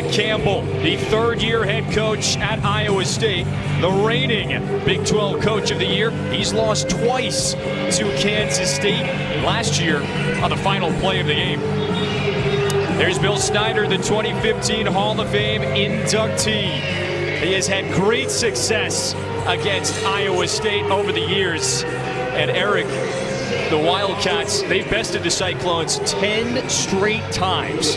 Matt Campbell, the third-year head coach at Iowa State, the reigning Big 12 Coach of the Year. He's lost twice to Kansas State, last year on the final play of the game. There's Bill Snyder, the 2015 Hall of Fame inductee. He has had great success against Iowa State over the years. And Eric, the Wildcats, they've bested the Cyclones 10 straight times.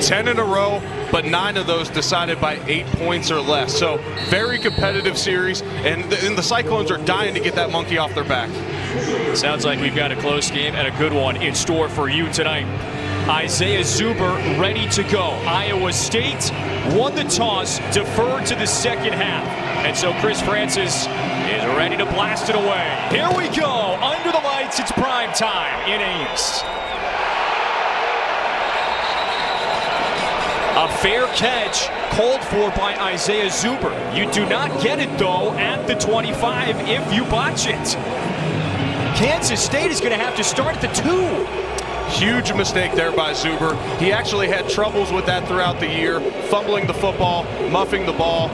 10 in a row, but 9 of those decided by 8 points or less. So very competitive series, and the Cyclones are dying to get that monkey off their back. Sounds like we've got a close game and a good one in store for you tonight. Isaiah Zuber ready to go. Iowa State won the toss, deferred to the second half. And so Chris Francis is ready to blast it away. Here we go. Under the lights, it's prime time in Ames. A fair catch called for by Isaiah Zuber. You do not get it, though, at the 25 if you botch it. Kansas State is going to have to start at the 2. Huge mistake there by Zuber. He actually had troubles with that throughout the year, fumbling the football, muffing the ball.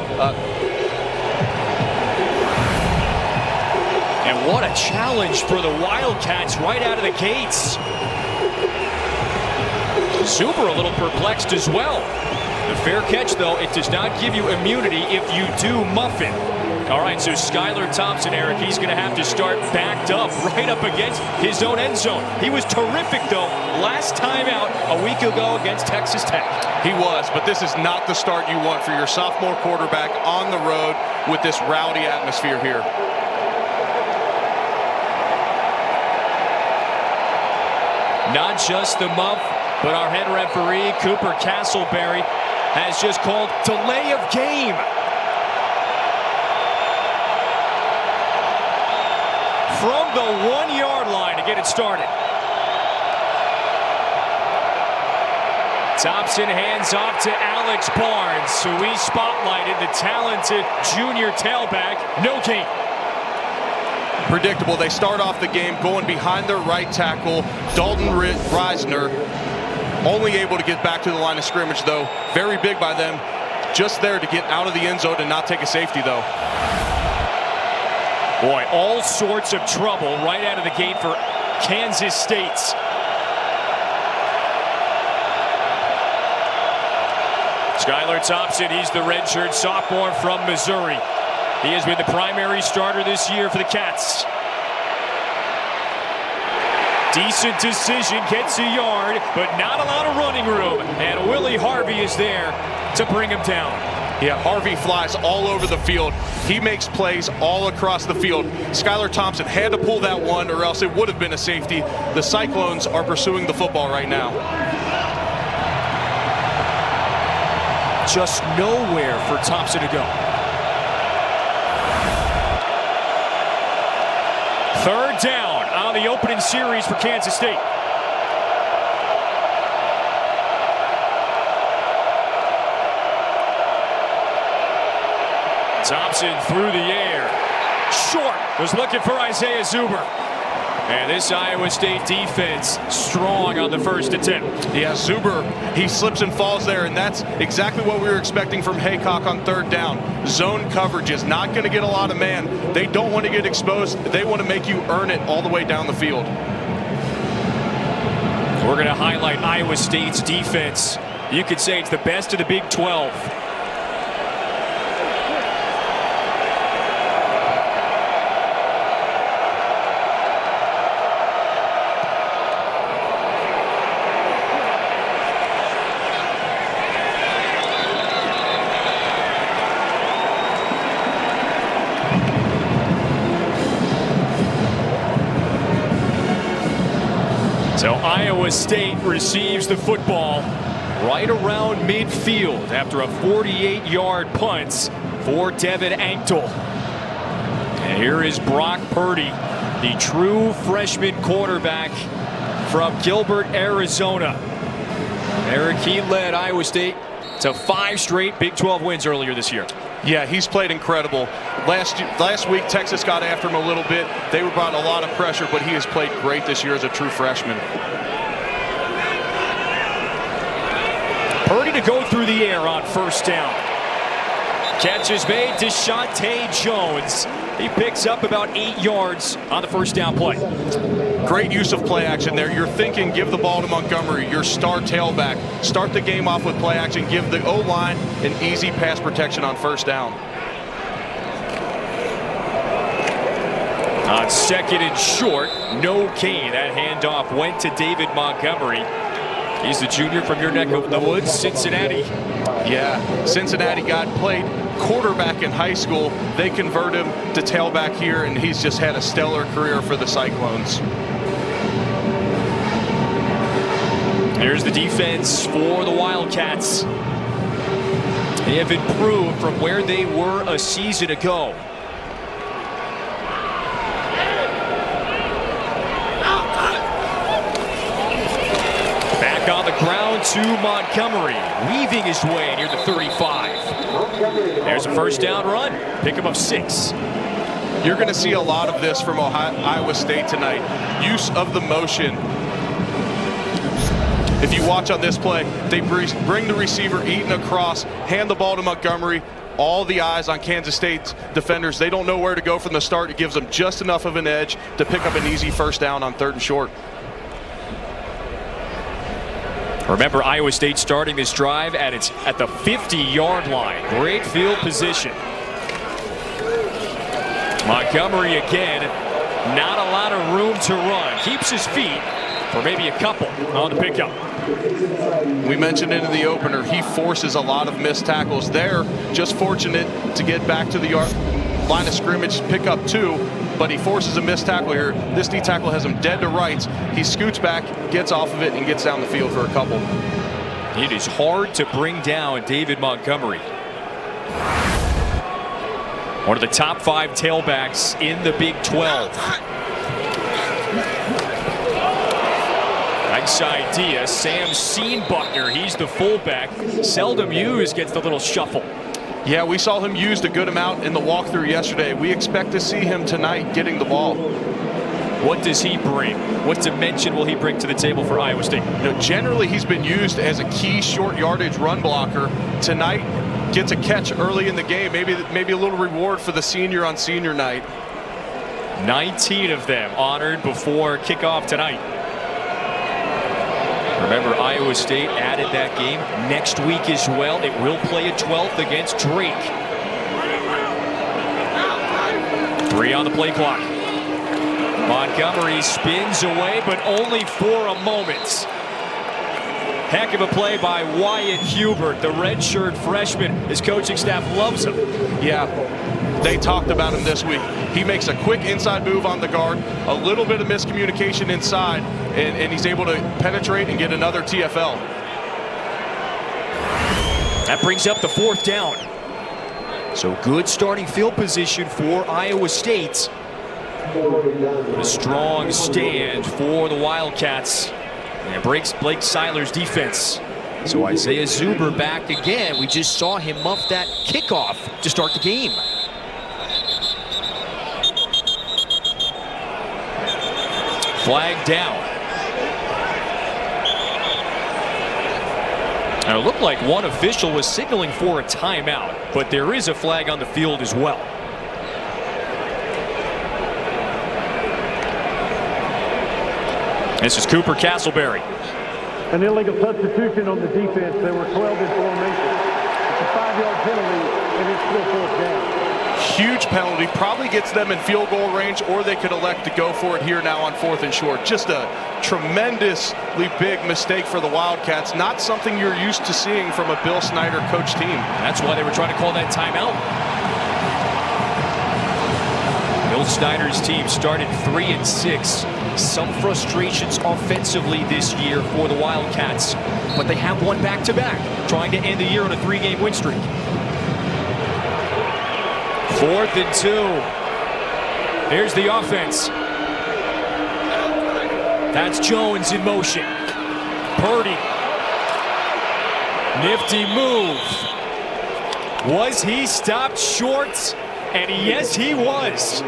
And what a challenge for the Wildcats right out of the gates. Zuber a little perplexed as well. The fair catch, though, it does not give you immunity if you do muff it. All right, so Skylar Thompson, Eric, he's going to have to start backed up right up against his own end zone. He was terrific, though, last time out a week ago against Texas Tech. He was, but this is not the start you want for your sophomore quarterback on the road with this rowdy atmosphere here. Not just the muff, but our head referee, Cooper Castleberry, has just called delay of game. From the 1-yard line to get it started. Thompson hands off to Alex Barnes, who we spotlighted, the talented junior tailback. No gain. Predictable. They start off the game going behind their right tackle, Dalton Reisner, only able to get back to the line of scrimmage, though. Very big by them. Just there to get out of the end zone and not take a safety, though. Boy, all sorts of trouble right out of the gate for Kansas State. Skylar Thompson, he's the redshirt sophomore from Missouri. He has been the primary starter this year for the Cats. Decent decision, gets a yard, but not a lot of running room. And Willie Harvey is there to bring him down. Yeah, Harvey flies all over the field. He makes plays all across the field. Skylar Thompson had to pull that one or else it would have been a safety. The Cyclones are pursuing the football right now. Just nowhere for Thompson to go. Third down on the opening series for Kansas State. Thompson through the air. Short. Was looking for Isaiah Zuber. And this Iowa State defense strong on the first attempt. Yeah, Zuber, he slips and falls there, and that's exactly what we were expecting from Haycock on third down. Zone coverage is not going to get a lot of man. They don't want to get exposed. They want to make you earn it all the way down the field. We're going to highlight Iowa State's defense. You could say it's the best of the Big 12. So Iowa State receives the football right around midfield after a 48-yard punt for Devin Anktel. And here is Brock Purdy, the true freshman quarterback from Gilbert, Arizona. Eric, he led Iowa State to 5 straight Big 12 wins earlier this year. Yeah, he's played incredible. Last week, Texas got after him a little bit. They were brought a lot of pressure, but he has played great this year as a true freshman. Purdy to go through the air on first down. Catch is made to Shante Jones. He picks up about 8 yards on the first down play. Great use of play action there. You're thinking, give the ball to Montgomery, your star tailback. Start the game off with play action. Give the O-line an easy pass protection on first down. On second and short, no gain. That handoff went to David Montgomery. He's the junior from your neck of the woods, Cincinnati. Yeah, Cincinnati got played quarterback in high school. They convert him to tailback here, and he's just had a stellar career for the Cyclones. Here's the defense for the Wildcats. They have improved from where they were a season ago. Back on the ground to Montgomery, weaving his way near the 35. There's a first down run, pick him up 6. You're going to see a lot of this from Iowa State tonight. Use of the motion. If you watch on this play, they bring the receiver Eaton across, hand the ball to Montgomery. All the eyes on Kansas State's defenders. They don't know where to go from the start. It gives them just enough of an edge to pick up an easy first down on third and short. Remember, Iowa State starting this drive at the 50-yard line. Great field position. Montgomery again, not a lot of room to run. Keeps his feet for maybe a couple on the pickup. We mentioned it in the opener. He forces a lot of missed tackles. They're just fortunate to get back to the line of scrimmage, pick up 2. But he forces a missed tackle here. This D tackle has him dead to rights. He scoots back, gets off of it, and gets down the field for a couple. It is hard to bring down David Montgomery. One of the top 5 tailbacks in the Big 12. Nice idea. Sam Seenbuckner, he's the fullback. Seldom used, gets the little shuffle. Yeah, we saw him used a good amount in the walkthrough yesterday. We expect to see him tonight getting the ball. What does he bring? What dimension will he bring to the table for Iowa State? You know, generally, he's been used as a key short yardage run blocker. Tonight, gets a catch early in the game. Maybe a little reward for the senior on senior night. 19 of them honored before kickoff tonight. Remember, Iowa State added that game next week as well. It will play a 12th against Drake. 3 on the play clock. Montgomery spins away, but only for a moment. Heck of a play by Wyatt Hubert, the redshirt freshman. His coaching staff loves him. Yeah, they talked about him this week. He makes a quick inside move on the guard, a little bit of miscommunication inside, and he's able to penetrate and get another TFL. That brings up the 4th down. So good starting field position for Iowa State. A strong stand for the Wildcats. And it breaks Blake Seiler's defense. So Isaiah Zuber back again. We just saw him muff that kickoff to start the game. Flag down. Now it looked like one official was signaling for a timeout, but there is a flag on the field as well. This is Cooper Castleberry. An illegal substitution on the defense. There were 12 in formation. It's a 5-yard penalty, and it's still 4th down. Huge penalty, probably gets them in field goal range, or they could elect to go for it here now on 4th and short. Just a tremendously big mistake for the Wildcats. Not something you're used to seeing from a Bill Snyder coach team. That's why they were trying to call that timeout. Bill Snyder's team started 3-6. Some frustrations offensively this year for the Wildcats, but they have won back-to-back, trying to end the year on a 3-game win streak. 4th and 2. Here's the offense. That's Jones in motion. Purdy. Nifty move. Was he stopped short? And yes, he was.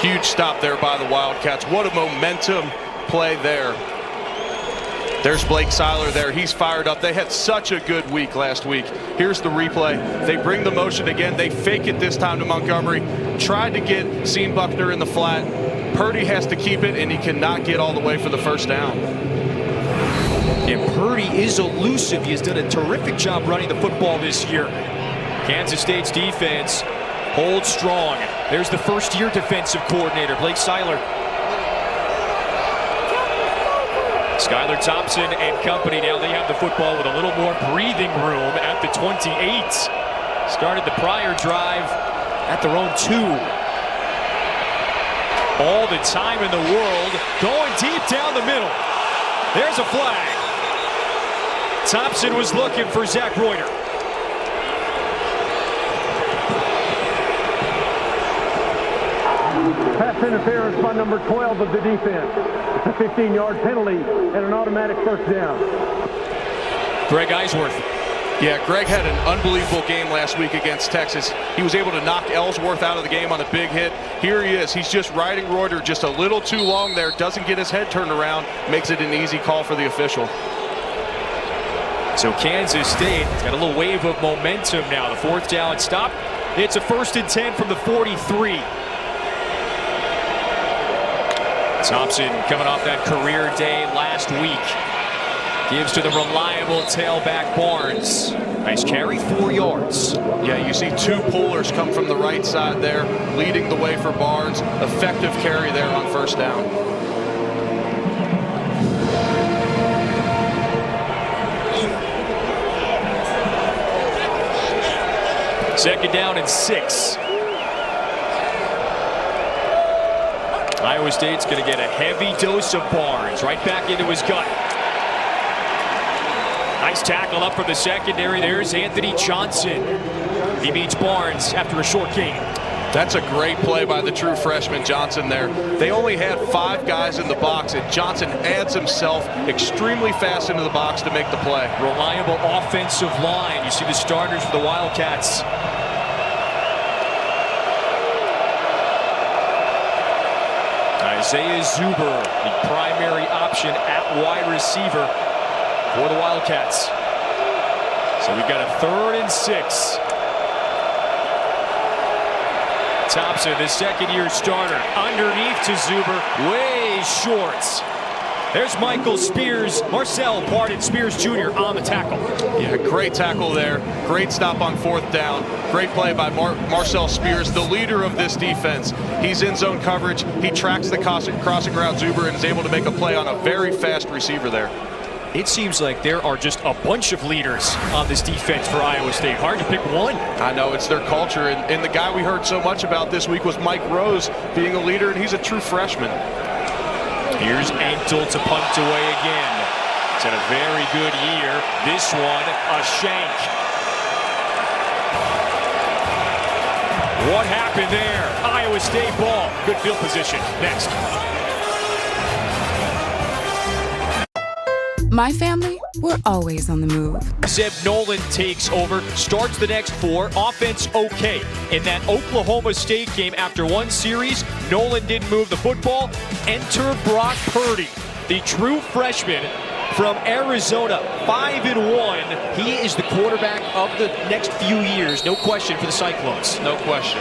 Huge stop there by the Wildcats. What a momentum play there. There's Blake Seiler there. He's fired up. They had such a good week last week. Here's the replay. They bring the motion again. They fake it this time to Montgomery. Tried to get Sean Buckner in the flat. Purdy has to keep it, and he cannot get all the way for the first down. And Purdy is elusive. He has done a terrific job running the football this year. Kansas State's defense holds strong. There's the first-year defensive coordinator, Blake Seiler. Skylar Thompson and company, now they have the football with a little more breathing room at the 28. Started the prior drive at their own 2. All the time in the world, going deep down the middle. There's a flag. Thompson was looking for Zach Reuter. Pass interference by number 12 of the defense. It's a 15-yard penalty and an automatic first down. Greg Eisworth. Yeah, Greg had an unbelievable game last week against Texas. He was able to knock Ellsworth out of the game on a big hit. Here he is. He's just riding Reuter just a little too long there. Doesn't get his head turned around. Makes it an easy call for the official. So Kansas State got a little wave of momentum now. The 4th down stop. It's a 1st and 10 from the 43. Thompson coming off that career day last week. Gives to the reliable tailback Barnes. Nice carry, 4 yards. Yeah, you see 2 pullers come from the right side there, leading the way for Barnes. Effective carry there on first down. Second down and 6. Iowa State's going to get a heavy dose of Barnes right back into his gut. Nice tackle up from the secondary. There's Anthony Johnson. He beats Barnes after a short gain. That's a great play by the true freshman Johnson there. They only had 5 guys in the box, and Johnson adds himself extremely fast into the box to make the play. Reliable offensive line. You see the starters for the Wildcats. Isaiah Zuber, the primary option at wide receiver for the Wildcats. So we've got a 3rd and 6. Thompson, the second-year starter, underneath to Zuber, way short. There's Marcel Spears Jr. on the tackle. Yeah, great tackle there. Great stop on 4th down. Great play by Marcel Spears, the leader of this defense. He's in zone coverage. He tracks the crossing route Zuber and is able to make a play on a very fast receiver there. It seems like there are just a bunch of leaders on this defense for Iowa State. Hard to pick one. I know, it's their culture. And the guy we heard so much about this week was Mike Rose being a leader, and he's a true freshman. Here's Anktel to punt away again. It's had a very good year. This one, a shank. What happened there? Iowa State ball. Good field position. Next. My family, we're always on the move. Zeb Nolan takes over, starts the next 4, offense okay. In that Oklahoma State game, after 1 series, Nolan didn't move the football. Enter Brock Purdy, the true freshman from Arizona, 5-1. He is the quarterback of the next few years, no question, for the Cyclones. No question.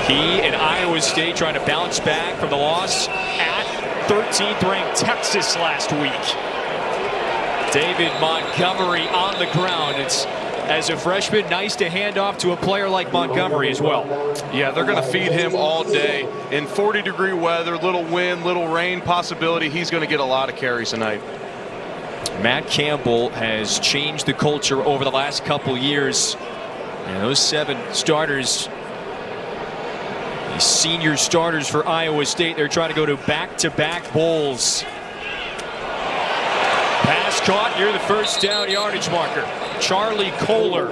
He and Iowa State trying to bounce back from the loss at 13th ranked Texas last week. David Montgomery on the ground. It's, as a freshman, nice to hand off to a player like Montgomery as well. Yeah, they're going to feed him all day. In 40-degree weather, little wind, little rain possibility, he's going to get a lot of carries tonight. Matt Campbell has changed the culture over the last couple years. And those 7 starters, senior starters for Iowa State, they're trying to go to back-to-back bowls. Pass caught near the first down yardage marker. Charlie Kohler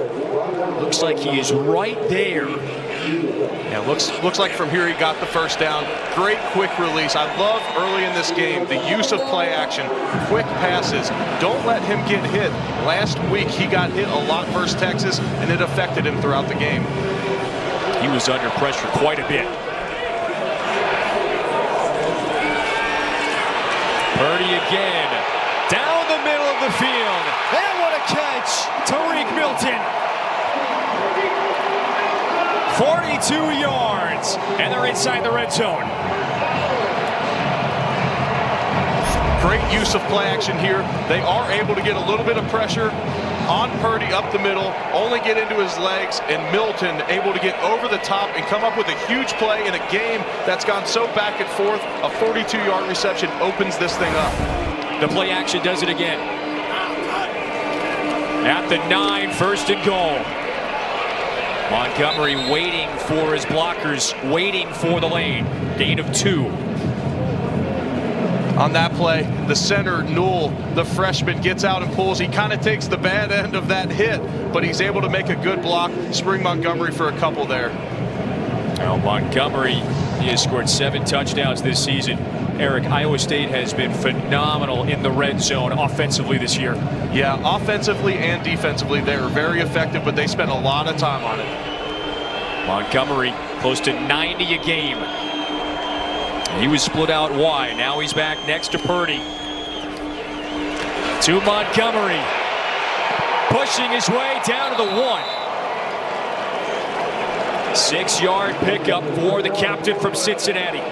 looks like he is right there. Yeah, looks like from here he got the first down. Great quick release. I love early in this game the use of play action, quick passes. Don't let him get hit. Last week he got hit a lot versus Texas, and it affected him throughout the game. He was under pressure quite a bit. Purdy again. Down the middle of the field. And what a catch. Tariq Milton. 42 yards. And they're inside the red zone. Great use of play action here. They are able to get a little bit of pressure on Purdy up the middle, only get into his legs, and Milton able to get over the top and come up with a huge play in a game that's gone so back and forth. A 42-yard reception opens this thing up. The play action does it again. At the 9, first and goal. Montgomery waiting for his blockers, waiting for the lane. Gain of 2. On that play, the center, Newell, the freshman, gets out and pulls. He kind of takes the bad end of that hit, but he's able to make a good block. Spring Montgomery for a couple there. Well, Montgomery, he has scored 7 touchdowns this season. Eric, Iowa State has been phenomenal in the red zone offensively this year. Yeah, offensively and defensively, they are very effective, but they spend a lot of time on it. Montgomery close to 90 a game. He was split out wide. Now he's back next to Purdy. To Montgomery. Pushing his way down to the 1. 6-yard pickup for the captain from Cincinnati.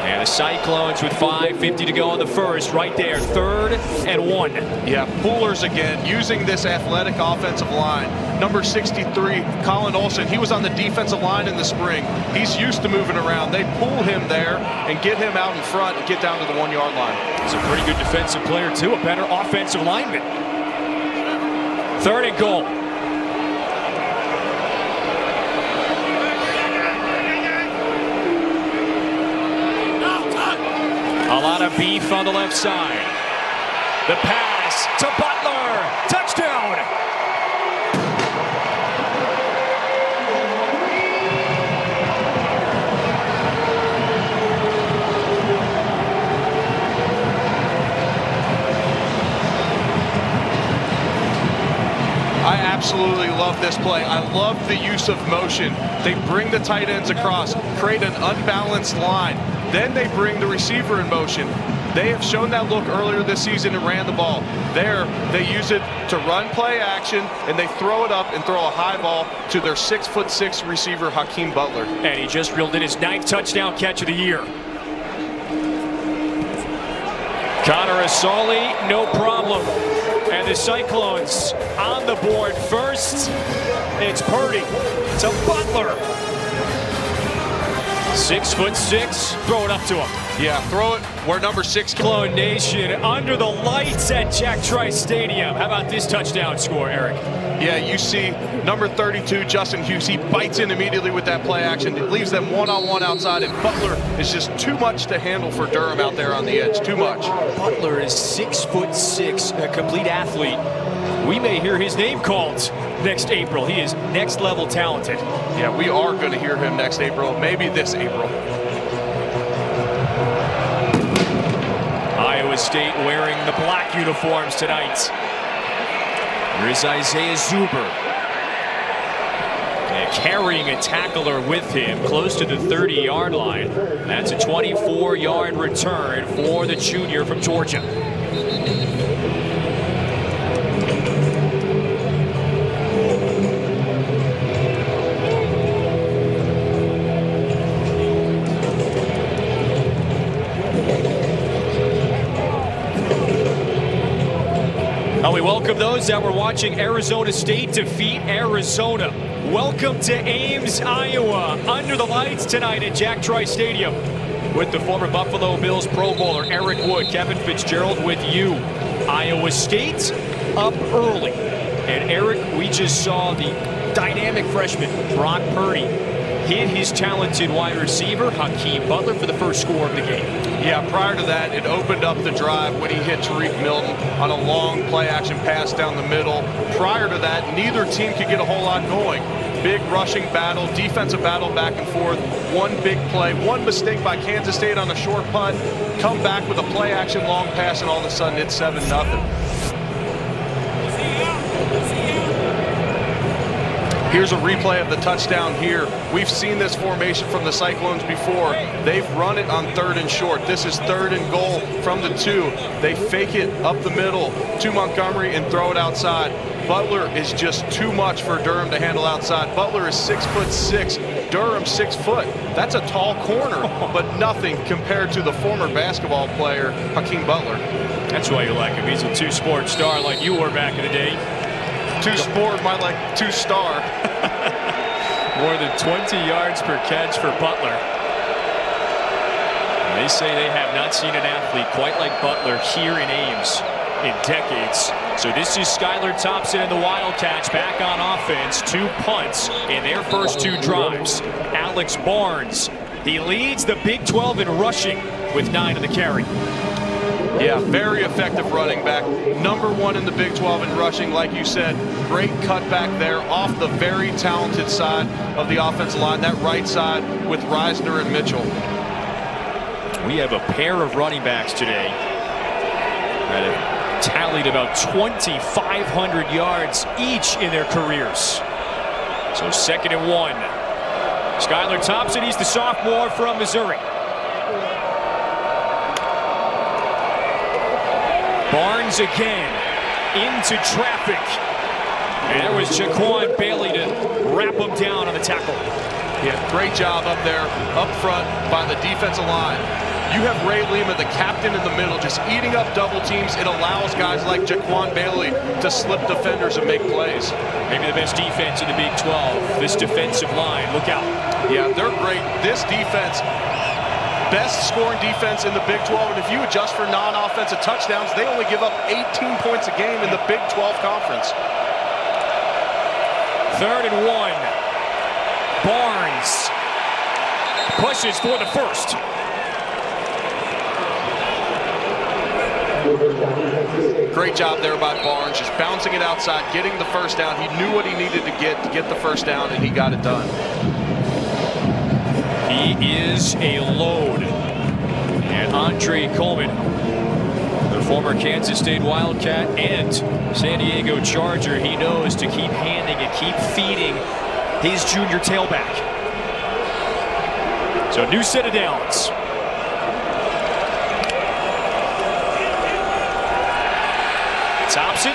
And the Cyclones with 5:50 to go in the first. Right there, 3rd and 1. Yeah, Poolers again using this athletic offensive line. Number 63, Colin Olson, he was on the defensive line in the spring. He's used to moving around. They pull him there and get him out in front and get down to the 1-yard line. He's a pretty good defensive player too, a better offensive lineman. 3rd and goal. A lot of beef on the left side. The pass to Butler. Touchdown. I absolutely love this play. I love the use of motion. They bring the tight ends across, create an unbalanced line. Then they bring the receiver in motion. They have shown that look earlier this season and ran the ball. There, they use it to run play action, and they throw it up and throw a high ball to their 6'6" receiver, Hakeem Butler. And he just reeled in his 9th touchdown catch of the year. Connor Asali, no problem. And the Cyclones on the board first. It's Purdy to Butler. 6'6", throw it up to him. Yeah, throw it where number 6 can. Cyclone Nation under the lights at Jack Trice Stadium. How about this touchdown score, Eric? Yeah, you see number 32, Justin Hughes, he bites in immediately with that play action. It leaves them one-on-one outside, and Butler is just too much to handle for Durham out there on the edge, too much. Butler is 6'6", a complete athlete. We may hear his name called next April. He is next level talented. Yeah, we are going to hear him next April, maybe this April. Iowa State wearing the black uniforms tonight. Here's Isaiah Zuber. And carrying a tackler with him close to the 30-yard line. That's a 24-yard return for the junior from Georgia. We welcome those that were watching Arizona State defeat Arizona. Welcome to Ames, Iowa, under the lights tonight at Jack Trice Stadium with the former Buffalo Bills Pro Bowler Eric Wood, Kevin Fitzgerald with you. Iowa State up early. And Eric, we just saw the dynamic freshman Brock Purdy hit his talented wide receiver Hakeem Butler for the first score of the game. Yeah, prior to that, it opened up the drive when he hit Tariq Milton on a long play-action pass down the middle. Prior to that, neither team could get a whole lot going. Big rushing battle, defensive battle back and forth. One big play, one mistake by Kansas State on a short punt. Come back with a play-action long pass, and all of a sudden it's 7-0. Here's a replay of the touchdown here. We've seen this formation from the Cyclones before. They've run it on 3rd and short. This is 3rd and goal from the 2. They fake it up the middle to Montgomery and throw it outside. Butler is just too much for Durham to handle outside. Butler is 6'6", Durham 6 foot. That's a tall corner, but nothing compared to the former basketball player, Hakeem Butler. That's why you like him. He's a two-sport star like you were back in the day. Two-sport, my like two-star. More than 20 yards per catch for Butler. And they say they have not seen an athlete quite like Butler here in Ames in decades. So this is Skylar Thompson and the Wildcats back on offense. 2 punts in their first 2 drives. Alex Barnes, he leads the Big 12 in rushing with 9 of the carry. Yeah, very effective running back. Number 1 in the Big 12 in rushing, like you said. Great cutback there off the very talented side of the offensive line, that right side with Reisner and Mitchell. We have a pair of running backs today that have tallied about 2,500 yards each in their careers. So 2nd and 1. Skylar Thompson, he's the sophomore from Missouri. Barnes again into traffic. And there was Jaquan Bailey to wrap him down on the tackle. Yeah, great job up there, up front by the defensive line. You have Ray Lima, the captain in the middle, just eating up double teams. It allows guys like Jaquan Bailey to slip defenders and make plays. Maybe the best defense in the Big 12. This defensive line, look out. Yeah, they're great. This defense, best scoring defense in the Big 12. And if you adjust for non-offensive touchdowns, they only give up 18 points a game in the Big 12 conference. 3rd and 1. Barnes pushes for the first. Great job there by Barnes, just bouncing it outside, getting the first down. He knew what he needed to get the first down, and he got it done. He is a load. And Andre Coleman, the former Kansas State Wildcat and San Diego Charger, he knows to keep handing and keep feeding his junior tailback. So new set of downs. Thompson,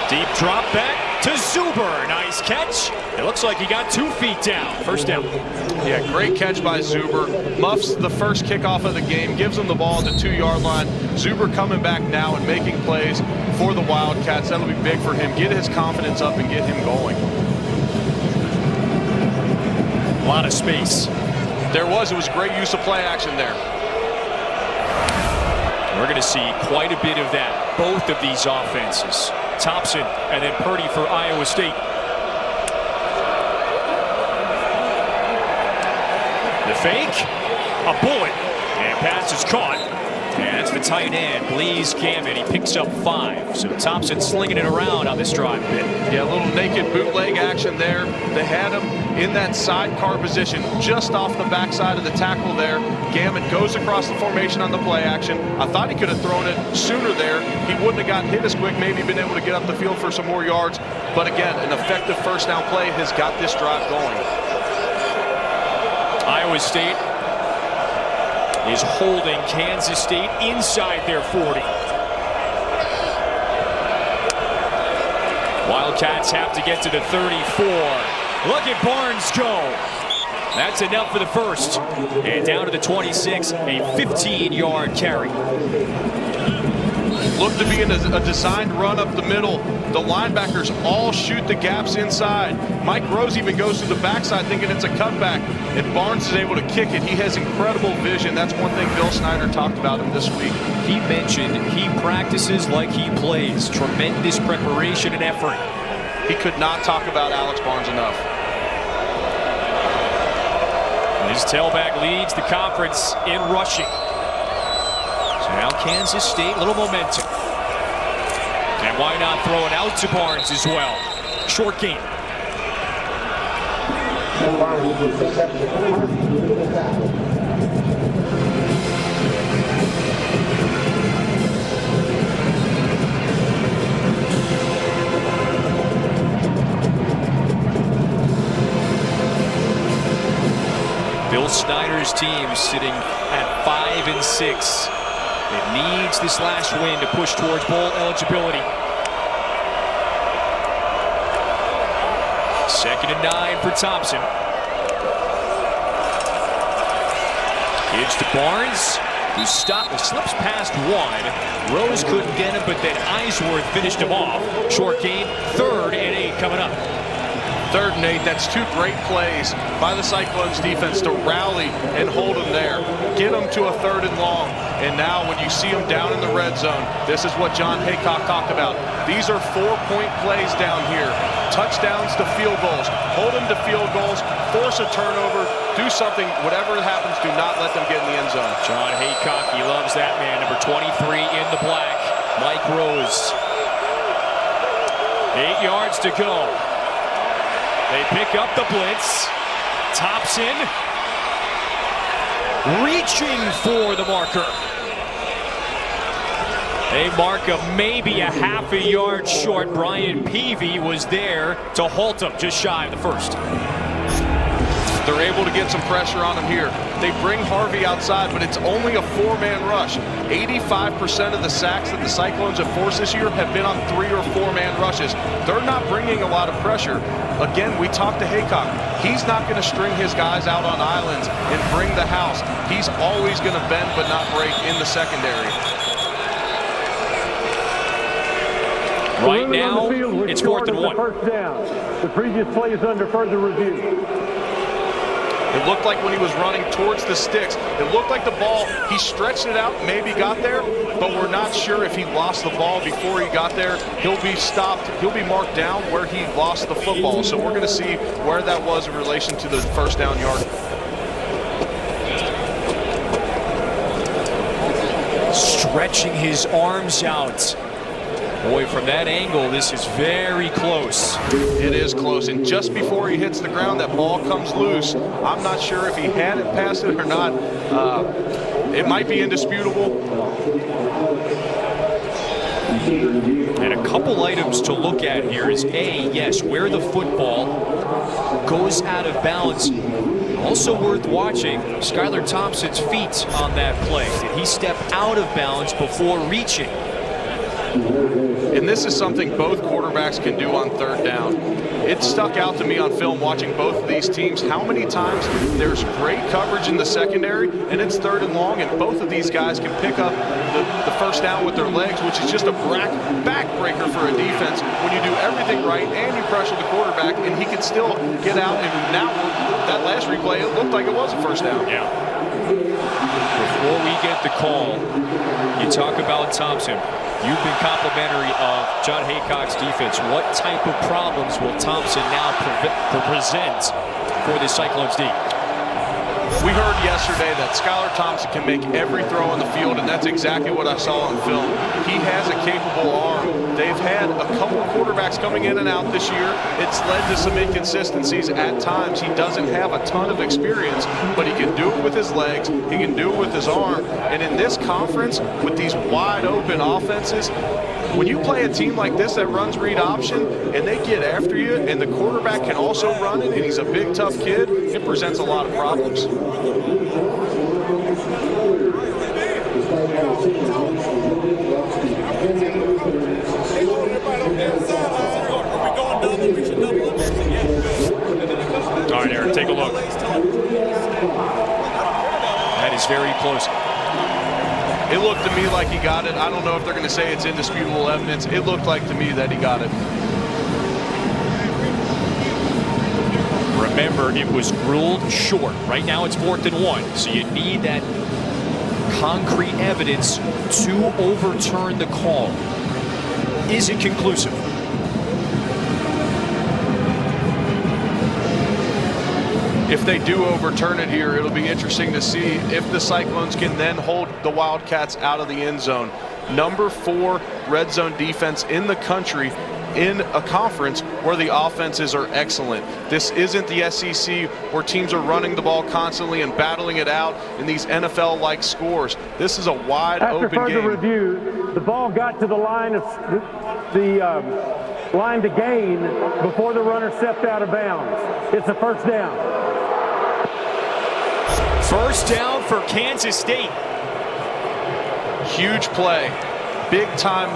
deep drop back to Zuber. Nice catch. It looks like he got 2 feet down. First down. Yeah, great catch by Zuber. Muffs the first kickoff of the game, gives him the ball at the 2-yard line. Zuber coming back now and making plays for the Wildcats. That'll be big for him. Get his confidence up and get him going. A lot of space. It was great use of play action there. We're going to see quite a bit of that, both of these offenses. Thompson and then Purdy for Iowa State. The fake, a bullet, and pass is caught. And that's the tight end, Blees Gammon. He picks up 5. So Thompson slinging it around on this drive a bit. Yeah, a little naked bootleg action there. They had him in that sidecar position just off the backside of the tackle there. Gammon goes across the formation on the play action. I thought he could have thrown it sooner there. He wouldn't have gotten hit as quick, maybe been able to get up the field for some more yards. But again, an effective first down play has got this drive going. Iowa State is holding Kansas State inside their 40. Wildcats have to get to the 34. Look at Barnes go. That's enough for the first. And down to the 26, a 15-yard carry. Looked to be in a designed run up the middle. The linebackers all shoot the gaps inside. Mike Rose even goes to the backside thinking it's a cutback, and Barnes is able to kick it. He has incredible vision. That's one thing Bill Snyder talked about him this week. He mentioned he practices like he plays. Tremendous preparation and effort. He could not talk about Alex Barnes enough. His tailback leads the conference in rushing. So now Kansas State, little momentum. And why not throw it out to Barnes as well? Short game. Gophers team sitting at 5-6. It needs this last win to push towards bowl eligibility. 2nd and 9 for Thompson. Gives to Barnes, who slips past one. Rose couldn't get him, but then Eisworth finished him off. Short game, 3rd and 8 coming up. 3rd and 8, that's 2 great plays by the Cyclones defense to rally and hold them there. Get them to a 3rd and long. And now when you see them down in the red zone, this is what John Haycock talked about. These are 4-point plays down here. Touchdowns to field goals. Hold them to field goals. Force a turnover. Do something. Whatever happens, do not let them get in the end zone. John Haycock, he loves that man. Number 23 in the black. Mike Rose. 8 yards to go. They pick up the blitz. Thompson reaching for the marker. They mark him maybe a half a yard short. Brian Peavy was there to halt him just shy of the 1st. They're able to get some pressure on him here. They bring Harvey outside, but it's only a 4-man rush. 85% of the sacks that the Cyclones have forced this year have been on 3 or 4-man rushes. They're not bringing a lot of pressure. Again, we talked to Haycock. He's not going to string his guys out on islands and bring the house. He's always going to bend but not break in the secondary. Right now, it's 4th and 1. First down. The previous play is under further review. It looked like when he was running towards the sticks, it looked like the ball, he stretched it out, maybe got there, but we're not sure if he lost the ball before he got there. He'll be stopped, he'll be marked down where he lost the football. So we're going to see where that was in relation to the 1st down yard. Stretching his arms out. Boy, from that angle, this is very close. It is close, and just before he hits the ground, that ball comes loose. I'm not sure if he had it past it or not. It might be indisputable. And a couple items to look at here is yes, where the football goes out of bounds. Also worth watching, Skylar Thompson's feet on that play. Did he step out of bounds before reaching? And this is something both quarterbacks can do on 3rd down. It stuck out to me on film watching both of these teams how many times there's great coverage in the secondary and it's 3rd and long, and both of these guys can pick up the 1st down with their legs, which is just a backbreaker for a defense when you do everything right and you pressure the quarterback and he can still get out. And now that last replay, it looked like it was a 1st down. Yeah. Before we get the call, you talk about Thompson. You've been complimentary of John Haycock's defense. What type of problems will Thompson now present for the Cyclones D? We heard yesterday that Skylar Thompson can make every throw on the field, and that's exactly what I saw on film. He has a capable arm. They've had a couple of quarterbacks coming in and out this year. It's led to some inconsistencies at times. He doesn't have a ton of experience, but he can do it with his legs. He can do it with his arm. And in this conference, with these wide open offenses, when you play a team like this that runs read option and they get after you and the quarterback can also run it and he's a big, tough kid, it presents a lot of problems. All right, Aaron, take a look. That is very close. It looked to me like he got it. I don't know if they're going to say it's indisputable evidence. It looked like to me that he got it. Remember, it was ruled short. Right now it's 4th and 1, so you need that concrete evidence to overturn the call. Is it conclusive? If they do overturn it here, it'll be interesting to see if the Cyclones can then hold the Wildcats out of the end zone. Number 4 red zone defense in the country in a conference where the offenses are excellent. This isn't the SEC where teams are running the ball constantly and battling it out in these NFL-like scores. This is a wide open game. After further review, the ball got to the line of line to gain before the runner stepped out of bounds. It's a 1st down. First down for Kansas State. Huge play. Big time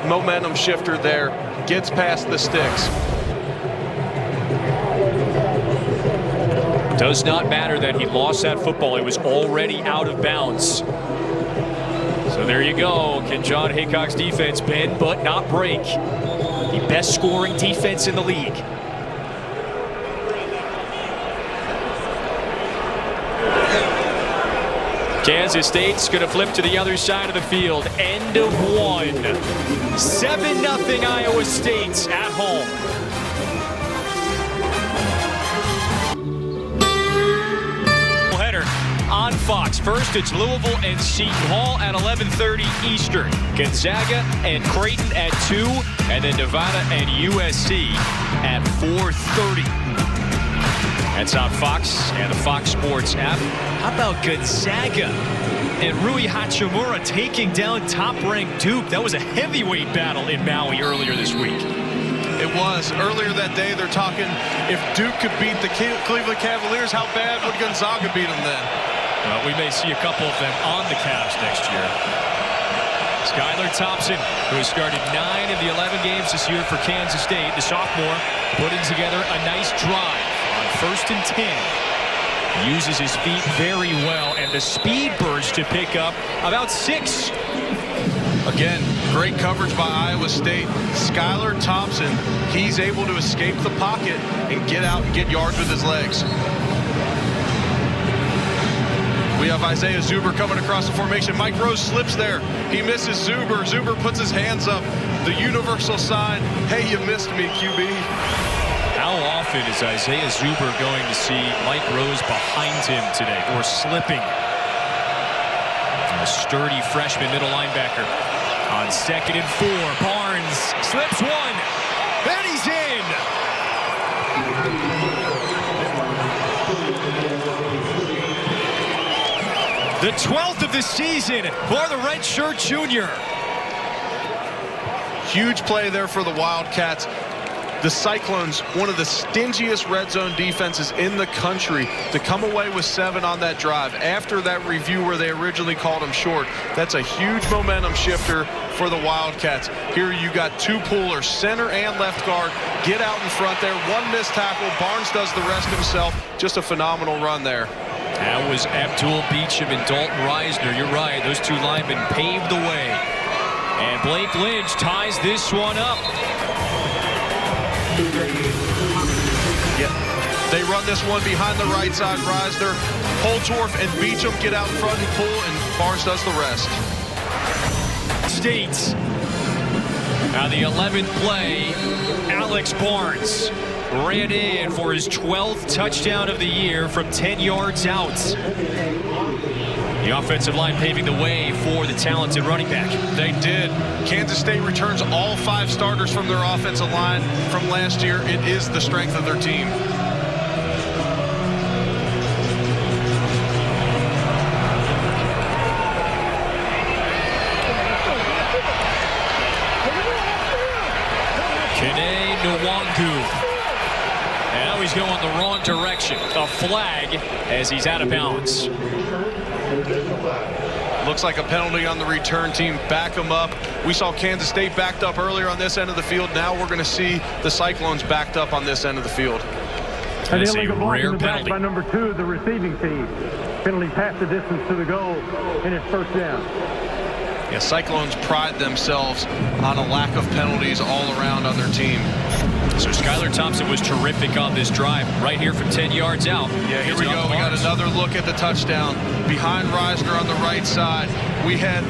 momentum shifter there. Gets past the sticks. Does not matter that he lost that football. It was already out of bounds. So there you go. Can John Haycock's defense bend but not break? The best scoring defense in the league. Kansas State's going to flip to the other side of the field. End of one. 7-0 Iowa State at home. Header on Fox. First, it's Louisville and Seton Hall at 11:30 Eastern. Gonzaga and Creighton at 2, and then Nevada and USC at 4:30. That's on Fox and the Fox Sports app. How about Gonzaga and Rui Hachimura taking down top-ranked Duke? That was a heavyweight battle in Maui earlier this week. It was. Earlier that day, they're talking if Duke could beat the Cleveland Cavaliers, how bad would Gonzaga beat them then? Well, we may see a couple of them on the Cavs next year. Skylar Thompson, who has started 9 of the 11 games this year for Kansas State, the sophomore, putting together a nice drive on 1st and 10. Uses his feet very well, and the speed burst to pick up about 6. Again, great coverage by Iowa State. Skylar Thompson, he's able to escape the pocket and get out and get yards with his legs. We have Isaiah Zuber coming across the formation. Mike Rose slips there. He misses Zuber. Zuber puts his hands up. The universal sign, hey, you missed me, QB. How often is Isaiah Zuber going to see Mike Rose behind him today, or slipping? A sturdy freshman middle linebacker on 2nd and 4. Barnes slips one, and he's in. The 12th of the season for the redshirt junior. Huge play there for the Wildcats. The Cyclones, one of the stingiest red zone defenses in the country, to come away with 7 on that drive after that review where they originally called them short. That's a huge momentum shifter for the Wildcats. Here you got 2 pullers, center and left guard. Get out in front there. 1 missed tackle. Barnes does the rest himself. Just a phenomenal run there. That was Abdul Beecham and Dalton Reisner. You're right. Those 2 linemen paved the way. And Blake Lynch ties this one up. Yeah, they run this one behind the right side. Reisner, Holtorf, and Beecham get out in front and pull, and Barnes does the rest. States. Now the 11th play, Alex Barnes ran in for his 12th touchdown of the year from 10 yards out. The offensive line paving the way for the talented running back. They did. Kansas State returns all 5 starters from their offensive line from last year. It is the strength of their team. Kene Nwangu. Now he's going the wrong direction. A flag as he's out of bounds. Looks like a penalty on the return team. Back them up. We saw Kansas State backed up earlier on this end of the field. Now we're going to see the Cyclones backed up on this end of the field. An illegal block in the back by number 2 of the receiving team. Penalty past the distance to the goal, and it's 1st down. Yeah, Cyclones pride themselves on a lack of penalties all around on their team. So Skylar Thompson was terrific on this drive, right here from 10 yards out. Yeah, here we go. We got another look at the touchdown. Behind Reisner on the right side, we had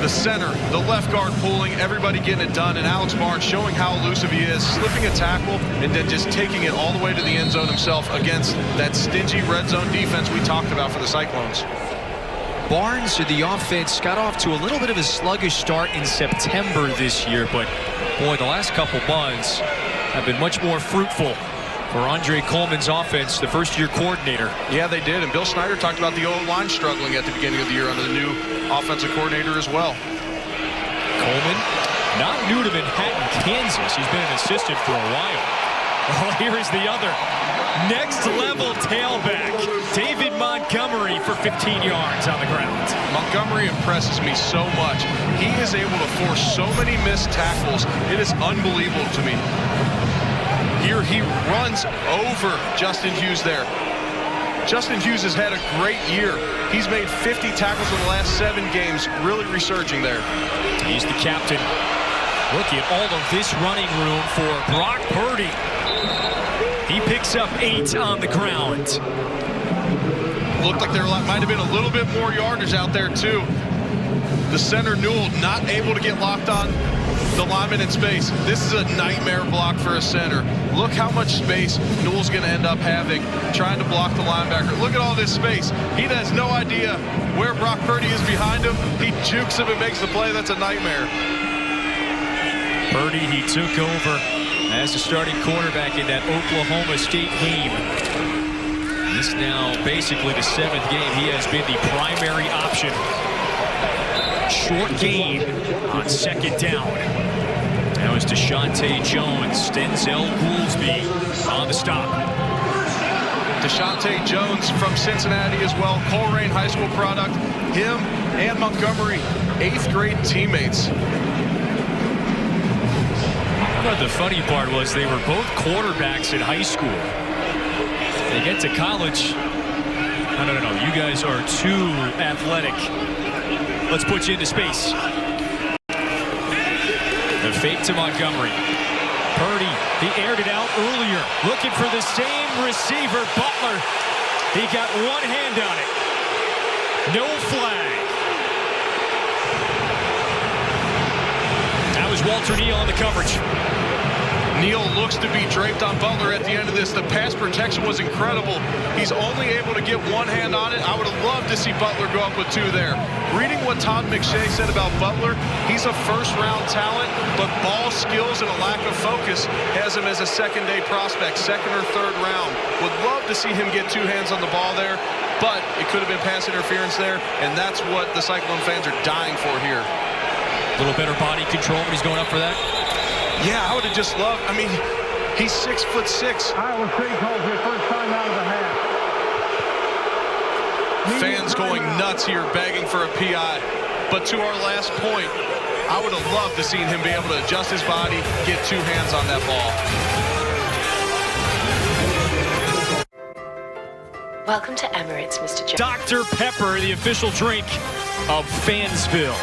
the center, the left guard pulling, everybody getting it done, and Alex Barnes showing how elusive he is, slipping a tackle, and then just taking it all the way to the end zone himself against that stingy red zone defense we talked about for the Cyclones. Barnes, the offense, got off to a little bit of a sluggish start in September this year, but boy, the last couple months have been much more fruitful for Andre Coleman's offense, the first-year coordinator. Yeah, they did, and Bill Snyder talked about the O-line struggling at the beginning of the year under the new offensive coordinator as well. Coleman, not new to Manhattan, Kansas. He's been an assistant for a while. Well, here is the other. Next level tailback. David Montgomery for 15 yards on the ground. Montgomery impresses me so much. He is able to force so many missed tackles. It is unbelievable to me. Here he runs over Justin Hughes there. Justin Hughes has had a great year. He's made 50 tackles in the last 7 games, really resurging there. He's the captain. Look at all of this running room for Brock Purdy. He picks up 8 on the ground. Looked like there might have been a little bit more yardage out there, too. The center, Newell, not able to get locked on the lineman in space. This is a nightmare block for a center. Look how much space Newell's going to end up having trying to block the linebacker. Look at all this space. He has no idea where Brock Purdy is behind him. He jukes him and makes the play. That's a nightmare. Purdy, he took over as the starting quarterback in that Oklahoma State game. This now basically the 7th game. He has been the primary option. Short gain on 2nd down. That was Deshaunte Jones. Denzel Goolsby on the stop. Deshaunte Jones from Cincinnati as well. Coleraine High School product. Him and Montgomery, 8th grade teammates. But the funny part was they were both quarterbacks in high school. They get to college. No. You guys are too athletic. Let's put you into space. The fake to Montgomery. Purdy, he aired it out earlier. Looking for the same receiver, Butler. He got one hand on it. No flag. That was Walter Neal on the coverage. Neal looks to be draped on Butler at the end of this. The pass protection was incredible. He's only able to get one hand on it. I would have loved to see Butler go up with 2 there. Reading what Todd McShay said about Butler, he's a first-round talent, but ball skills and a lack of focus has him as a second-day prospect, 2nd or 3rd round. Would love to see him get 2 hands on the ball there, but it could have been pass interference there, and that's what the Cyclone fans are dying for here. A little better body control when he's going up for that. Yeah, I would have just loved. I mean, he's 6'6". Iowa State calls their first time out of the half. Fans going nuts here, begging for a PI. But to our last point, I would have loved to seen him be able to adjust his body, get 2 hands on that ball. Welcome to Emirates, Mr. Jones. Dr. Pepper, the official drink of Fansville.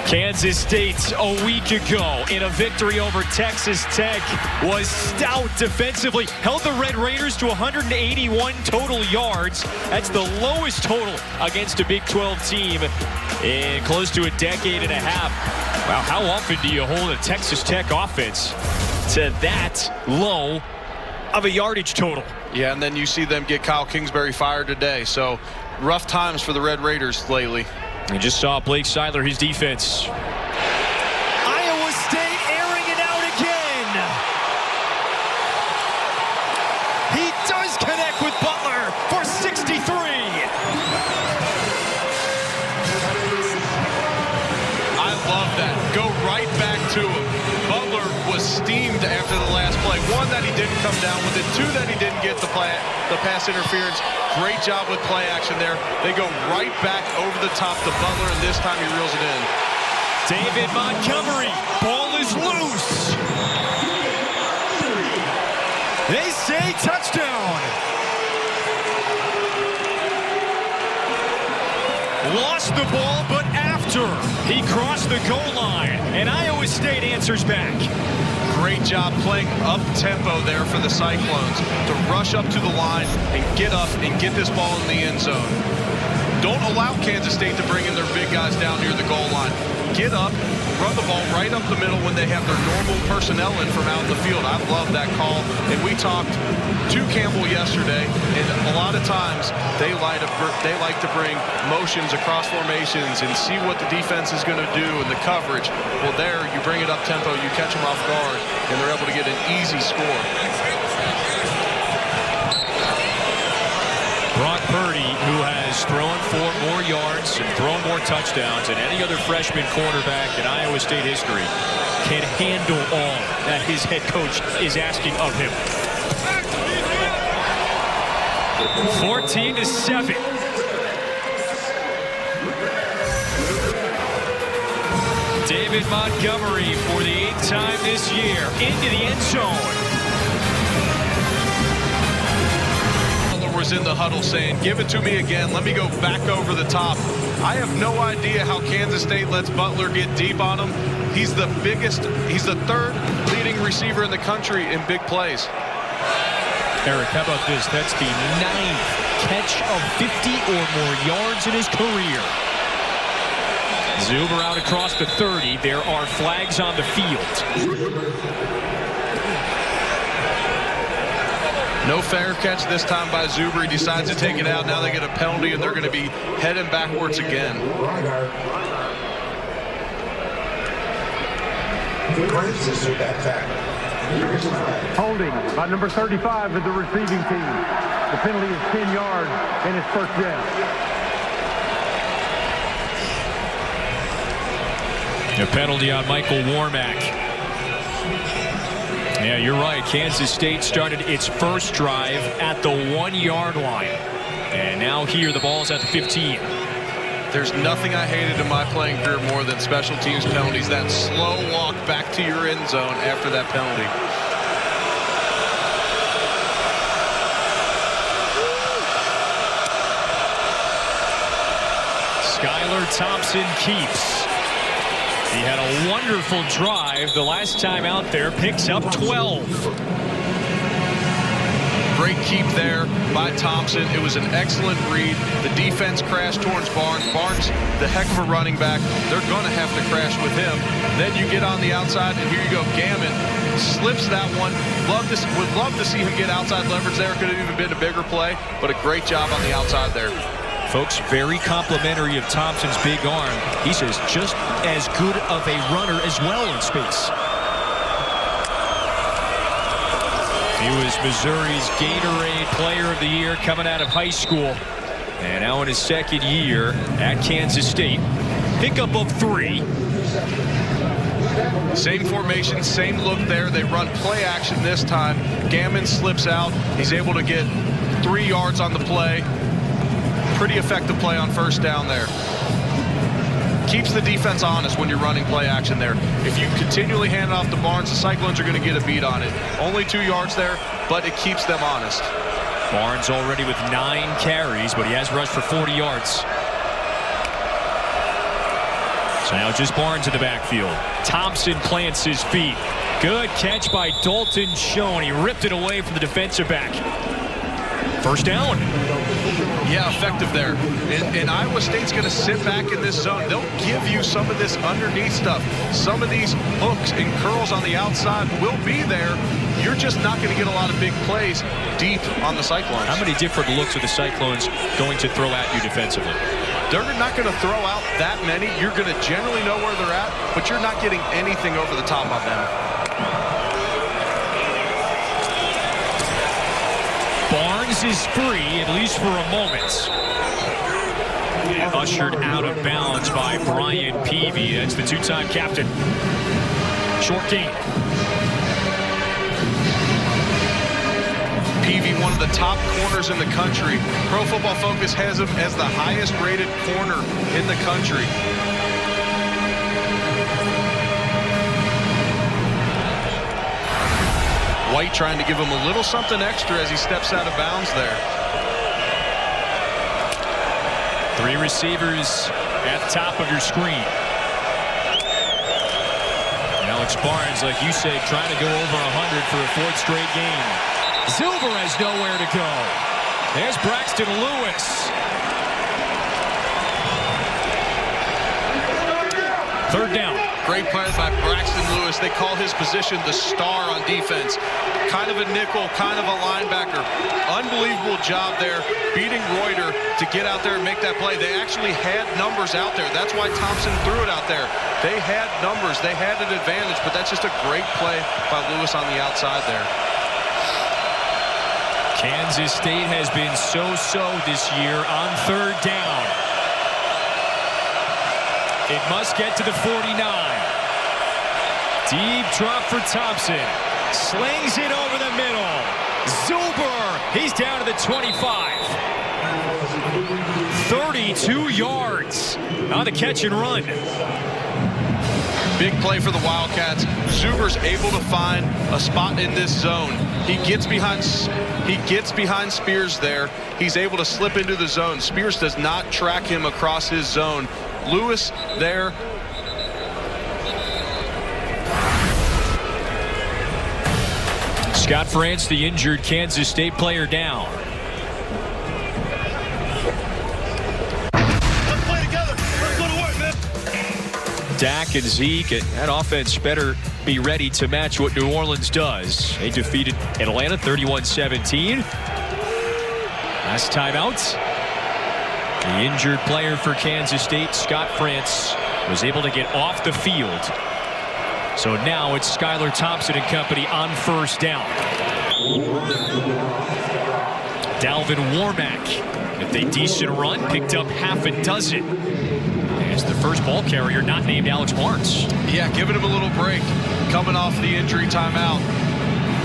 Kansas State a week ago in a victory over Texas Tech was stout defensively. Held the Red Raiders to 181 total yards. That's the lowest total against a Big 12 team in close to a decade and a half. Wow, how often do you hold a Texas Tech offense to that low of a yardage total? Yeah, and then you see them get Kyle Kingsbury fired today. So rough times for the Red Raiders lately. We just saw Blake Seiler, his defense. Iowa State airing it out again. He does connect with Butler for 63. I love that. Go right back to him. Butler was steamed after the last play. 1, that he didn't come down with it. 2, that he didn't get the pass interference. Great job with play action there. They go right back over the top to Butler, and this time he reels it in. David Montgomery, ball is loose. They say touchdown. Lost the ball, but after he crossed the goal line, and Iowa State answers back. Great job playing up-tempo there for the Cyclones to rush up to the line and get up and get this ball in the end zone. Don't allow Kansas State to bring in their big guys down near the goal line. Get up, run the ball right up the middle when they have their normal personnel in from out in the field. I love that call. And we talked to Campbell yesterday, and a lot of times they like to bring motions across formations and see what the defense is going to do and the coverage. Well, there you bring it up tempo, you catch them off guard, and they're able to get an easy score. Brock Purdy, who has He's thrown for more yards and thrown more touchdowns than any other freshman cornerback in Iowa State history can handle all that his head coach is asking of him. 14-7. David Montgomery for the 8th time this year into the end zone. Was in the huddle saying, give it to me again, let me go back over the top. I have no idea how Kansas State lets Butler get deep on him. He's the biggest, he's the 3rd leading receiver in the country in big plays. Eric, how about this? That's the 9th catch of 50 or more yards in his career. Zuber out across the 30. There are flags on the field. No fair catch this time by Zuber. He decides to take it out. Now they get a penalty, and they're going to be heading backwards again. Holding by number 35 of the receiving team. The penalty is 10 yards, and it's first down. A penalty on Michael Warmack. Yeah, you're right. Kansas State started its first drive at the 1-yard line. And now here the ball's at the 15. There's nothing I hated in my playing career more than special teams penalties. That slow walk back to your end zone after that penalty. Skylar Thompson keeps. He had a wonderful drive the last time out there. Picks up 12. Great keep there by Thompson. It was an excellent read. The defense crashed towards Barnes. Barnes, the heck of a running back. They're going to have to crash with him. Then you get on the outside, and here you go. Gammon slips that one. Would love to see him get outside leverage there. Could have even been a bigger play, but a great job on the outside there. Folks, very complimentary of Thompson's big arm. He says just as good of a runner as well in space. He was Missouri's Gatorade Player of the Year coming out of high school. And now in his 2nd year at Kansas State. Pickup of 3. Same formation, same look there. They run play action this time. Gammon slips out. He's able to get 3 yards on the play. Pretty effective play on first down there. Keeps the defense honest when you're running play action there. If you continually hand it off to Barnes, the Cyclones are going to get a beat on it. Only 2 yards there, but it keeps them honest. Barnes already with 9 carries, but he has rushed for 40 yards. So now just Barnes in the backfield. Thompson plants his feet. Good catch by Dalton Schoen. He ripped it away from the defensive back. First down. Yeah, effective there. And Iowa State's going to sit back in this zone. They'll give you some of this underneath stuff. Some of these hooks and curls on the outside will be there. You're just not going to get a lot of big plays deep on the Cyclones. How many different looks are the Cyclones going to throw at you defensively? They're not going to throw out that many. You're going to generally know where they're at, but you're not getting anything over the top of them. Barnes is free, at least for a moment. And ushered out of bounds by Brian Peavy. That's the 2-time captain. Short gain. Peavy, one of the top corners in the country. Pro Football Focus has him as the highest rated corner in the country. White trying to give him a little something extra as he steps out of bounds there. 3 receivers at the top of your screen. Alex Barnes, like you said, trying to go over 100 for a 4th straight game. Zuber has nowhere to go. There's Braxton Lewis. 3rd down. Great play by Braxton Lewis. They call his position the star on defense. Kind of a nickel, kind of a linebacker. Unbelievable job there, beating Reuter to get out there and make that play. They actually had numbers out there. That's why Thompson threw it out there. They had numbers. They had an advantage, but that's just a great play by Lewis on the outside there. Kansas State has been so-so this year on third down. It must get to the 49. Deep drop for Thompson. Slings it over the middle. Zuber, he's down to the 25. 32 yards on the catch and run. Big play for the Wildcats. Zuber's able to find a spot in this zone. He gets behind Spears there. He's able to slip into the zone. Spears does not track him across his zone. Lewis there. Scott France, the injured Kansas State player, down. Let's play together. Let's go to work, man. Dak and Zeke, that offense better be ready to match what New Orleans does. They defeated Atlanta 31-17. Last timeout. The injured player for Kansas State, Scott France, was able to get off the field. So now it's Skylar Thompson and company on first down. Dalvin Warmack, with a decent run, picked up half a dozen. As the first ball carrier not named Alex Barnes. Yeah, giving him a little break coming off the injury timeout.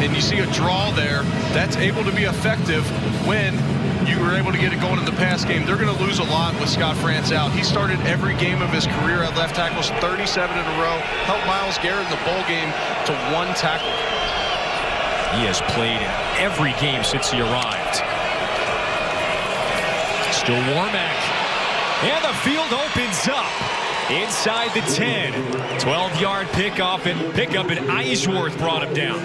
And you see a draw there. That's able to be effective when you were able to get it going in the pass game. They're going to lose a lot with Scott France out. He started every game of his career at left tackles, 37 in a row. Helped Myles Garrett in the bowl game to 1 tackle. He has played in every game since he arrived. Still Warmack. And the field opens up. Inside the 10. 12-yard pickup and Eisworth brought him down.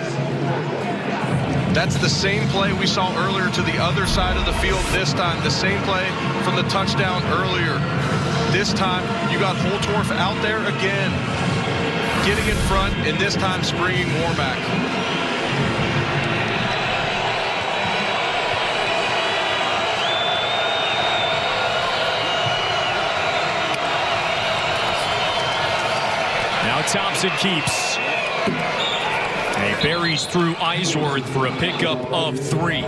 That's the same play we saw earlier to the other side of the field this time. The same play from the touchdown earlier. This time, you got Holtorf out there again, getting in front, and this time springing Warmack. Now Thompson keeps. And he buries through Eisworth for a pickup of 3.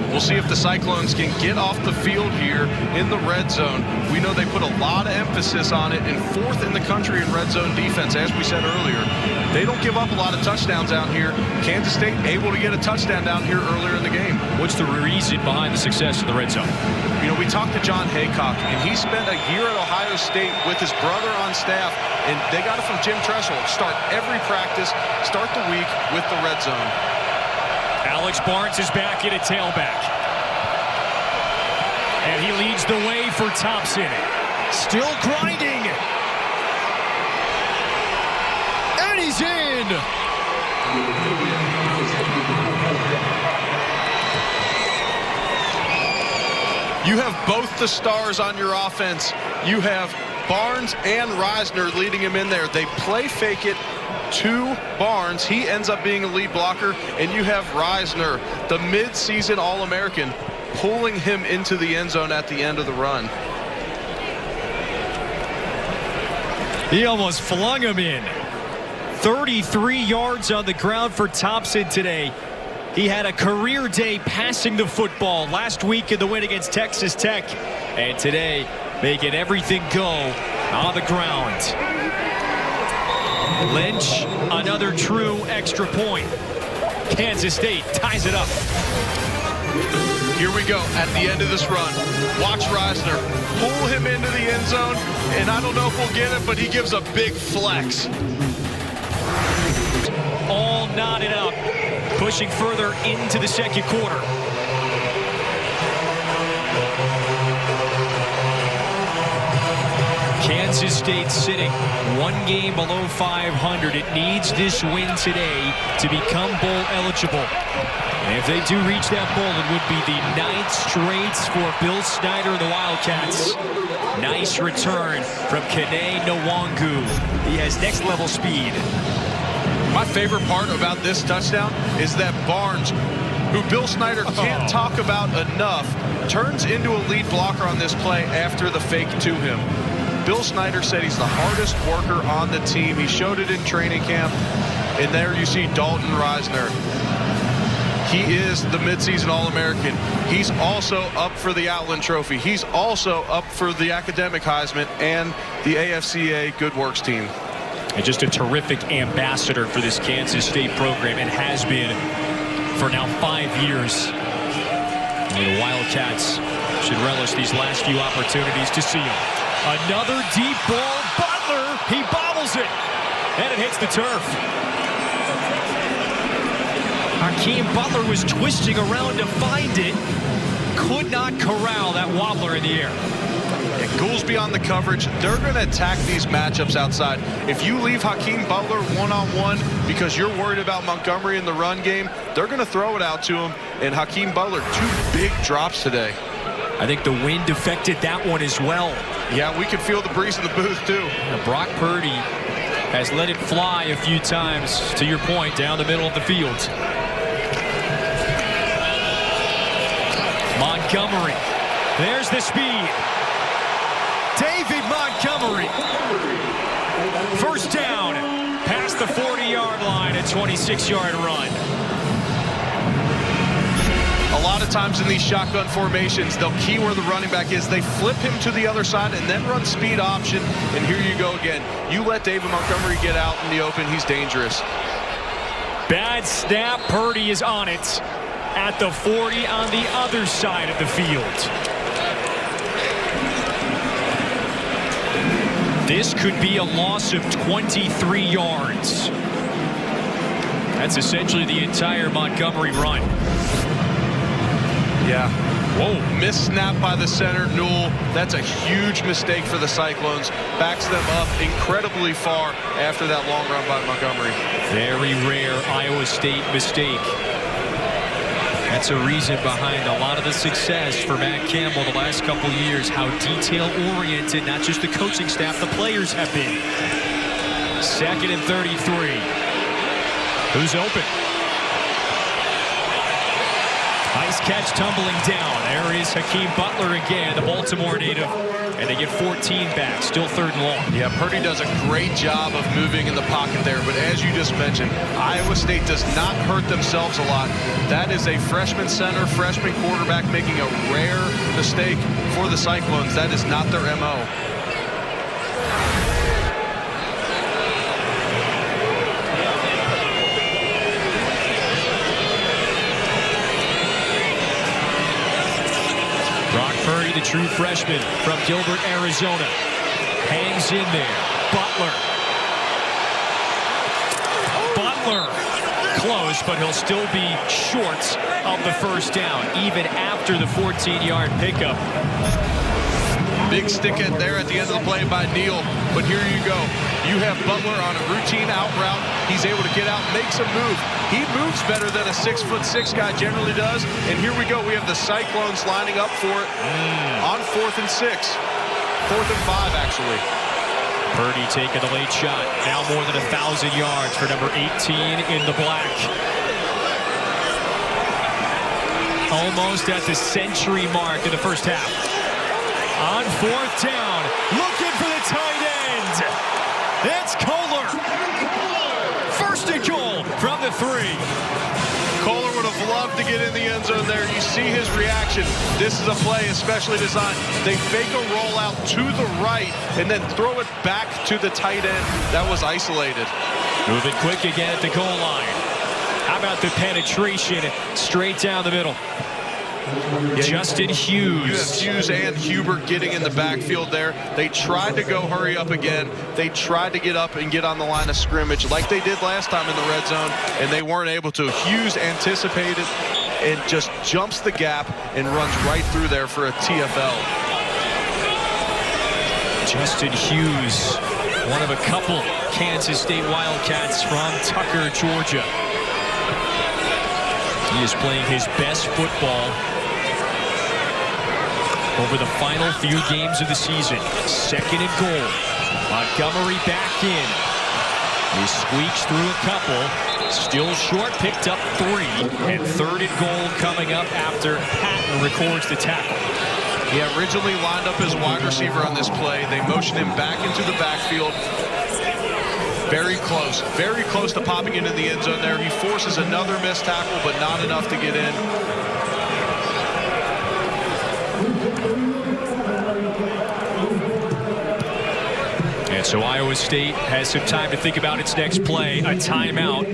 We'll see if the Cyclones can get off the field here in the red zone. We know they put a lot of emphasis on it, and 4th in the country in red zone defense, as we said earlier. They don't give up a lot of touchdowns out here. Kansas State able to get a touchdown down here earlier in the game. What's the reason behind the success in the red zone? You know, we talked to John Haycock, and he spent a year at Ohio State with his brother on staff, and they got it from Jim Tressel. Start every practice, start the week with the red zone. Alex Barnes is back in at tailback. And he leads the way for Thompson. Still grinding. And he's in. You have both the stars on your offense. You have Barnes and Reisner leading him in there. They play fake it to Barnes. He ends up being a lead blocker. And you have Reisner, the mid-season All-American, pulling him into the end zone at the end of the run. He almost flung him in. 33 yards on the ground for Thompson today. He had a career day passing the football last week in the win against Texas Tech. And today, making everything go on the ground. Lynch, another true extra point. Kansas State ties it up. Here we go at the end of this run. Watch Reisner pull him into the end zone, and I don't know if we'll get it, but he gives a big flex. All knotted up, pushing further into the second quarter. Kansas State sitting 1 game below 500. It needs this win today to become bowl eligible. And if they do reach that bowl, it would be the 9th straight for Bill Snyder and the Wildcats. Nice return from Kene Nwangu. He has next level speed. My favorite part about this touchdown is that Barnes, who Bill Snyder can't talk about enough, turns into a lead blocker on this play after the fake to him. Bill Snyder said he's the hardest worker on the team. He showed it in training camp. And there you see Dalton Reisner. He is the midseason All-American. He's also up for the Outland Trophy. He's also up for the Academic Heisman and the AFCA Good Works team. And just a terrific ambassador for this Kansas State program, and has been for now 5 years. And the Wildcats should relish these last few opportunities to see him. Another deep ball. Butler, he bobbles it, and it hits the turf. Hakeem Butler was twisting around to find it. Could not corral that wobbler in the air. And Goolsby on the coverage. They're going to attack these matchups outside. If you leave Hakeem Butler one-on-one because you're worried about Montgomery in the run game, they're going to throw it out to him. And Hakeem Butler, 2 big drops today. I think the wind affected that one as well. Yeah, we could feel the breeze in the booth, too. Brock Purdy has let it fly a few times, to your point, down the middle of the field. Montgomery, there's the speed. David Montgomery. First down, past the 40-yard line, a 26-yard run. A lot of times in these shotgun formations, they'll key where the running back is. They flip him to the other side and then run speed option. And here you go again. You let David Montgomery get out in the open, he's dangerous. Bad snap. Purdy is on it at the 40 on the other side of the field. This could be a loss of 23 yards. That's essentially the entire Montgomery run. Yeah. Whoa. Missed snap by the center, Newell. That's a huge mistake for the Cyclones. Backs them up incredibly far after that long run by Montgomery. Very rare Iowa State mistake. That's a reason behind a lot of the success for Matt Campbell the last couple years. How detail-oriented, not just the coaching staff, the players have been. 2nd and 33. Who's open? Nice catch tumbling down. There is Hakeem Butler again, the Baltimore native. And they get 14 back, still 3rd and long. Yeah, Purdy does a great job of moving in the pocket there. But as you just mentioned, Iowa State does not hurt themselves a lot. That is a freshman center, freshman quarterback making a rare mistake for the Cyclones. That is not their MO. Brock Purdy, the true freshman from Gilbert, Arizona, hangs in there. Butler close, but he'll still be short of the first down, even after the 14-yard pickup. Big stick in there at the end of the play by Neal. But here you go. You have Butler on a routine out route. He's able to get out, makes a move. He moves better than a 6'6" guy generally does. And here we go. We have the Cyclones lining up for it on 4th and 6. 4th and 5, actually. Purdy taking the late shot. Now more than 1,000 yards for number 18 in the black. Almost at the century mark in the first half. On 4th down, looking for the tight end. That's Kohler. 1st and goal from the 3. Kohler would have loved to get in the end zone there. You see his reaction. This is a play especially designed. They fake a rollout to the right and then throw it back to the tight end. That was isolated. Moving quick again at the goal line. How about the penetration straight down the middle? Yeah, Justin Hughes. You have Hughes and Hubert getting in the backfield there. They tried to go hurry up again. They tried to get up and get on the line of scrimmage like they did last time in the red zone, and they weren't able to. Hughes anticipated and just jumps the gap and runs right through there for a TFL. Justin Hughes, one of a couple Kansas State Wildcats from Tucker, Georgia. He is playing his best football over the final few games of the season. 2nd and goal. Montgomery back in. He squeaks through a couple. Still short, picked up 3. And 3rd and goal coming up after Patton records the tackle. He originally lined up as wide receiver on this play. They motioned him back into the backfield. Very close to popping into the end zone there. He forces another missed tackle, but not enough to get in. And so Iowa State has some time to think about its next play, a timeout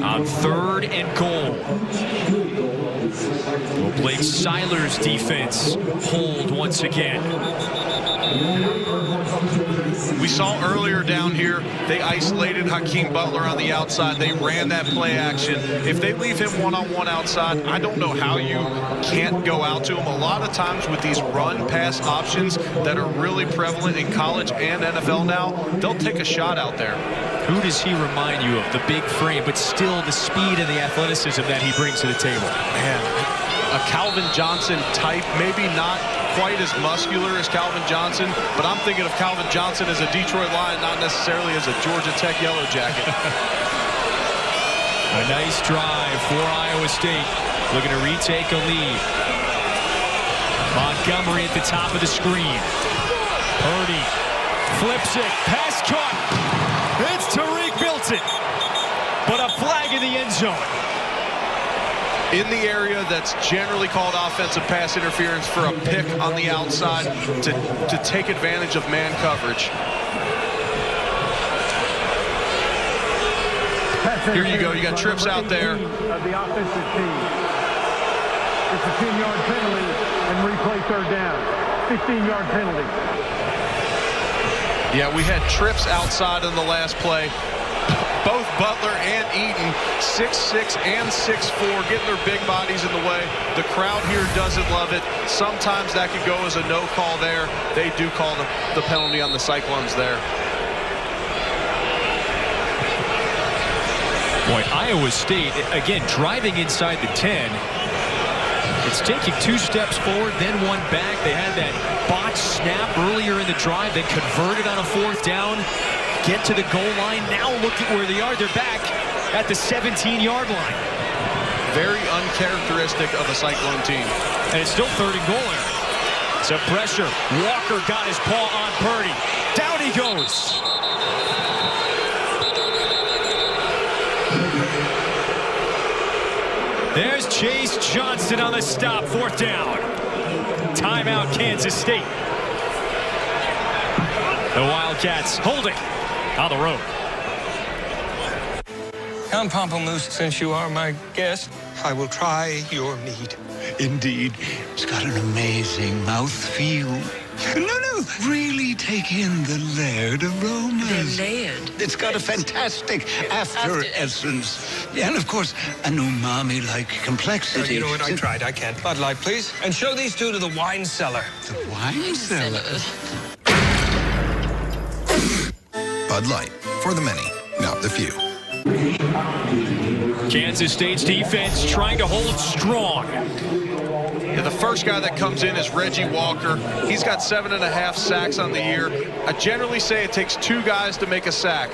on 3rd and goal. Will Blake Seiler's defense hold once again? We saw earlier down here, they isolated Hakeem Butler on the outside. They ran that play action. If they leave him one-on-one outside, I don't know how you can't go out to him. A lot of times with these run-pass options that are really prevalent in college and NFL now, they'll take a shot out there. Who does he remind you of? The big frame, but still the speed and the athleticism that he brings to the table. Man, a Calvin Johnson type, maybe not quite as muscular as Calvin Johnson, but I'm thinking of Calvin Johnson as a Detroit Lion, not necessarily as a Georgia Tech Yellow Jacket. A nice drive for Iowa State, looking to retake a lead. Montgomery at the top of the screen. Purdy flips it, pass caught. It's Tariq Milton, but a flag in the end zone. In the area that's generally called offensive pass interference for a pick on the outside to take advantage of man coverage. Here you go. You got trips out there. Of the offensive team. It's a 10-yard penalty and replay 3rd down. 15-yard penalty. Yeah, we had trips outside in the last play. Both Butler and Eaton, 6'6" and 6'4", getting their big bodies in the way. The crowd here doesn't love it. Sometimes that could go as a no call there. They do call the penalty on the Cyclones there. Boy, Iowa State, again, driving inside the 10. It's taking 2 steps forward, then 1 back. They had that botched snap earlier in the drive, then converted on a 4th down. Get to the goal line. Now look at where they are. They're back at the 17-yard line. Very uncharacteristic of a Cyclone team. And it's still 3rd and goal. Some pressure. Walker got his paw on Purdy. Down he goes. There's Chase Johnston on the stop. 4th down. Timeout, Kansas State. The Wildcats holding on the road. Come, Pamplemousse, since you are my guest, I will try your meat. Indeed, it's got an amazing mouthfeel. No, really take in the layered aromas. They're layered. It's got a fantastic after essence. And, of course, an umami-like complexity. You know what? I tried. I can't. Bud Light, please. And show these 2 to the wine cellar. The wine cellar? Bud Light, for the many, not the few. Kansas State's defense trying to hold strong. Yeah, the first guy that comes in is Reggie Walker. He's got 7.5 sacks on the year. I generally say it takes 2 guys to make a sack.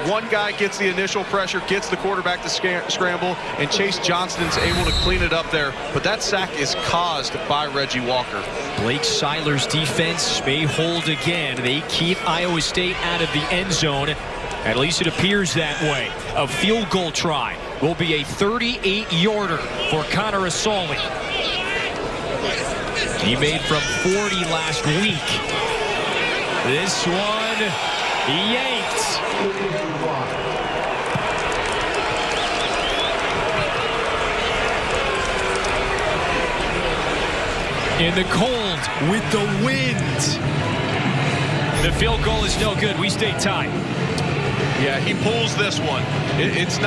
One guy gets the initial pressure, gets the quarterback to scramble, and Chase Johnston's able to clean it up there. But that sack is caused by Reggie Walker. Blake Seiler's defense may hold again. They keep Iowa State out of the end zone. At least it appears that way. A field goal try will be a 38-yarder for Connor Asali. He made from 40 last week. This one yanked. In the cold with the wind. The field goal is no good. We stay tied. Yeah, he pulls this one. It's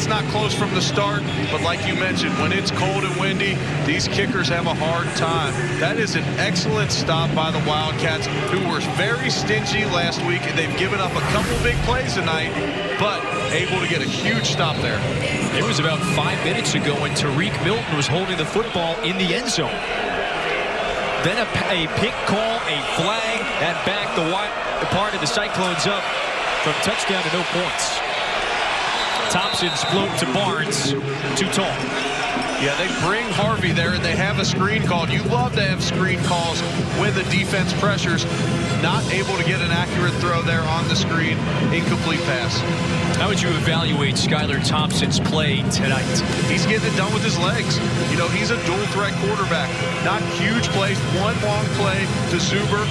not close from the start, but like you mentioned, when it's cold and windy, these kickers have a hard time. That is an excellent stop by the Wildcats, who were very stingy last week, and they've given up a couple big plays tonight, but able to get a huge stop there. It was about 5 minutes ago when Tariq Milton was holding the football in the end zone. Then a pick call, a flag, that backed the part of the Cyclones up from touchdown to no points. Thompson's float to Barnes, too tall. Yeah, they bring Harvey there, and they have a screen called. You love to have screen calls when the defense pressures. Not able to get an accurate throw there on the screen. Incomplete pass. How would you evaluate Skylar Thompson's play tonight? He's getting it done with his legs. You know, he's a dual-threat quarterback. Not huge plays. One long play to Zuber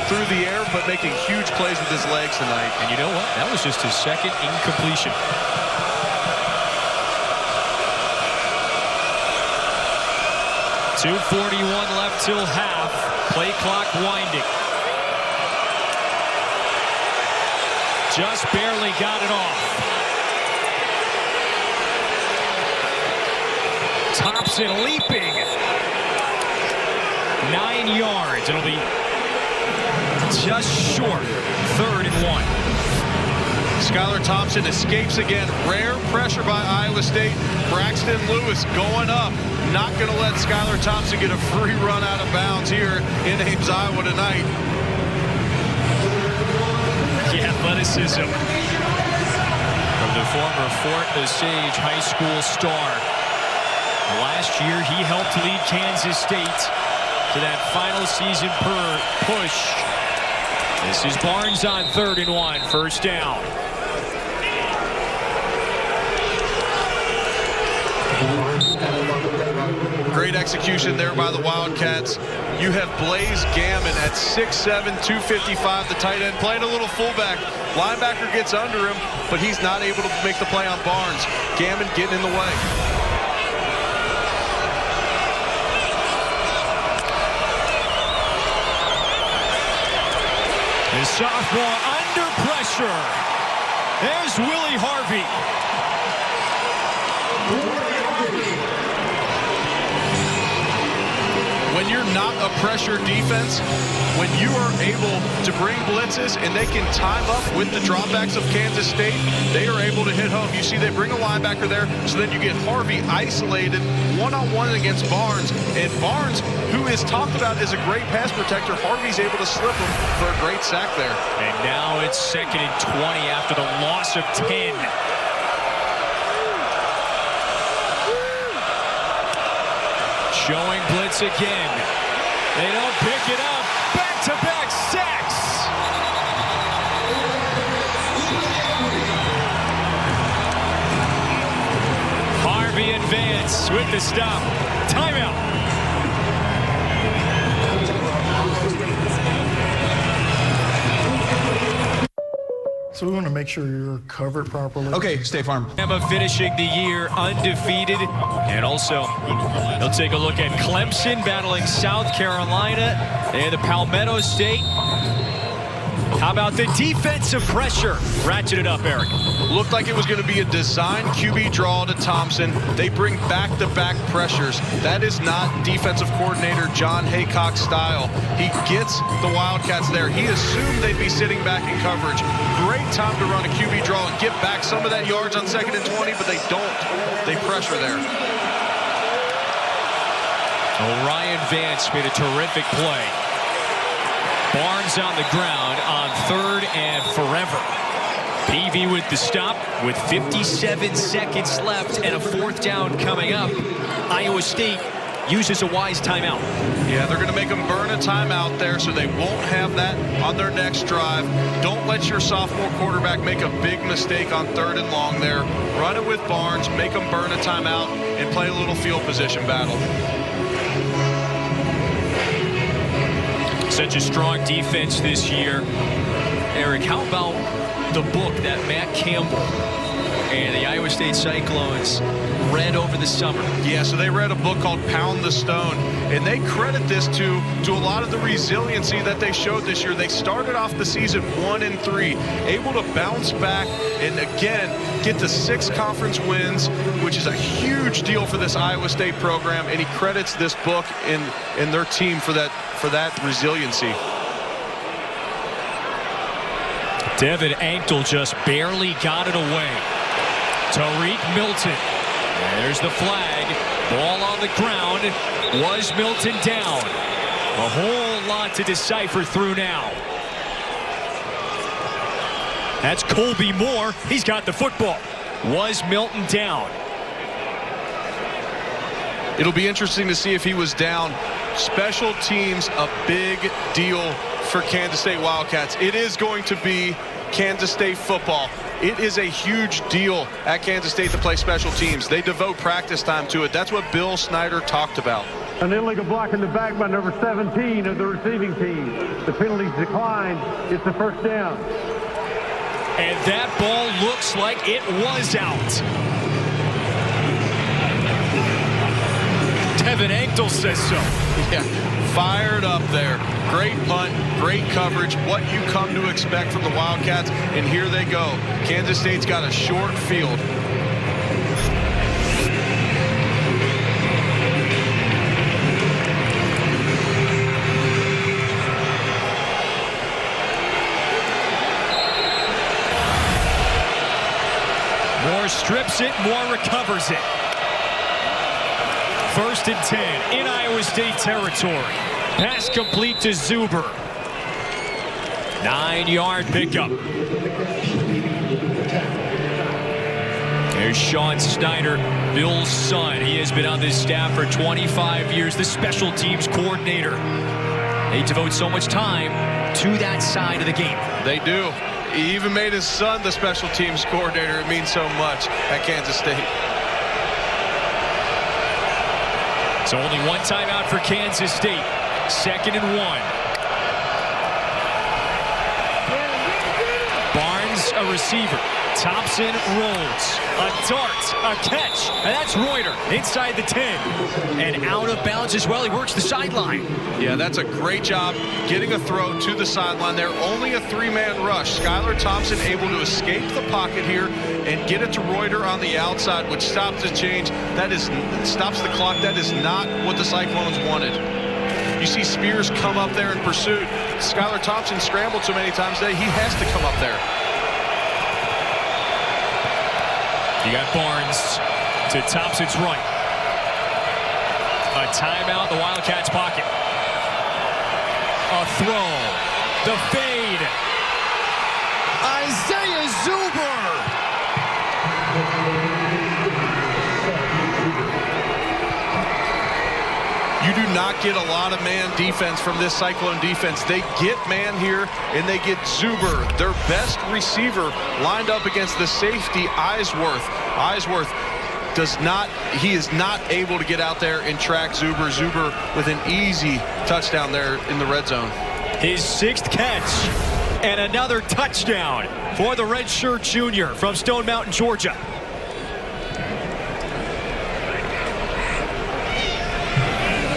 through the air, but making huge plays with his legs tonight. And you know what? That was just his second incompletion. .241 left till half. Play clock winding. Just barely got it off. Thompson leaping. 9 yards. It'll be just short. 3rd and 1. Skylar Thompson escapes again. Rare pressure by Iowa State. Braxton Lewis going up. Not going to let Skylar Thompson get a free run out of bounds here in Ames, Iowa tonight. The athleticism from the former Fort Osage High School star. Last year, he helped lead Kansas State to that final season push. This is Barnes on 3rd and 1, 1st down. Great execution there by the Wildcats. You have Blaze Gammon at 6'7", 255, the tight end, playing a little fullback. Linebacker gets under him, but he's not able to make the play on Barnes. Gammon getting in the way. The sophomore under pressure. There's Willie Harvey. When you're not a pressure defense, when you are able to bring blitzes and they can time up with the dropbacks of Kansas State, they are able to hit home. You see they bring a linebacker there, so then you get Harvey isolated one-on-one against Barnes. And Barnes, who is talked about as a great pass protector, Harvey's able to slip him for a great sack there. And now it's 2nd and 20 after the loss of 10. Showing blitz again. They don't pick it up. Back-to-back sacks. Harvey advanced with the stop. Timeout. So we want to make sure you're covered properly. Okay, State Farm. Emma finishing the year undefeated. And also, they'll take a look at Clemson battling South Carolina and the Palmetto State. How about the defensive pressure? Ratchet it up, Eric. Looked like it was going to be a design QB draw to Thompson. They bring back-to-back pressures. That is not defensive coordinator John Haycock's style. He gets the Wildcats there. He assumed they'd be sitting back in coverage. Great time to run a QB draw and get back some of that yards on 2nd and 20, but they don't. They pressure there. Ryan Vance made a terrific play. Barnes on the ground on 3rd and forever. Peavy with the stop with 57 seconds left and a 4th down coming up. Iowa State uses a wise timeout. Yeah, they're going to make them burn a timeout there so they won't have that on their next drive. Don't let your sophomore quarterback make a big mistake on 3rd and long there. Run it with Barnes, make them burn a timeout, and play a little field position battle. Such a strong defense this year. Eric, how about the book that Matt Campbell and the Iowa State Cyclones read over the summer? Yeah, so they read a book called Pound the Stone, and they credit this to a lot of the resiliency that they showed this year. They started off the season 1-3, able to bounce back and again get to 6 conference wins, which is a huge deal for this Iowa State program, and he credits this book and their team for that resiliency. Devin Ankle just barely got it away. Tariq Milton. There's the flag. Ball on the ground. Was Milton down? A whole lot to decipher through now. That's Colby Moore. He's got the football. Was Milton down? It'll be interesting to see if he was down. Special teams, a big deal for Kansas State Wildcats. It is going to be Kansas State football. It is a huge deal at Kansas State to play special teams. They devote practice time to it. That's what Bill Snyder talked about. An illegal block in the back by number 17 of the receiving team. The penalty's declined. It's a first down. And that ball looks like it was out. Kevin Ankle says so. Yeah, fired up there. Great punt, great coverage, what you come to expect from the Wildcats, and here they go. Kansas State's got a short field. Moore strips it, Moore recovers it. 1st and 10 in Iowa State territory. Pass complete to Zuber. 9-yard pickup. There's Sean Snyder, Bill's son. He has been on this staff for 25 years, the special teams coordinator. They devote so much time to that side of the game. They do. He even made his son the special teams coordinator. It means so much at Kansas State. So only one timeout for Kansas State. 2nd and 1. Barnes, a receiver. Thompson rolls. A dart, a catch, and that's Reuter inside the 10. And out of bounds as well. He works the sideline. Yeah, that's a great job getting a throw to the sideline there. Only a 3-man rush. Skylar Thompson able to escape the pocket here and get it to Reuter on the outside, which stops the change. That is stops the clock. That is not what the Cyclones wanted. You see Spears come up there in pursuit. Skylar Thompson scrambled so many times today, he has to come up there. You got Barnes to Thompson's right. A timeout in the Wildcats' pocket. A throw. The fade. Isaiah Zuber. You do not get a lot of man defense from this Cyclone defense. They get man here, and they get Zuber, their best receiver, lined up against the safety, Eisworth. Eisworth he is not able to get out there and track Zuber. Zuber with an easy touchdown there in the red zone. His 6th catch and another touchdown for the redshirt junior from Stone Mountain, Georgia.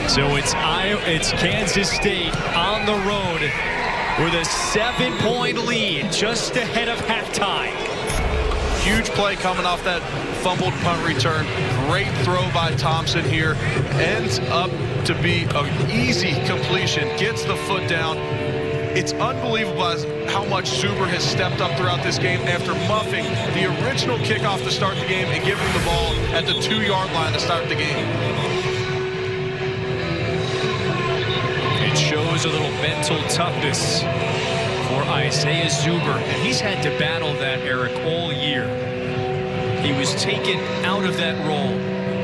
So it's Kansas State on the road with a 7-point lead just ahead of halftime. Huge play coming off that fumbled punt return. Great throw by Thompson here. Ends up to be an easy completion. Gets the foot down. It's unbelievable how much Zuber has stepped up throughout this game after muffing the original kickoff to start the game and giving the ball at the 2-yard line to start the game. It shows a little mental toughness for Isaiah Zuber, and he's had to battle that, Eric, all year. He was taken out of that role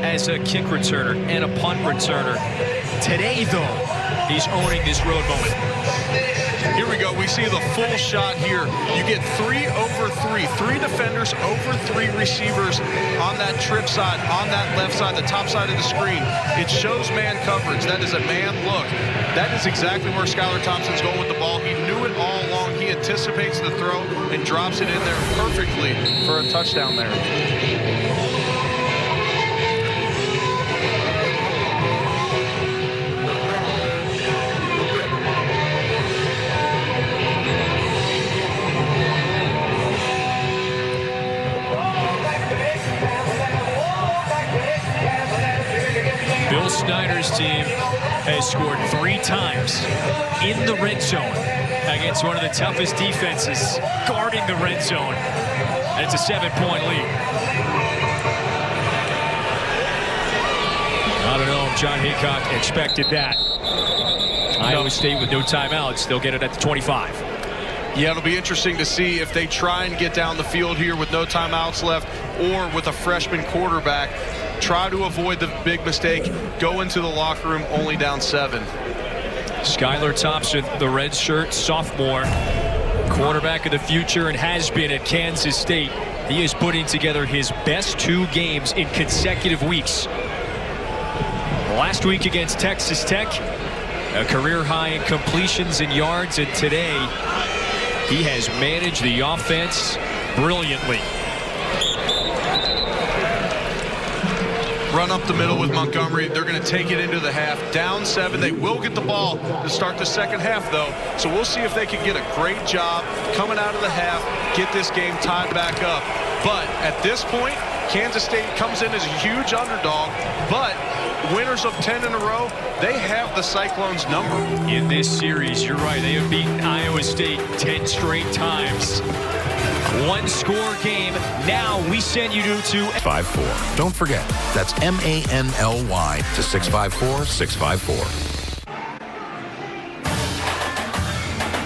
as a kick returner and a punt returner. Today, though, he's owning this road moment. Here we go. We see the full shot here. You get 3 over 3. 3 defenders over 3 receivers on that trip side, on that left side, the top side of the screen. It shows man coverage. That is a man look. That is exactly where Skylar Thompson's going with the ball. He knew it all along. He anticipates the throw and drops it in there perfectly for a touchdown there. Bill Snyder's team has scored 3 times in the red zone against one of the toughest defenses guarding the red zone. And it's a 7-point lead. I don't know if John Hickok expected that. Iowa State with no timeouts. They'll get it at the 25. Yeah, it'll be interesting to see if they try and get down the field here with no timeouts left, or with a freshman quarterback, try to avoid the big mistake, go into the locker room only down 7. Skylar Thompson, the red shirt sophomore, quarterback of the future, and has been at Kansas State. He is putting together his best 2 games in consecutive weeks. Last week against Texas Tech, a career high in completions and yards, and today he has managed the offense brilliantly. Run up the middle with Montgomery. They're going to take it into the half. Down 7. They will get the ball to start the second half, though. So we'll see if they can get a great job coming out of the half, get this game tied back up. But at this point, Kansas State comes in as a huge underdog, but winners of 10 in a row, they have the Cyclones number. In this series, you're right, they have beaten Iowa State 10 straight times. 1-score game. Now we send you to 5-4. Don't forget, that's MANLY to 654-654.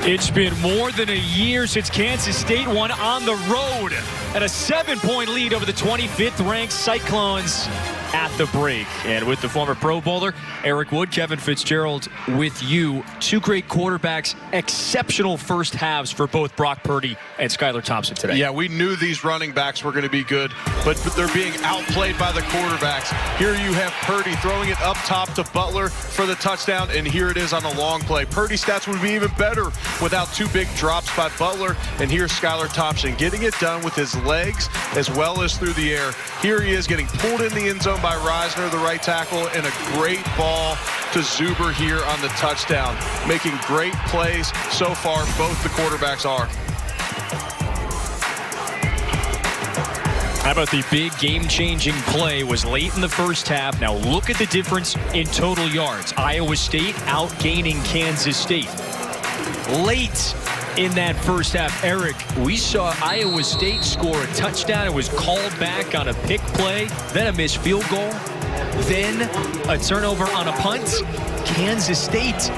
It's been more than a year since Kansas State won on the road at a 7-point lead over the 25th ranked Cyclones at the break. And with the former Pro Bowler Eric Wood, Kevin Fitzgerald with you. 2 great quarterbacks, exceptional first halves for both Brock Purdy and Skylar Thompson today. Yeah, we knew these running backs were going to be good, but they're being outplayed by the quarterbacks. Here you have Purdy throwing it up top to Butler for the touchdown, and here it is on a long play. Purdy's stats would be even better without 2 big drops by Butler, and here's Skylar Thompson getting it done with his legs as well as through the air. Here he is getting pulled in the end zone by Reisner, the right tackle, and a great ball to Zuber here on the touchdown. Making great plays so far, both the quarterbacks are. How about the big game-changing play was late in the first half. Now look at the difference in total yards. Iowa State outgaining Kansas State. Late in that first half, Eric, we saw Iowa State score a touchdown. It was called back on a pick play, then a missed field goal, then a turnover on a punt. Kansas State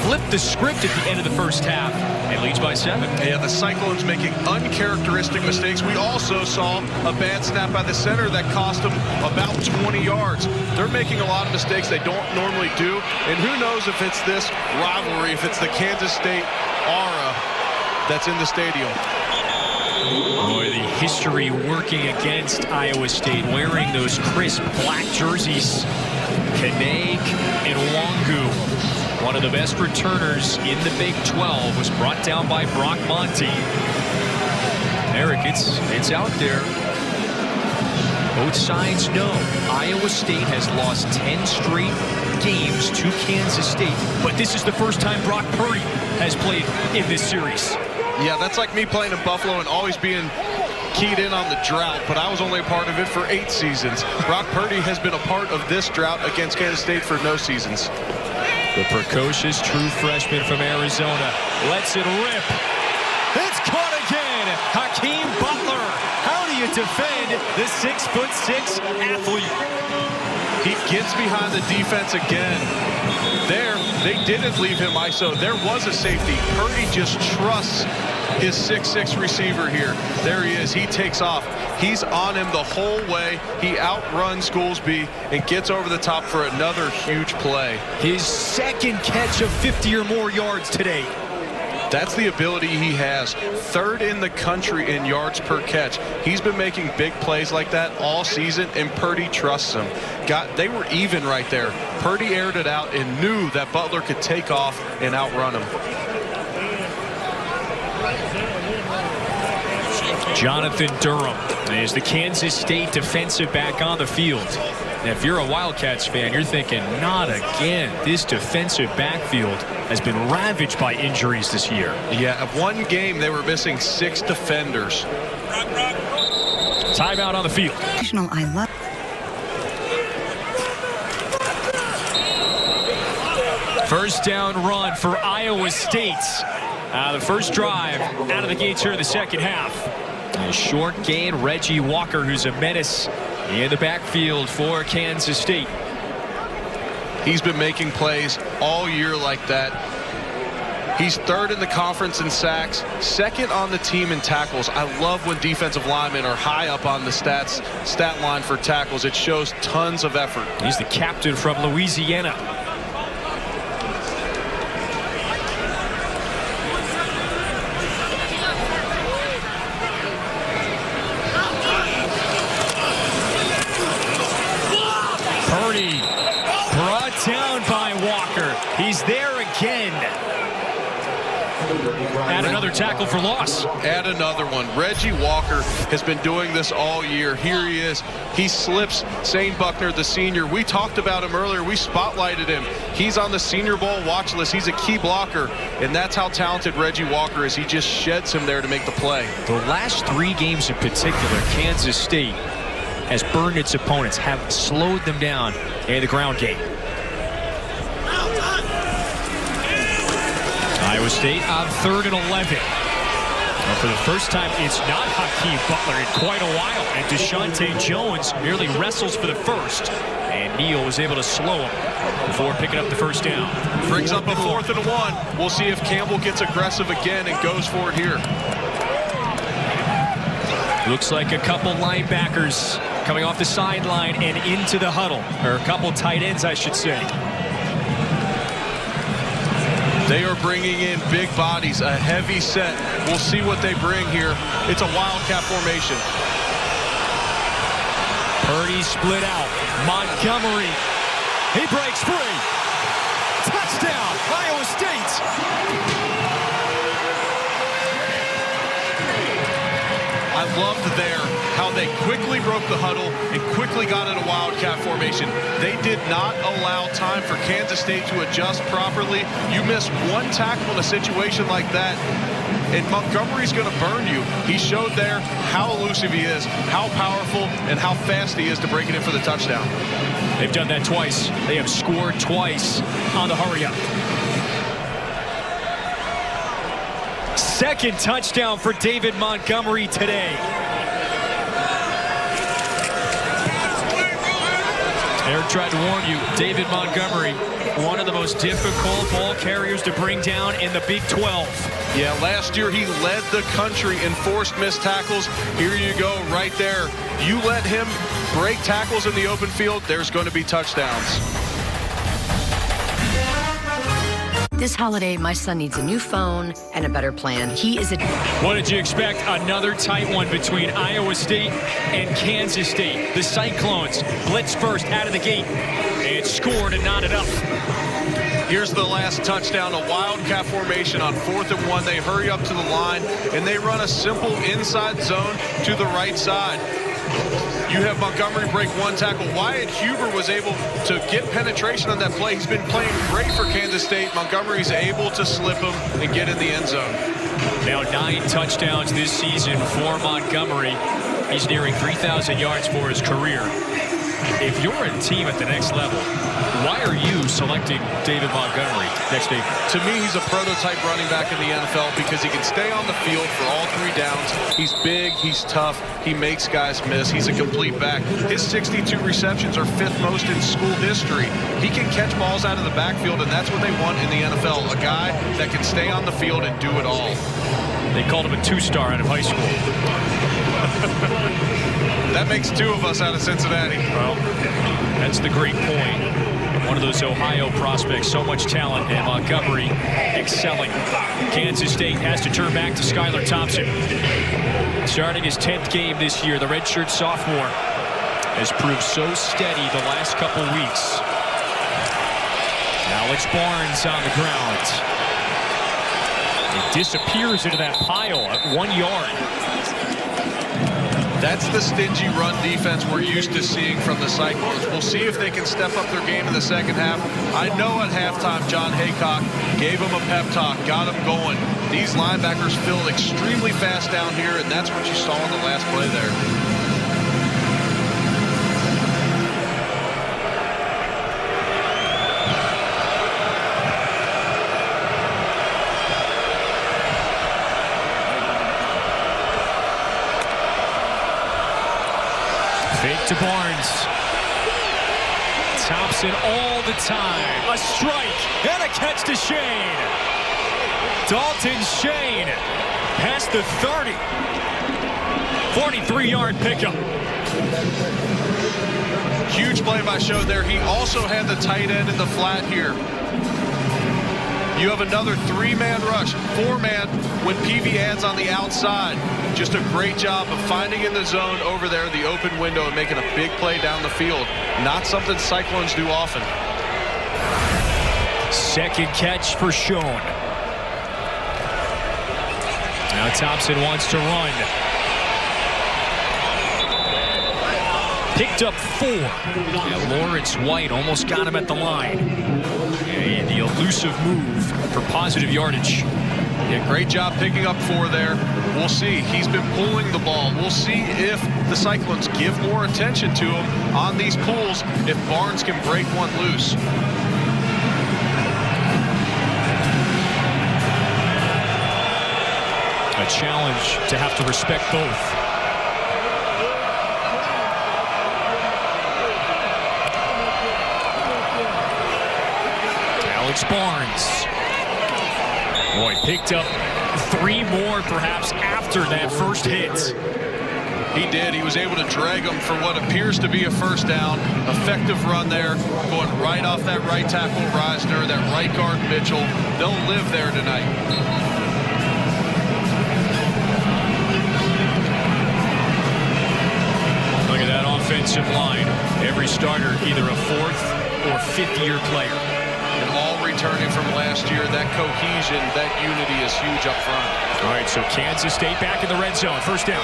flipped the script at the end of the first half and leads by 7. Yeah, the Cyclones making uncharacteristic mistakes. We also saw a bad snap by the center that cost them about 20 yards. They're making a lot of mistakes they don't normally do, and who knows if it's this rivalry, if it's the Kansas State aura that's in the stadium. Boy, the history working against Iowa State, wearing those crisp black jerseys. Kaneg and Wangu, one of the best returners in the Big 12, was brought down by Brock Monty. Eric, it's out there. Both sides know Iowa State has lost 10 straight games to Kansas State, but this is the first time Brock Purdy has played in this series. Yeah, that's like me playing in Buffalo and always being keyed in on the drought, but I was only a part of it for 8 seasons. Brock Purdy has been a part of this drought against Kansas State for no seasons. The precocious true freshman from Arizona lets it rip. It's caught again. Hakeem Butler. How do you defend the 6'6" athlete? He gets behind the defense again. There, they didn't leave him ISO. There was a safety. Purdy just trusts his 6'6" receiver here. There he is. He takes off. He's on him the whole way. He outruns Goolsby and gets over the top for another huge play. His second catch of 50 or more yards today. That's the ability he has. 3rd in the country in yards per catch. He's been making big plays like that all season, and Purdy trusts him. They were even right there. Purdy aired it out and knew that Butler could take off and outrun him. Jonathan Durham is the Kansas State defensive back on the field. And if you're a Wildcats fan, you're thinking, not again. This defensive backfield has been ravaged by injuries this year. Yeah, at one game they were missing 6 defenders. Timeout on the field. I love. First down run for Iowa State. The first drive out of the gates here in the second half. A short gain, Reggie Walker, who's a menace in the backfield for Kansas State. He's been making plays all year like that. He's third in the conference in sacks, second on the team in tackles. I love when defensive linemen are high up on the stat line for tackles. It shows tons of effort. He's the captain from Louisiana. Purdy brought down by Walker. He's there again. Add another tackle for loss. Add another one. Reggie Walker has been doing this all year. Here he is. He slips Zane Buckner, the senior. We talked about him earlier. We spotlighted him. He's on the Senior Bowl watch list. He's a key blocker, and that's how talented Reggie Walker is. He just sheds him there to make the play. The last 3 games in particular, Kansas State has burned its opponents, have slowed them down in the ground game. Iowa State on 3rd and 11. Well, for the first time, it's not Hakeem Butler in quite a while. And Deshaunte Jones nearly wrestles for the first. And Neal was able to slow him before picking up the first down. Brings up a 4th and 1. We'll see if Campbell gets aggressive again and goes for it here. Looks like a couple linebackers coming off the sideline and into the huddle. Or a couple tight ends, I should say. They are bringing in big bodies, a heavy set. We'll see what they bring here. It's a Wildcat formation. Purdy split out. Montgomery. He breaks free. Touchdown, Iowa State. I loved there how they quickly broke the huddle and quickly got in a Wildcat formation. They did not allow time for Kansas State to adjust properly. You miss one tackle in a situation like that, and Montgomery's going to burn you. He showed there how elusive he is, how powerful, and how fast he is to break it in for the touchdown. They've done that twice. They have scored twice on the hurry-up. Second touchdown for David Montgomery today. Eric tried to warn you, David Montgomery, one of the most difficult ball carriers to bring down in the Big 12. Yeah, last year he led the country in forced missed tackles. Here you go, right there. You let him break tackles in the open field, there's going to be touchdowns. This holiday, my son needs a new phone and a better plan. He is a... What did you expect? Another tight one between Iowa State and Kansas State. The Cyclones blitz first out of the gate and scored and knotted up. Here's the last touchdown, a Wildcat formation on 4th and 1. They hurry up to the line, and they run a simple inside zone to the right side. You have Montgomery break one tackle. Wyatt Huber was able to get penetration on that play. He's been playing great for Kansas State. Montgomery's able to slip him and get in the end zone. Now 9 touchdowns this season for Montgomery. He's nearing 3,000 yards for his career. If you're a team at the next level, why are you selecting David Montgomery next day? To me, he's a prototype running back in the NFL because he can stay on the field for all 3 downs. He's big, he's tough, he makes guys miss. He's a complete back. His 62 receptions are 5th most in school history. He can catch balls out of the backfield, and that's what they want in the NFL, a guy that can stay on the field and do it all. They called him a 2-star out of high school. That makes 2 of us out of Cincinnati. Well, that's the great point. One of those Ohio prospects, so much talent, and Montgomery excelling. Kansas State has to turn back to Skylar Thompson. Starting his 10th game this year, the redshirt sophomore has proved so steady the last couple weeks. Alex Barnes on the ground. It disappears into that pile at 1 yard. That's the stingy run defense we're used to seeing from the Cyclones. We'll see if they can step up their game in the second half. I know at halftime John Haycock gave them a pep talk, got them going. These linebackers feel extremely fast down here, and that's what you saw in the last play there. Fake to Barnes. Thompson all the time. A strike and a catch to Shane. Dalton Shane past the 30. 43-yard pickup. Huge play by Schoen there. He also had the tight end in the flat here. You have another 3-man rush, 4-man when Peavy adds on the outside. Just a great job of finding in the zone over there, the open window, and making a big play down the field. Not something Cyclones do often. Second catch for Schoen. Now Thompson wants to run. Picked up 4. And Lawrence White almost got him at the line. And the elusive move for positive yardage. Yeah, great job picking up 4 there. We'll see. He's been pulling the ball. We'll see if the Cyclones give more attention to him on these pulls, if Barnes can break one loose. A challenge to have to respect both. Alex Barnes. Boy, picked up 3 more perhaps after that first hit. He did. He was able to drag him for what appears to be a first down. Effective run there, going right off that right tackle Reisner, that right guard Mitchell. They'll live there tonight. Look at that offensive line. Every starter either a 4th or 5th-year player. And all returning from last year. That cohesion, that unity is huge up front. All right, so Kansas State back in the red zone. First down.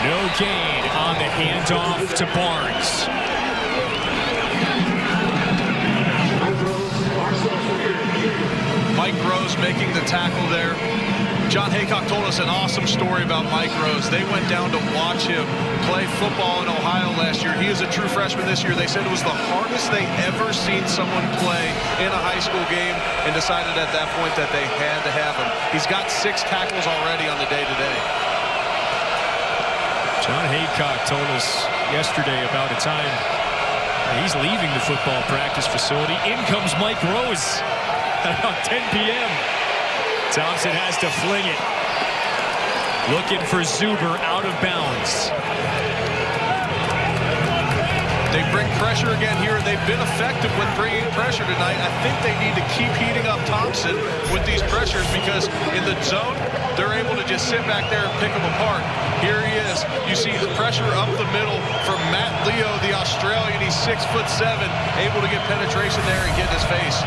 No gain on the handoff to Barnes. Mike Rose making the tackle there. John Haycock told us an awesome story about Mike Rose. They went down to watch him play football in Ohio last year. He is a true freshman this year. They said it was the hardest they ever seen someone play in a high school game, and decided at that point that they had to have him. He's got 6 tackles already on the day-to-day. John Haycock told us yesterday about a time he's leaving the football practice facility. In comes Mike Rose at about 10 p.m. Thompson has to fling it. Looking for Zuber out of bounds. They bring pressure again here. They've been effective with bringing pressure tonight. I think they need to keep heating up Thompson with these pressures, because in the zone, they're able to just sit back there and pick them apart. Here he is. You see the pressure up the middle from Matt Leo, the Australian. He's 6'7", able to get penetration there and get in his face.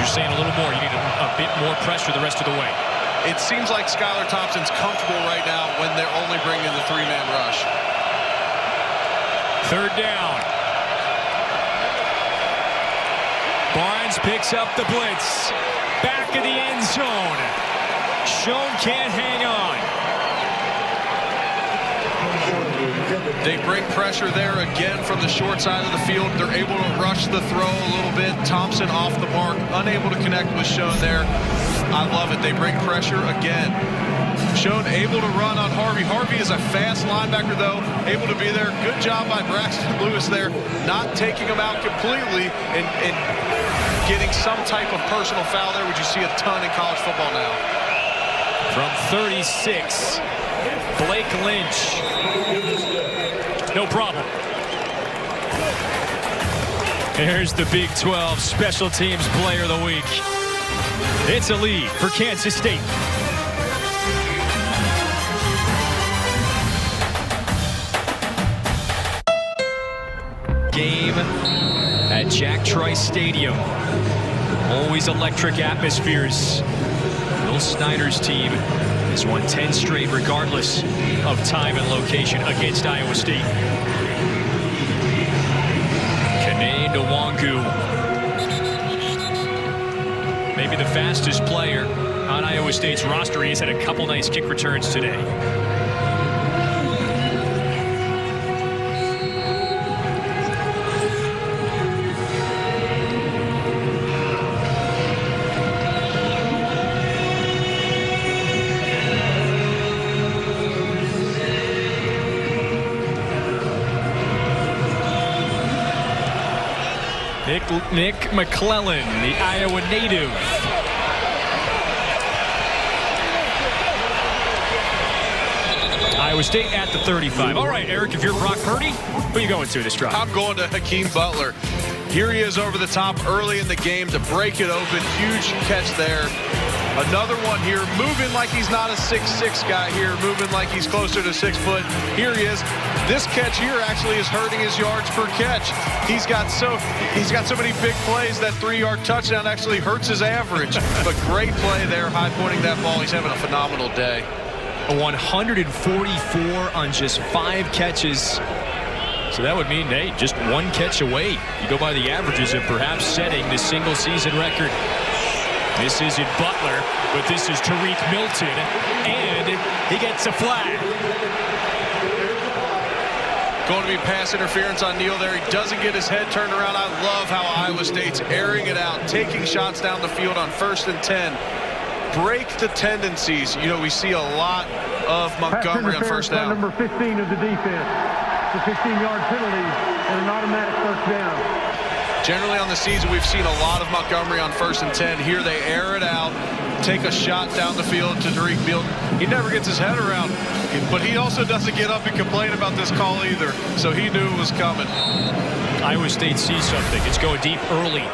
You're saying a little more. You need a bit more pressure the rest of the way. It seems like Skylar Thompson's comfortable right now when they're only bringing the 3-man rush. Third down. Barnes picks up the blitz. Back of the end zone. Schoen can't hang on. They bring pressure there again from the short side of the field. They're able to rush the throw a little bit. Thompson off the mark, unable to connect with Schoen there. I love it. They bring pressure again. Schoen able to run on Harvey. Harvey is a fast linebacker, though, able to be there. Good job by Braxton Lewis there, not taking him out completely and getting some type of personal foul there, which you see a ton in college football now. From 36, Blake Lynch. No problem. Here's the Big 12 Special Teams Player of the Week. It's a lead for Kansas State. Game at Jack Trice Stadium. Always electric atmospheres. Will Snyder's team has won 10 straight regardless of time and location against Iowa State. Kane Nwangu, maybe the fastest player on Iowa State's roster. He's had a couple nice kick returns today. Nick McClellan, the Iowa native. Iowa State at the 35. All right, Eric, if you're Brock Purdy, who are you going to this drive? I'm going to Hakeem Butler. Here he is over the top early in the game to break it open. Huge catch there. Another one here, moving like he's not a 6'6" guy here, moving like he's closer to 6 foot. Here he is. This catch here actually is hurting his yards per catch. He's got so many big plays that 3-yard touchdown actually hurts his average. But great play there, high pointing that ball. He's having a phenomenal day. 144 on just 5 catches. So that would mean, hey, just 1 catch away. You go by the averages of perhaps setting the single season record. This isn't Butler, but this is Tariq Milton, and he gets a flag. Going to be pass interference on Neal there. He doesn't get his head turned around. I love how Iowa State's airing it out, taking shots down the field on 1st and 10. Break the tendencies. You know, we see a lot of Montgomery on first down. Number 15 of the defense. The 15-yard penalty and an automatic first down. Generally on the season, we've seen a lot of Montgomery on 1st and 10. Here they air it out, take a shot down the field to Tariq Milton. He never gets his head around, but he also doesn't get up and complain about this call either, so he knew it was coming. Iowa State sees something. It's going deep early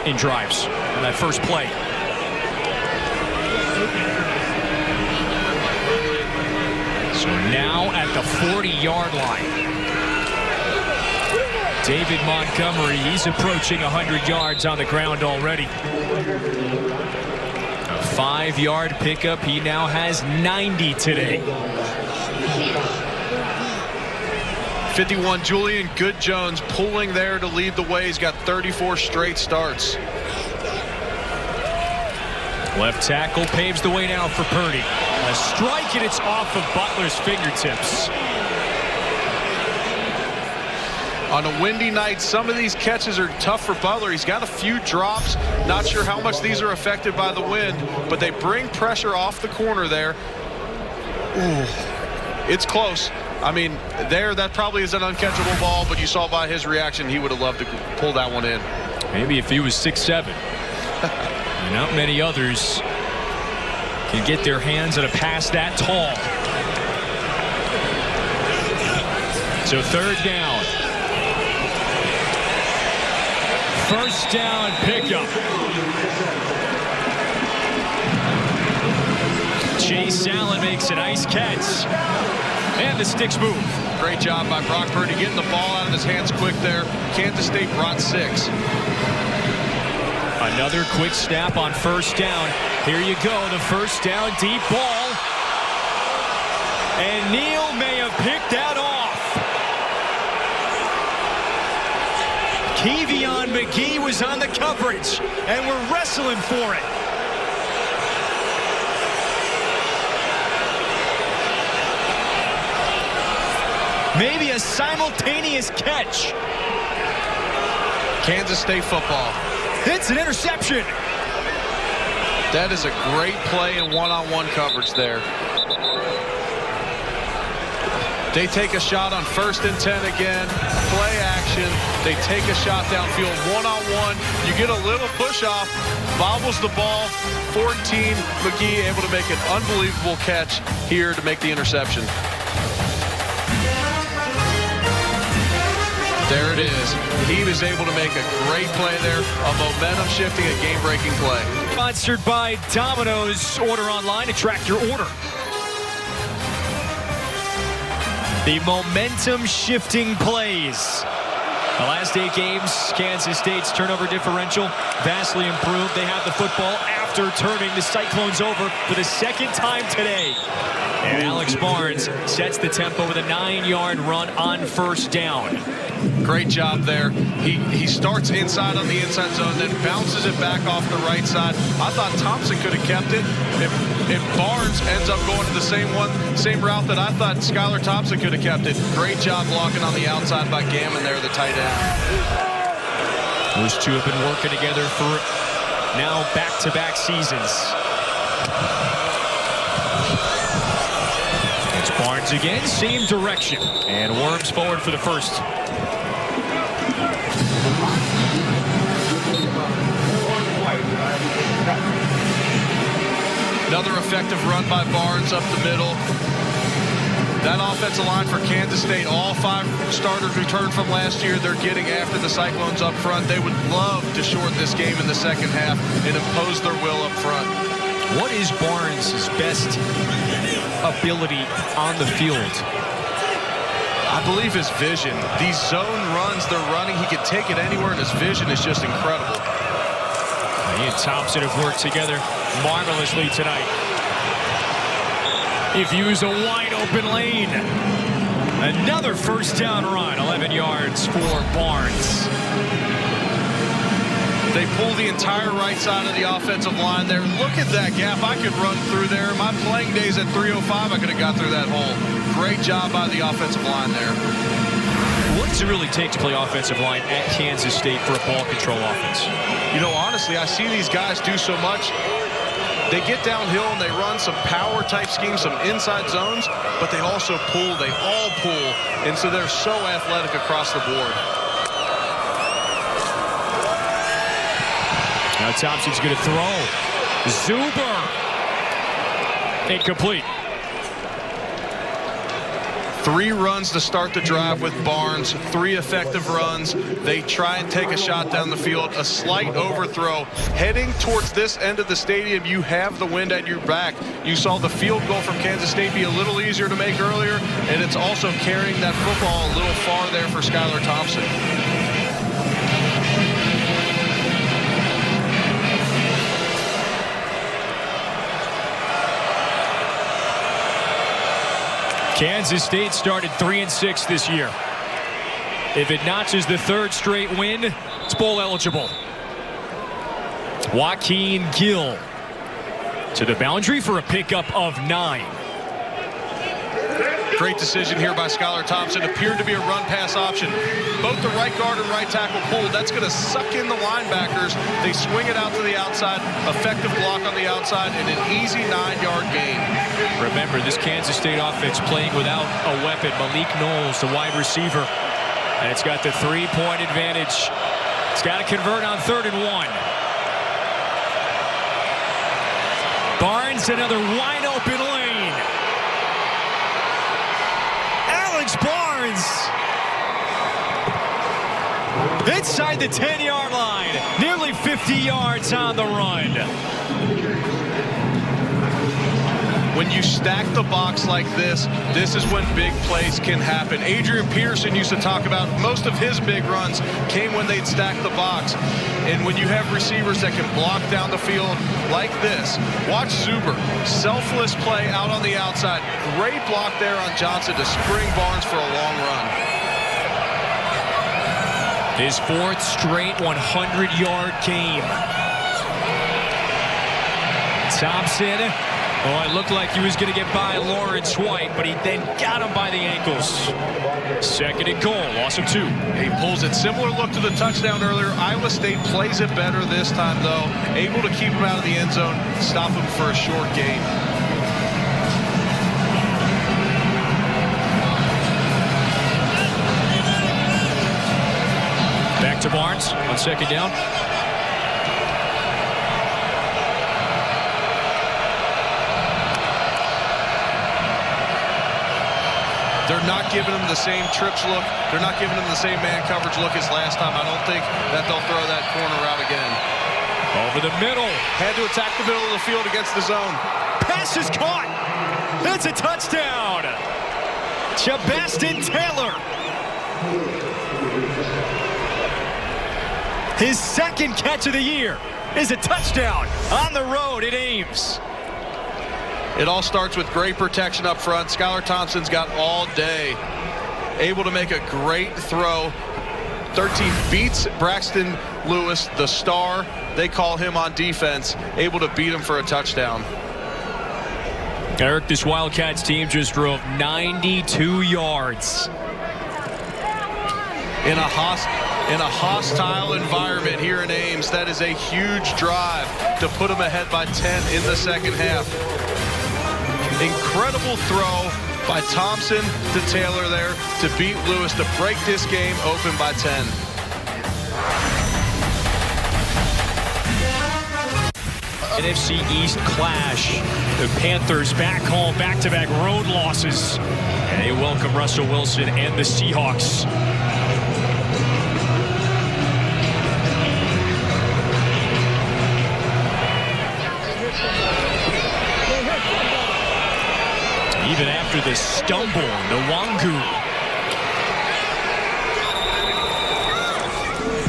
in drives on that first play. So now at the 40-yard line. David Montgomery, he's approaching 100 yards on the ground already. A 5-yard pickup. He now has 90 today. 51, Julian Good-Jones pulling there to lead the way. He's got 34 straight starts. Left tackle paves the way now for Purdy. A strike, and it's off of Butler's fingertips. On a windy night, some of these catches are tough for Butler. He's got a few drops. Not sure how much these are affected by the wind, but they bring pressure off the corner there. Ooh, it's close. I mean, that probably is an uncatchable ball, but you saw by his reaction, he would have loved to pull that one in. Maybe if he was 6'7". Not many others can get their hands on a pass that tall. So 3rd down. First down pickup. Chase Allen makes a nice catch. And the sticks move. Great job by Brock Purdy getting the ball out of his hands quick there. Kansas State brought 6. Another quick snap on 1st down. Here you go, the 1st down deep ball. And Neal may have picked that off. Kevion McGee was on the coverage, and we're wrestling for it. Maybe a simultaneous catch. Kansas State football. It's an interception. That is a great play in one-on-one coverage there. They take a shot on 1st and 10 again. Play action. They take a shot downfield one-on-one. You get a little push-off. Bobbles the ball. 14. McGee able to make an unbelievable catch here to make the interception. There it is. He was able to make a great play there. A momentum-shifting, a game-breaking play. Sponsored by Domino's. Order online to track your order. The momentum-shifting plays. The last 8 games, Kansas State's turnover differential vastly improved. They have the football after turning the Cyclones over for the 2nd time today. And Alex Barnes sets the tempo with a 9-yard run on 1st down. Great job there. He starts inside on the inside zone, then bounces it back off the right side. I thought Thompson could have kept it. If Barnes ends up going to the same route that I thought Skylar Thompson could have kept it. Great job blocking on the outside by Gammon there, the tight end. Those two have been working together for now back-to-back seasons. It's Barnes again, same direction, and worms forward for the first. Another effective run by Barnes up the middle. That offensive line for Kansas State, all 5 starters returned from last year. They're getting after the Cyclones up front. They would love to shorten this game in the second half and impose their will up front. What is Barnes' best ability on the field? I believe his vision. These zone runs they're running, he could take it anywhere, and his vision is just incredible. He and Thompson have worked together marvelously tonight. He views a wide open lane. Another first down run, 11 yards for Barnes. They pull the entire right side of the offensive line there. Look at that gap. I could run through there. My playing days at 305, I could have got through that hole. Great job by the offensive line there. What does it really take to play offensive line at Kansas State for a ball control offense? You know, honestly, I see these guys do so much. They get downhill and they run some power type schemes, some inside zones, but they also pull. They all pull. And so they're so athletic across the board. Now Thompson's going to throw. Zuber. Incomplete. 3 runs to start the drive with Barnes. 3 effective runs. They try and take a shot down the field. A slight overthrow. Heading towards this end of the stadium, you have the wind at your back. You saw the field goal from Kansas State be a little easier to make earlier, and it's also carrying that football a little far there for Skylar Thompson. Kansas State started 3-6 this year. If it notches the 3rd straight win, it's bowl eligible. Joaquin Gill to the boundary for a pickup of 9. Great decision here by Skylar Thompson. Appeared to be a run-pass option. Both the right guard and right tackle pulled. That's going to suck in the linebackers. They swing it out to the outside. Effective block on the outside and an easy 9-yard gain. Remember, this Kansas State offense playing without a weapon. Malik Knowles, the wide receiver. And it's got the 3-point advantage. It's got to convert on 3rd and 1. Barnes, another wide open lane. Alex Barnes inside the 10-yard line. Nearly 50 yards on the run. When you stack the box like this is when big plays can happen. Adrian Peterson used to talk about most of his big runs came when they'd stack the box. And when you have receivers that can block down the field like this, watch Zuber. Selfless play out on the outside. Great block there on Johnson to spring Barnes for a long run. His 4th straight 100-yard game. Thompson. Oh, it looked like he was going to get by Lawrence White, but he then got him by the ankles. 2nd and goal, loss of 2. He pulls it. Similar look to the touchdown earlier. Iowa State plays it better this time, though. Able to keep him out of the end zone, stop him for a short gain. Back to Barnes on 2nd down. They're not giving him the same trips look. They're not giving him the same man coverage look as last time. I don't think that they'll throw that corner route again. Over the middle. Had to attack the middle of the field against the zone. Pass is caught. That's a touchdown. Chabastin Taylor. His 2nd catch of the year is a touchdown on the road at Ames. It all starts with great protection up front. Skylar Thompson's got all day. Able to make a great throw. 13 beats Braxton Lewis, the star. They call him on defense. Able to beat him for a touchdown. Eric, this Wildcats team just drove 92 yards. In a hostile environment here in Ames, that is a huge drive to put them ahead by 10 in the second half. Incredible throw by Thompson to Taylor there to beat Lewis to break this game open by 10. NFC East clash. The Panthers back home, back-to-back road losses. And they welcome Russell Wilson and the Seahawks. Even after the stumble, Nwangu.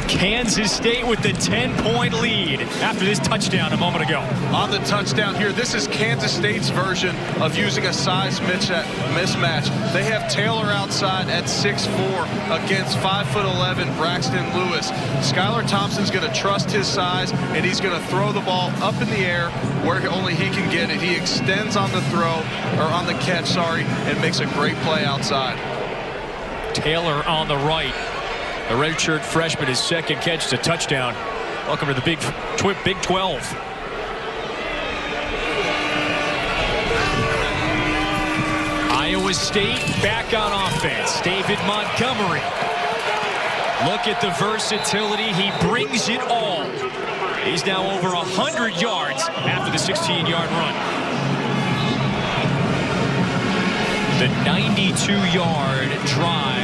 Kansas State with the 10-point lead after this touchdown a moment ago. On the touchdown here, this is Kansas State's version of using a size mismatch. They have Taylor outside at 6'4" against 5'11" Braxton Lewis. Skylar Thompson's going to trust his size, and he's going to throw the ball up in the air where only he can get it. He extends on the throw, or on the catch, sorry, and makes a great play outside. Taylor on the right. The redshirt freshman, his second catch is a touchdown. Welcome to the Big 12. Iowa State back on offense. David Montgomery. Look at the versatility. He brings it all. He's now over 100 yards after the 16-yard run. The 92-yard drive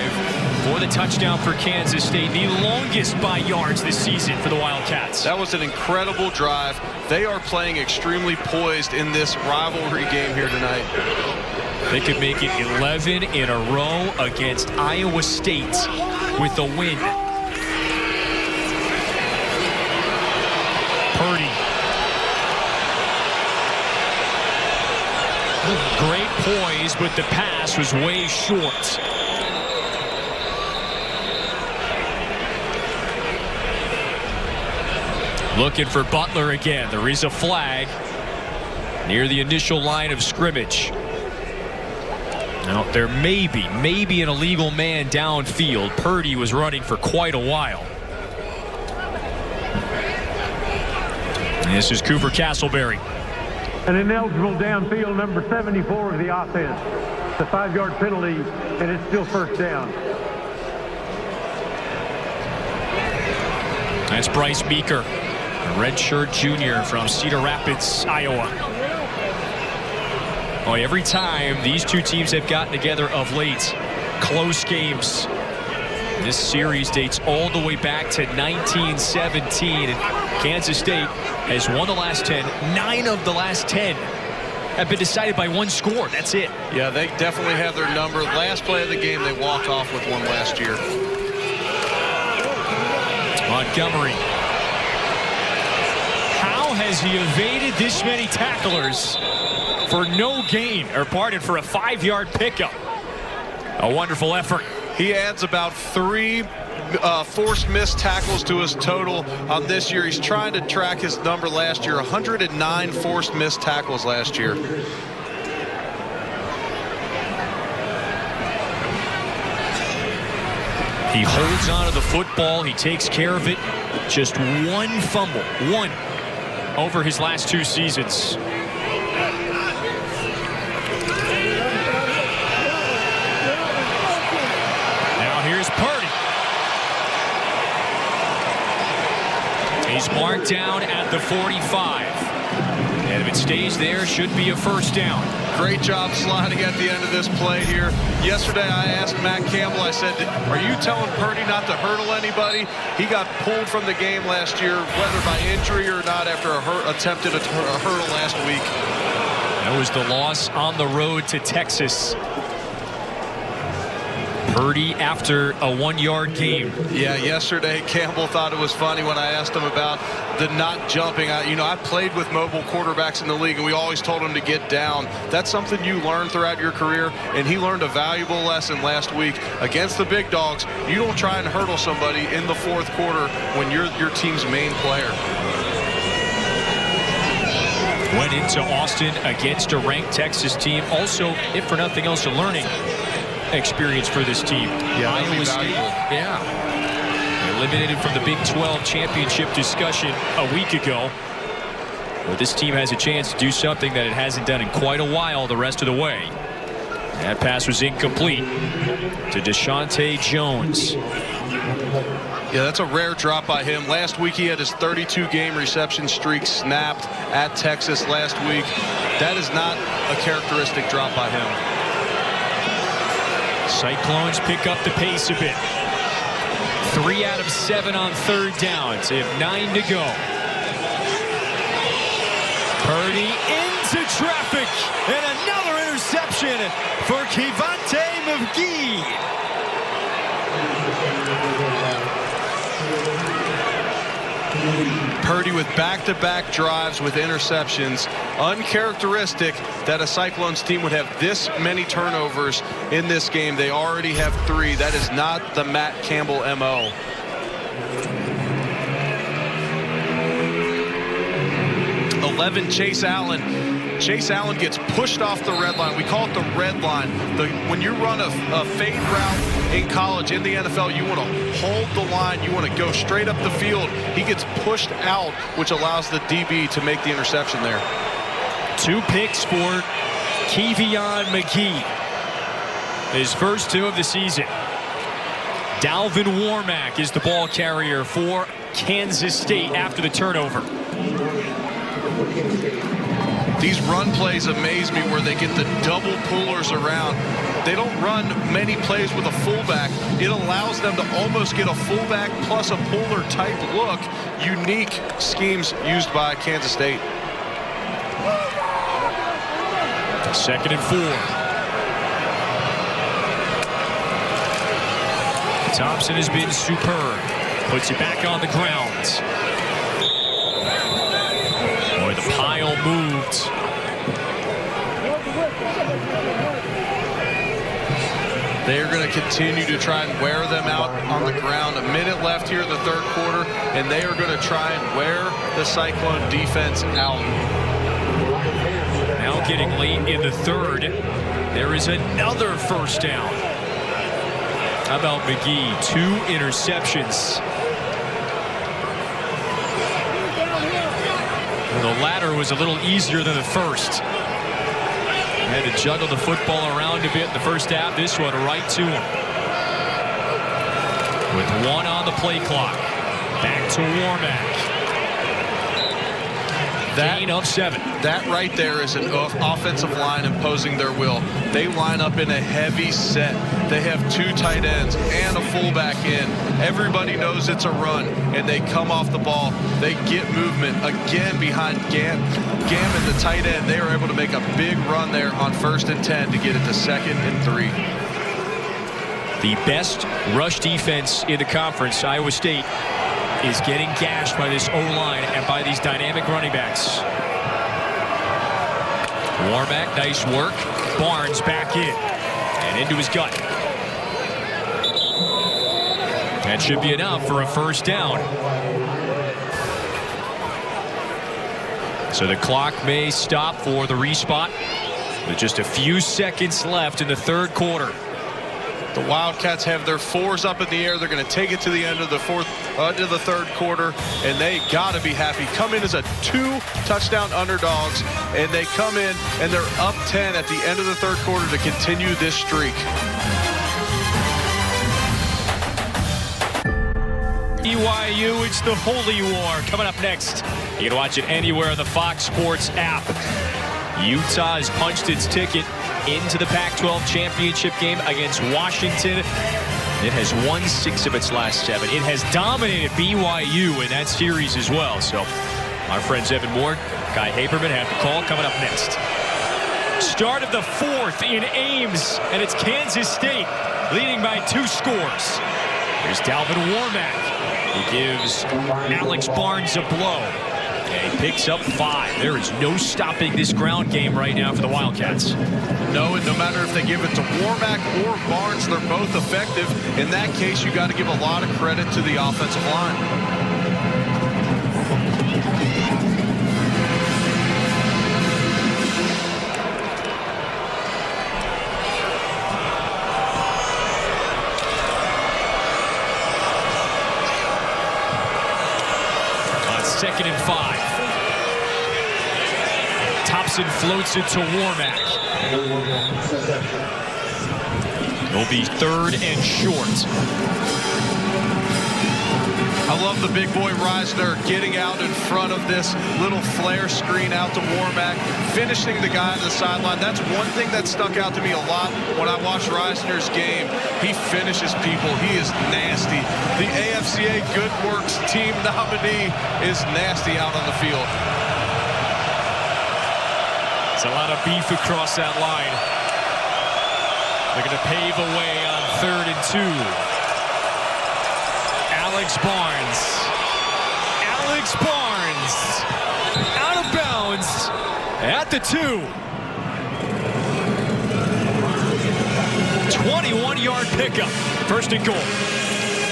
for the touchdown for Kansas State, the longest by yards this season for the Wildcats. That was an incredible drive. They are playing extremely poised in this rivalry game here tonight. They could make it 11 in a row against Iowa State with the win. Purdy. Great poise, but the pass was way short. Looking for Butler again. There is a flag near the initial line of scrimmage. Now, there may be an illegal man downfield. Purdy was running for quite a while. And this is Cooper Castleberry. An ineligible downfield, number 74 of the offense. The 5-yard penalty, and it's still first down. That's Bryce Meeker, a redshirt junior from Cedar Rapids, Iowa. Boy, every time these two teams have gotten together of late, close games. This series dates all the way back to 1917, and Kansas State has won the last 10. 9 of the last 10 have been decided by one score. That's it. Yeah, they definitely have their number. Last play of the game, they walked off with one last year. Montgomery. How has he evaded this many tacklers for no gain, or pardon, for a 5-yard pickup? A wonderful effort. He adds about 3 forced missed tackles to his total on this year. He's trying to track his number last year. 109 forced missed tackles last year. He holds on to the football. He takes care of it. Just one fumble. One over his last 2 seasons. Now here's Purdy. He's marked down at the 45. And if it stays there, should be a first down. Great job sliding at the end of this play here. Yesterday, I asked Matt Campbell, I said, are you telling Purdy not to hurdle anybody? He got pulled from the game last year, whether by injury or not, after attempted a hurdle last week. That was the loss on the road to Texas. Purdy after a 1-yard game. Yeah, yesterday Campbell thought it was funny when I asked him about the not jumping. I played with mobile quarterbacks in the league, and we always told him to get down. That's something you learn throughout your career, and he learned a valuable lesson last week against the big dogs. You don't try and hurdle somebody in the 4th quarter when you're your team's main player. Went into Austin against a ranked Texas team. Also, if for nothing else, a learning experience for this team. Yeah, Iowa State, eliminated from the Big 12 championship discussion a week ago. But this team has a chance to do something that it hasn't done in quite a while the rest of the way. That pass was incomplete to Deshaunte Jones. Yeah, that's a rare drop by him. Last week he had his 32-game reception streak snapped at Texas last week. That is not a characteristic drop by him. Cyclones pick up the pace a bit. 3 out of 7 on third downs. They have 9 to go. Purdy into traffic, and another interception for Kevontae McGee. Purdy with back-to-back drives with interceptions. Uncharacteristic that a Cyclones team would have this many turnovers in this game. They already have 3. That is not the Matt Campbell MO. Chase Allen. Chase Allen gets pushed off the red line. We call it the red line. When you run a fade route in college, in the NFL, you want to hold the line. You want to go straight up the field. He gets pushed out, which allows the DB to make the interception there. 2 picks for Kevon McGee. His first 2 of the season. Dalvin Warmack is the ball carrier for Kansas State after the turnover. These run plays amaze me where they get the double pullers around. They don't run many plays with a fullback. It allows them to almost get a fullback plus a puller type look. Unique schemes used by Kansas State. 2nd and 4. Thompson has been superb. Puts it back on the ground. Boy, the pile moved. They're going to continue to try and wear them out on the ground. A minute left here in the third quarter, and they are going to try and wear the Cyclone defense out. Now getting late in the third, there is another first down. How about McGee? 2 interceptions. The latter was a little easier than the first. Had to juggle the football around a bit in the first half. This one right to him. With 1 on the play clock. Back to Warmack. Gain of 7. That right there is an offensive line imposing their will. They line up in a heavy set. They have 2 tight ends and a fullback in. Everybody knows it's a run, and they come off the ball. They get movement again behind Gammon, the tight end. They are able to make a big run there on 1st and 10 to get it to 2nd and 3. The best rush defense in the conference, Iowa State, is getting gashed by this O-line and by these dynamic running backs. Warmack, nice work. Barnes back in and into his gut. That should be enough for a first down. So the clock may stop for the respot with just a few seconds left in the third quarter. The Wildcats have their 4s up in the air. They're going to take it to the end of the third quarter, and they got to be happy. Come in as a 2-touchdown underdogs, and they come in and they're up 10 at the end of the third quarter to continue this streak. BYU, it's the Holy War coming up next. You can watch it anywhere on the Fox Sports app. Utah has punched its ticket into the Pac-12 championship game against Washington. It has won 6 of its last 7. It has dominated BYU in that series as well. So our friends Evan Ward, Guy Haberman have the call coming up next. Start of the 4th in Ames, and it's Kansas State leading by 2 scores. Here's Dalvin Warmack. He gives Alex Barnes a blow. And he picks up 5. There is no stopping this ground game right now for the Wildcats. No, and no matter if they give it to Warmack or Barnes, they're both effective. In that case, you got to give a lot of credit to the offensive line. On 2nd and 5. Thompson floats it to Warmack. It'll be 3rd and short. I love the big boy Reisner getting out in front of this little flare screen out to Warmack, finishing the guy on the sideline. That's one thing that stuck out to me a lot when I watched Reisner's game. He finishes people. He is nasty. The AFCA Good Works team nominee is nasty out on the field. It's a lot of beef across that line. They're going to pave a way on 3rd and 2. Alex Barnes. Alex Barnes. Out of bounds at the 2. 21-yard pickup. 1st and goal.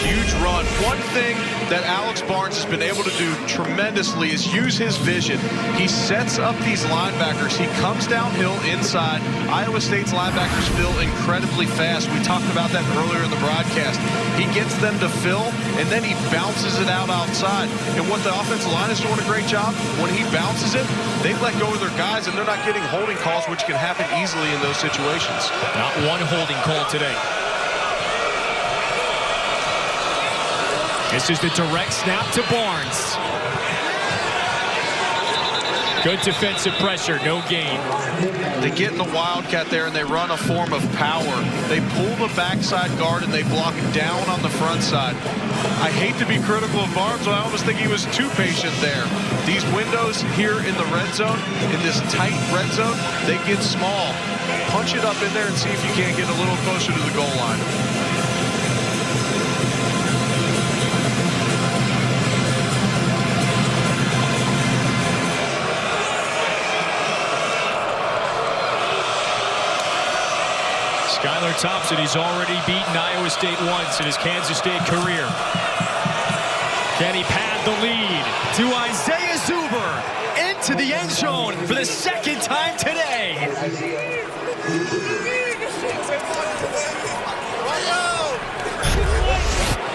Huge run. One thing that Alex Barnes has been able to do tremendously is use his vision. He sets up these linebackers. He comes downhill inside. Iowa State's linebackers fill incredibly fast. We talked about that earlier in the broadcast. He gets them to fill, and then he bounces it out outside. And what the offensive line is doing a great job, when he bounces it, they let go of their guys, and they're not getting holding calls, which can happen easily in those situations. Not one holding call today. This is the direct snap to Barnes. Good defensive pressure, no gain. They get in the Wildcat there and they run a form of power. They pull the backside guard and they block down on the front side. I hate to be critical of Barnes, but I almost think he was too patient there. These windows here in the red zone, in this tight red zone, they get small. Punch it up in there and see if you can't get a little closer to the goal line. Skylar Thompson, he's already beaten Iowa State once in his Kansas State career. Can he pad the lead to Isaiah Zuber into the end zone for the 2nd time today?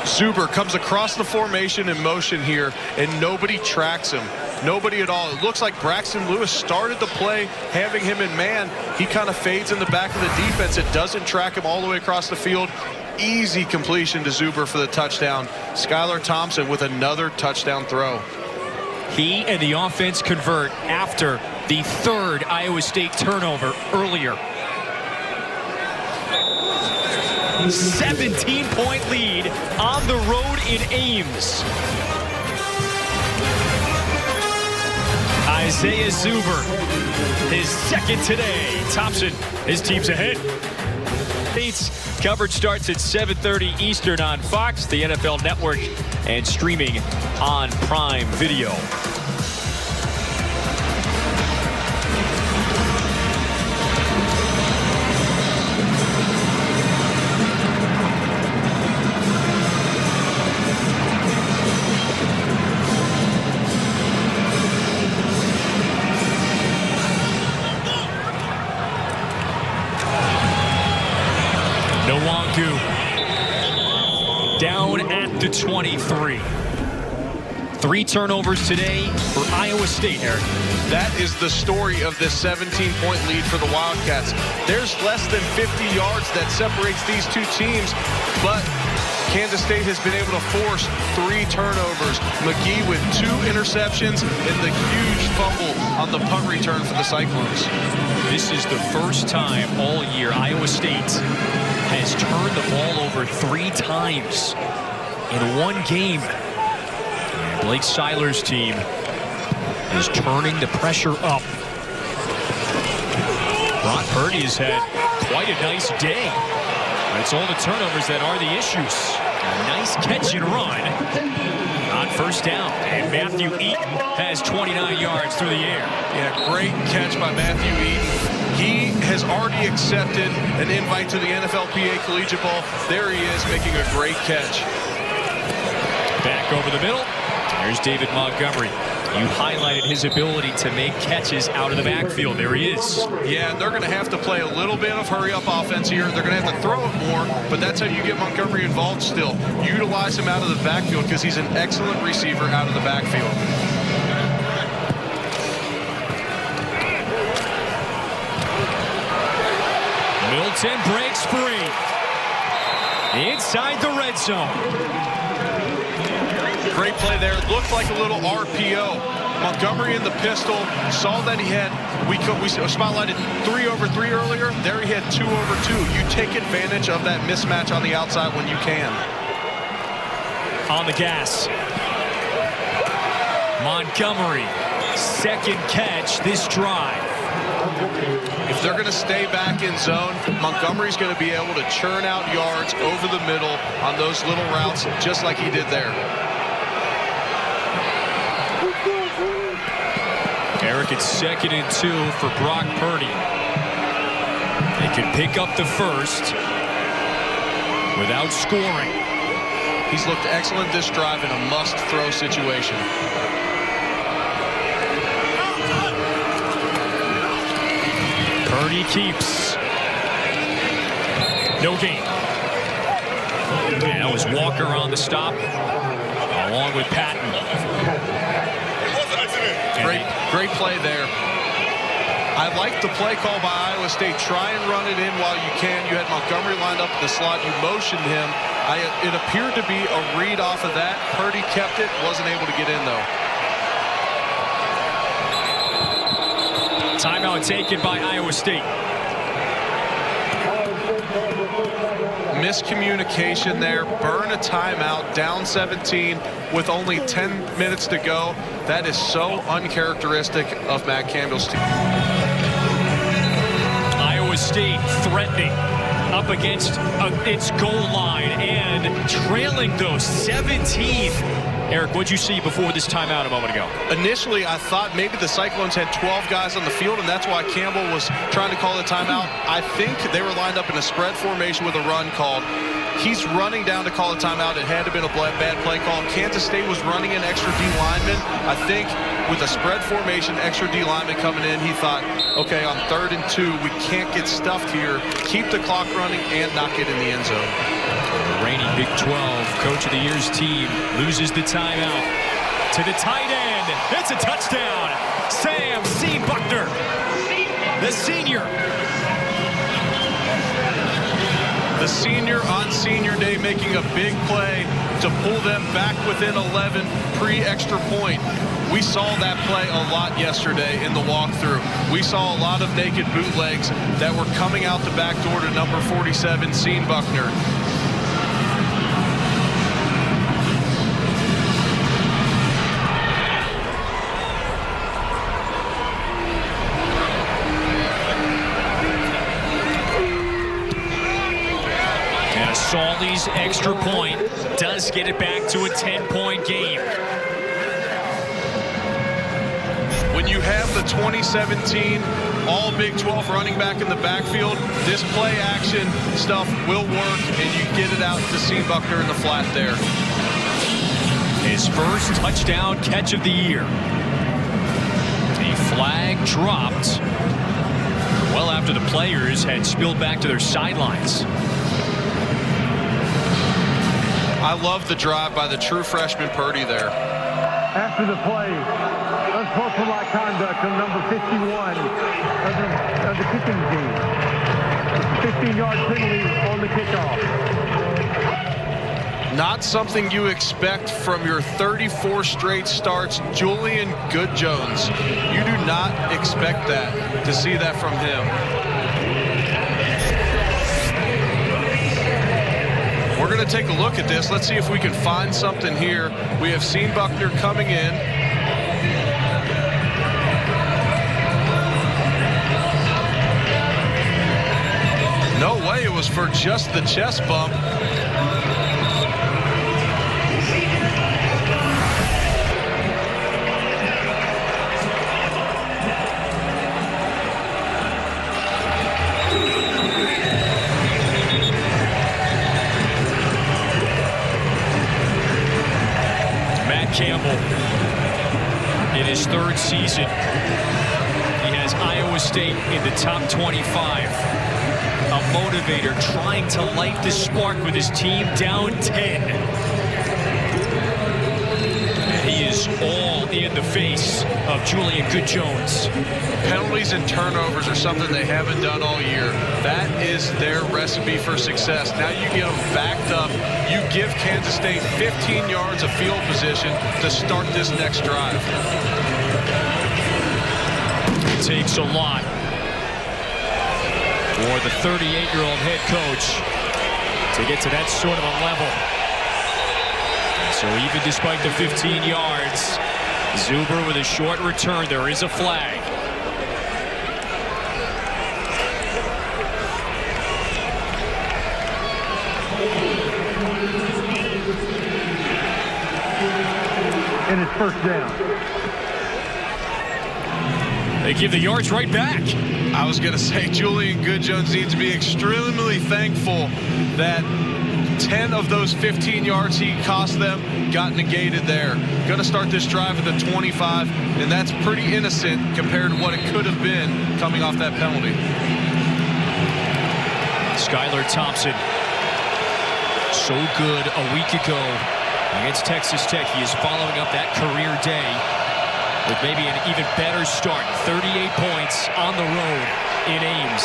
Zuber comes across the formation in motion here, and nobody tracks him. Nobody at all. It looks like Braxton Lewis started the play, having him in man. He kind of fades in the back of the defense. It doesn't track him all the way across the field. Easy completion to Zuber for the touchdown. Skylar Thompson with another touchdown throw. He and the offense convert after the 3rd Iowa State turnover earlier. 17-point lead on the road in Ames. Isaiah Zuber, his 2nd today. Thompson, his team's ahead. State's coverage starts at 7:30 Eastern on Fox, the NFL Network, and streaming on Prime Video. Down at the 23. 3 turnovers today for Iowa State, Eric. That is the story of this 17-point lead for the Wildcats. There's less than 50 yards that separates these two teams, but Kansas State has been able to force 3 turnovers. McGee with 2 interceptions and the huge fumble on the punt return for the Cyclones. This is the first time all year Iowa State has turned the ball over 3 times in one game. And Blake Seiler's team is turning the pressure up. Brock Purdy has had quite a nice day. But it's all the turnovers that are the issues. A nice catch and run on 1st down. And Matthew Eaton has 29 yards through the air. Yeah, great catch by Matthew Eaton. He has already accepted an invite to the NFLPA Collegiate Bowl. There he is, making a great catch. Back over the middle. There's David Montgomery. You highlighted his ability to make catches out of the backfield. There he is. Yeah, they're going to have to play a little bit of hurry-up offense here. They're going to have to throw it more, but that's how you get Montgomery involved still. Utilize him out of the backfield because he's an excellent receiver out of the backfield. Middleton breaks free. Inside the red zone. Great play there. Looked like a little RPO. Montgomery in the pistol. Saw that he had, we spotlighted 3 over 3 earlier. There he had 2 over 2. You take advantage of that mismatch on the outside when you can. On the gas. Montgomery, second catch this drive. If they're going to stay back in zone, Montgomery's going to be able to churn out yards over the middle on those little routes, just like he did there. Eric, it's 2nd and 2 for Brock Purdy. They can pick up the first without scoring. He's looked excellent this drive in a must-throw situation. Purdy keeps. No gain. And that was Walker on the stop, along with Patton. Great play there. I like the play call by Iowa State. Try and run it in while you can. You had Montgomery lined up in the slot. You motioned him. It appeared to be a read off of that. Purdy kept it. Wasn't able to get in, though. Timeout taken by Iowa State. Miscommunication there. Burn a timeout. Down 17 with only 10 minutes to go. That is so uncharacteristic of Matt Campbell's team. Iowa State threatening up against its goal line and trailing those 17th. Eric, what'd you see before this timeout a moment ago? Initially, I thought maybe the Cyclones had 12 guys on the field, and that's why Campbell was trying to call the timeout. I think they were lined up in a spread formation with a run called. He's running down to call a timeout. It had to have been a bad play call. Kansas State was running an extra D lineman. I think with a spread formation, extra D lineman coming in, he thought, okay, on 3rd and 2, we can't get stuffed here. Keep the clock running and not get in the end zone. The reigning Big 12 Coach of the Year's team loses the timeout to the tight end. It's a touchdown. Sam C. Buckner, the senior. The senior on senior day making a big play to pull them back within 11 pre-extra point. We saw that play a lot yesterday in the walkthrough. We saw a lot of naked bootlegs that were coming out the back door to number 47, Sean Buckner. Sally's extra point does get it back to a 10-point game. When you have the 2017 all Big 12 running back in the backfield, this play action stuff will work, and you get it out to Sean Buckner in the flat there. His first touchdown catch of the year. A flag dropped well after the players had spilled back to their sidelines. I love the drive by the true freshman Purdy there. After the play, unsportsmanlike conduct on number 51 of the kicking team. 15-yard penalty on the kickoff. Not something you expect from your 34 straight starts, Julian Good-Jones. You do not expect that, to see that from him. We're going to take a look at this. Let's see if we can find something here. We have seen Buckner coming in. No way, it was for just the chest bump. Campbell, in his 3rd season, he has Iowa State in the top 25. A motivator trying to light the spark with his team down 10. And he is all in in the face of Julian Good-Jones. Penalties and turnovers are something they haven't done all year. That is their recipe for success. Now you get them backed up. You give Kansas State 15 yards of field position to start this next drive. It takes a lot for the 38-year-old head coach to get to that sort of a level. So even despite the 15 yards, Zuber with a short return. There is a flag. And it's first down. They give the yards right back. I was going to say Julian Good-Jones needs to be extremely thankful that 10 of those 15 yards he cost them got negated there. Going to start this drive at the 25, and that's pretty innocent compared to what it could have been coming off that penalty. Skylar Thompson, so good a week ago against Texas Tech. He is following up that career day with maybe an even better start. 38 points on the road in Ames.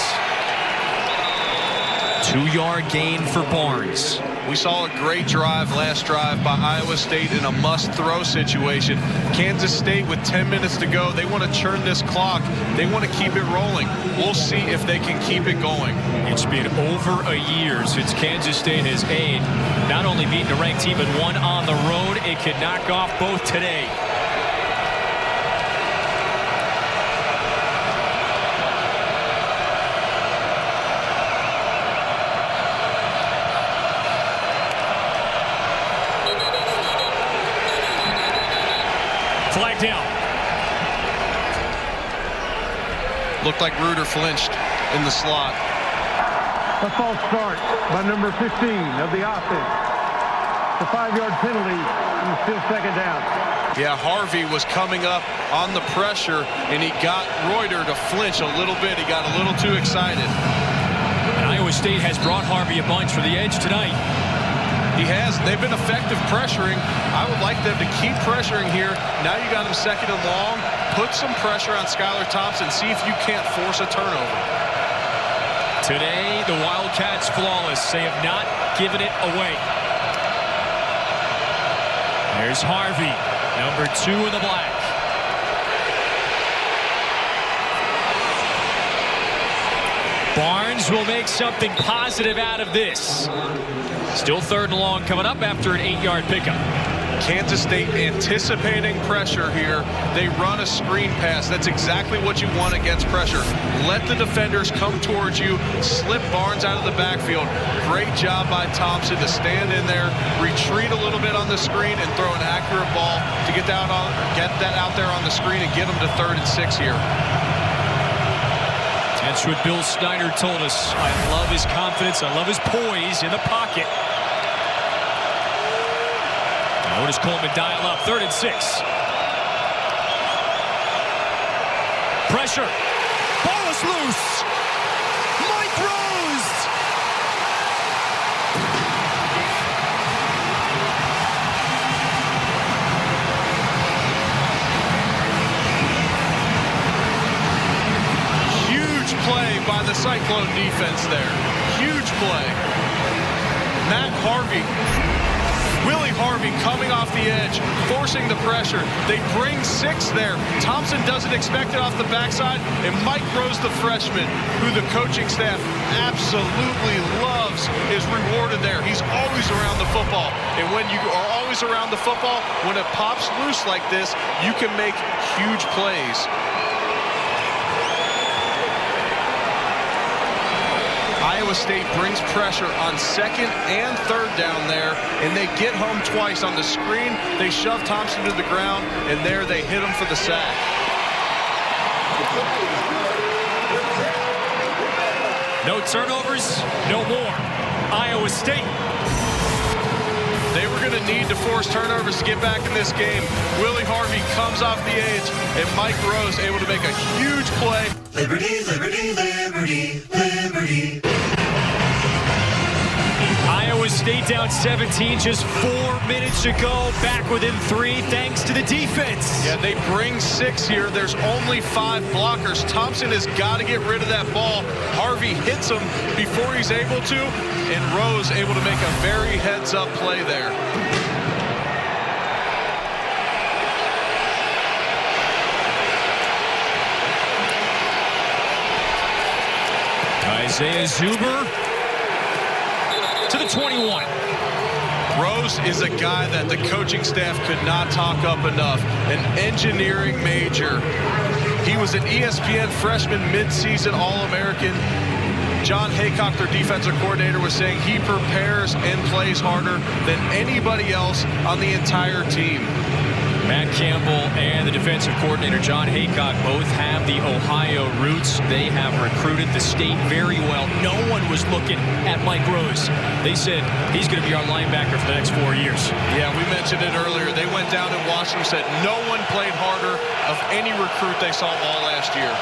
2-yard gain for Barnes. We saw a great drive last drive by Iowa State in a must-throw situation. Kansas State with 10 minutes to go. They want to churn this clock. They want to keep it rolling. We'll see if they can keep it going. It's been over a year since Kansas State has not only beaten a ranked team, but one on the road. It could knock off both today. Flag down. Looked like Reuter flinched in the slot. A false start by number 15 of the offense. The 5-yard penalty, and still second down. Yeah, Harvey was coming up on the pressure, and he got Reuter to flinch a little bit. He got a little too excited. And Iowa State has brought Harvey a bunch for the edge tonight. He has. They've been effective pressuring. I would like them to keep pressuring here. Now you got him second and long. Put some pressure on Skylar Thompson. See if you can't force a turnover. Today, the Wildcats flawless. They have not given it away. There's Harvey, number 2 in the black. Barnes will make something positive out of this. Still 3rd and long coming up after an 8-yard pickup. Kansas State anticipating pressure here. They run a screen pass. That's exactly what you want against pressure. Let the defenders come towards you. Slip Barnes out of the backfield. Great job by Thompson to stand in there, retreat a little bit on the screen, and throw an accurate ball to get that out there on the screen and get them to 3rd and 6 here. That's what Bill Snyder told us. I love his confidence. I love his poise in the pocket. Now does Coleman dial up? 3rd and 6. Pressure. Ball is loose. Mike Rose. Huge play by the Cyclone defense there. Huge play. Matt Harvey. Willie Harvey coming off the edge, forcing the pressure. They bring 6 there. Thompson doesn't expect it off the backside, and Mike Rose, the freshman, who the coaching staff absolutely loves, is rewarded there. He's always around the football, and when you are always around the football, when it pops loose like this, you can make huge plays. Iowa State brings pressure on 2nd and 3rd down there, and they get home twice on the screen. They shove Thompson to the ground, and there they hit him for the sack. No turnovers, no more. Iowa State. They were going to need to force turnovers to get back in this game. Willie Harvey comes off the edge, and Mike Rose able to make a huge play. Liberty, liberty, liberty, liberty. Iowa Iowa State down 17 just 4 minutes ago, back within 3 thanks to the defense. Yeah, they bring 6 here. There's only 5 blockers. Thompson has got to get rid of that ball. Harvey hits him before he's able to, and Rose able to make a very heads-up play there. Isaiah Zuber to the 21. Rose is a guy that the coaching staff could not talk up enough. An engineering major. He was an ESPN freshman midseason All-American. John Haycock, their defensive coordinator, was saying he prepares and plays harder than anybody else on the entire team. Matt Campbell and the defensive coordinator, John Haycock, both have the Ohio roots. They have recruited the state very well. No one was looking at Mike Rose. They said he's going to be our linebacker for the next 4 years. Yeah, we mentioned it earlier. They went down and watched him, said no one played harder of any recruit they saw all last year.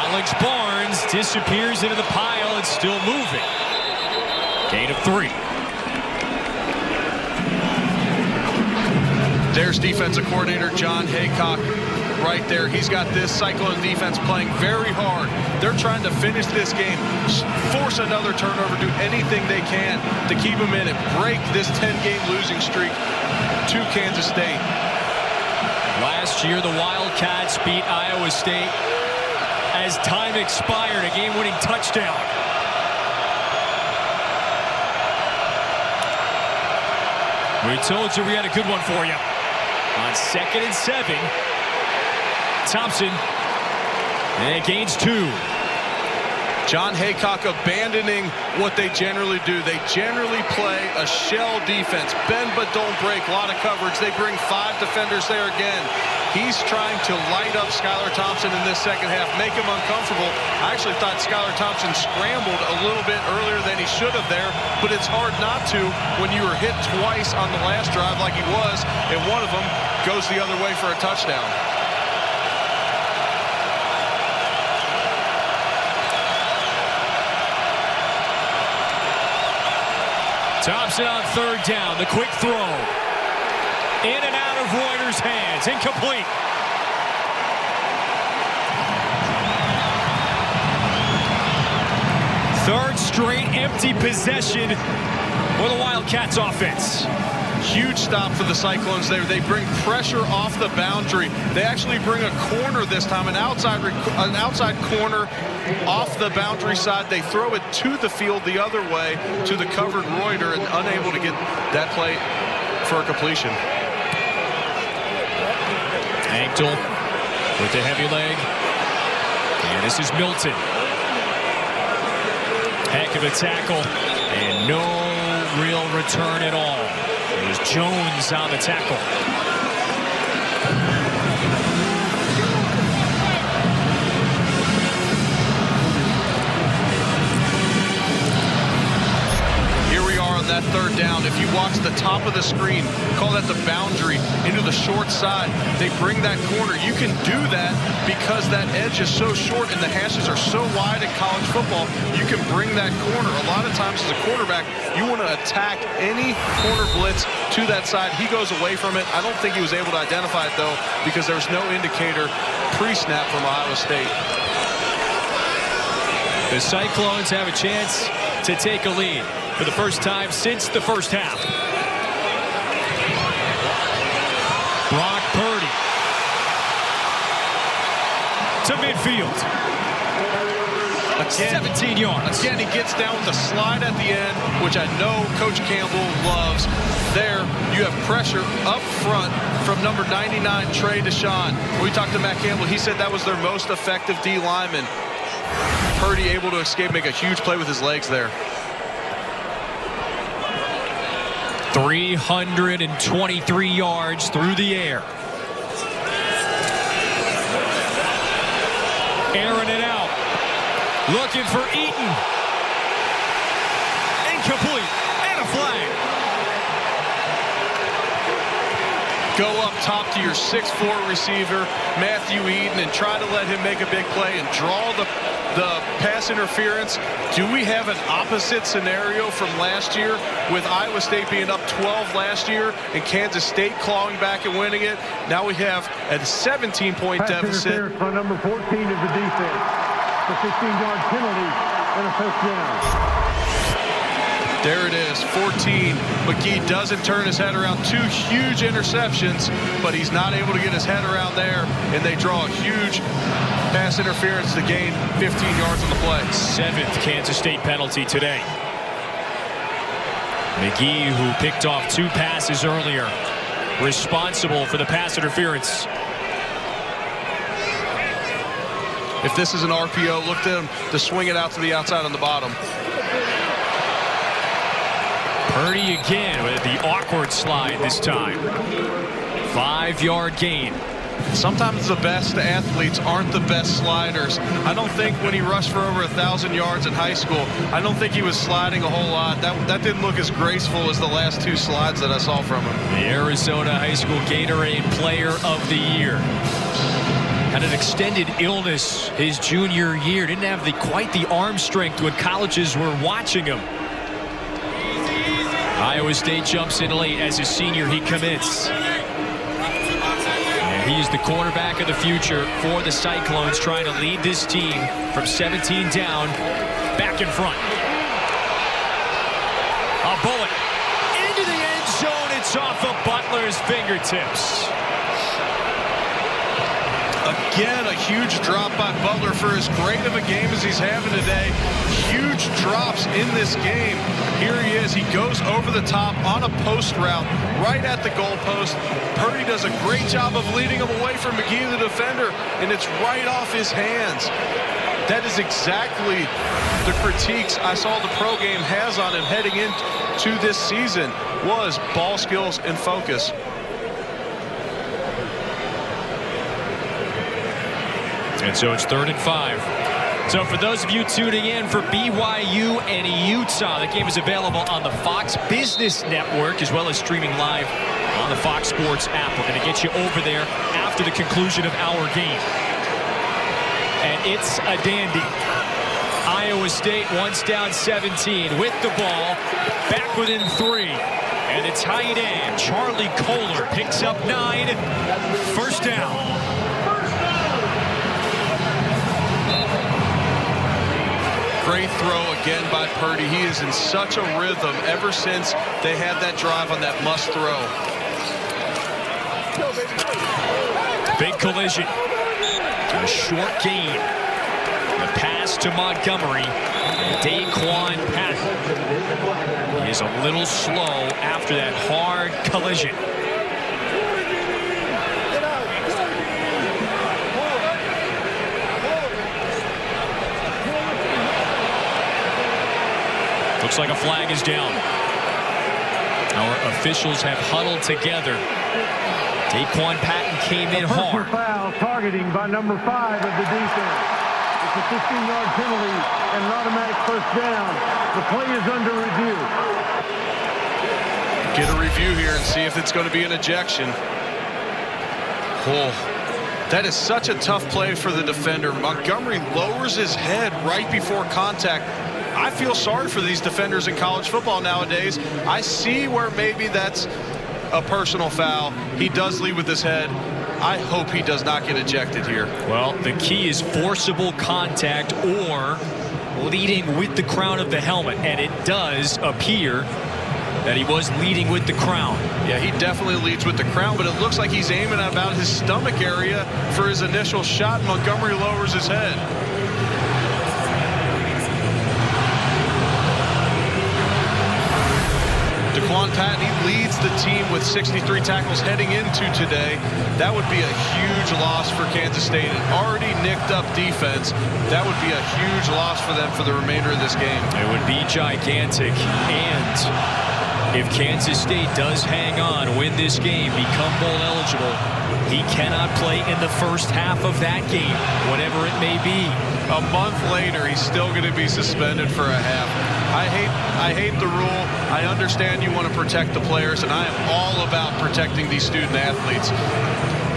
Alex Barnes disappears into the pile. It's still moving. Gain of 3. There's defensive coordinator John Haycock right there. He's got this Cyclone defense playing very hard. They're trying to finish this game, force another turnover, do anything they can to keep them in it, break this 10-game losing streak to Kansas State. Last year, the Wildcats beat Iowa State as time expired, a game-winning touchdown. We told you we had a good one for you. On 2nd and 7, Thompson, and it gains 2. John Haycock abandoning what they generally do. They generally play a shell defense. Bend but don't break. A lot of coverage. They bring 5 defenders there again. He's trying to light up Skylar Thompson in this second half, make him uncomfortable. I actually thought Skylar Thompson scrambled a little bit earlier than he should have there, but it's hard not to when you were hit twice on the last drive like he was, and one of them goes the other way for a touchdown. Thompson on 3rd down, the quick throw. In and out of Reuter's hands, incomplete. Third straight empty possession for the Wildcats offense. Huge stop for the Cyclones there. They bring pressure off the boundary. They actually bring a corner this time, an outside corner off the boundary side. They throw it to the field the other way to the covered Reuter, and unable to get that play for a completion. Ankle with the heavy leg. And this is Milton. Heck of a tackle. And no real return at all. It was Jones on the tackle. That 3rd down. If you watch the top of the screen, call that the boundary into the short side, they bring that corner. You can do that because that edge is so short and the hashes are so wide in college football. You can bring that corner. A lot of times as a quarterback, you want to attack any corner blitz to that side. He goes away from it. I don't think he was able to identify it though, because there's no indicator pre-snap from Iowa State. The Cyclones have a chance to take a lead for the first time since the first half. Brock Purdy to midfield. Again, 17 yards. Again, he gets down with a slide at the end, which I know Coach Campbell loves. There, you have pressure up front from number 99, Trey Deshawn. When we talked to Matt Campbell, he said that was their most effective D lineman. Purdy able to escape, make a huge play with his legs there. 323 yards through the air. Airing it out. Looking for Eaton. Incomplete. And a flag. Go up top to your 6'4" receiver, Matthew Eaton, and try to let him make a big play and draw the the pass interference. Do we have an opposite scenario from last year with Iowa State being up 12 last year and Kansas State clawing back and winning it? Now we have a 17-point deficit. Interference by number 14 of the defense. The 15-yard penalty and a first down. There it is, 14. McGee doesn't turn his head around. 2 huge interceptions, but he's not able to get his head around there, and they draw a huge pass interference to gain 15 yards on the play. 7th Kansas State penalty today. McGee, who picked off 2 passes earlier, responsible for the pass interference. If this is an RPO, look to him to swing it out to the outside on the bottom. Purdy again with the awkward slide this time. 5-yard gain. Sometimes the best athletes aren't the best sliders. I don't think when he rushed for over 1,000 yards in high school, I don't think he was sliding a whole lot. That didn't look as graceful as the last 2 slides that I saw from him. The Arizona High School Gatorade Player of the Year. Had an extended illness his junior year. Didn't have quite the arm strength when colleges were watching him. Iowa State jumps in late as a senior. He commits. And he's the quarterback of the future for the Cyclones, trying to lead this team from 17 down back in front. A bullet into the end zone. It's off of Butler's fingertips. Again, a huge drop by Butler for as great of a game as he's having today. Huge drops in this game. Here he is. He goes over the top on a post route right at the goal post. Purdy does a great job of leading him away from McGee, the defender, and it's right off his hands. That is exactly the critiques I saw the pro game has on him heading into this season, was ball skills and focus. And so it's 3rd and 5. So for those of you tuning in for BYU and Utah, the game is available on the Fox Business Network as well as streaming live on the Fox Sports app. We're going to get you over there after the conclusion of our game. And it's a dandy. Iowa State once down 17 with the ball, back within 3. And the tight end, Charlie Kohler, picks up 9. First down. Great throw again by Purdy. He is in such a rhythm ever since they had that drive on that must throw. Big collision. A short gain. The pass to Montgomery. Daquan Patton is a little slow after that hard collision. Looks like a flag is down. Our officials have huddled together. Daquan Patton came in hard. Foul targeting by number 5 of the defense. It's a 15-yard penalty and an automatic first down. The play is under review. Get a review here and see if it's going to be an ejection. Oh, that is such a tough play for the defender. Montgomery lowers his head right before contact. I feel sorry for these defenders in college football nowadays. I see where maybe that's a personal foul. He does lead with his head. I hope he does not get ejected here. Well, the key is forcible contact or leading with the crown of the helmet, and it does appear that he was leading with the crown. Yeah, he definitely leads with the crown, but it looks like he's aiming about his stomach area for his initial shot. Montgomery lowers his head. Daquan Patton, he leads the team with 63 tackles heading into today. That would be a huge loss for Kansas State. An already nicked up defense. That would be a huge loss for them for the remainder of this game. It would be gigantic. And if Kansas State does hang on, win this game, become bowl eligible, he cannot play in the first half of that game, whatever it may be. A month later, he's still going to be suspended for a half. I hate the rule. I understand you want to protect the players, and I am all about protecting these student athletes.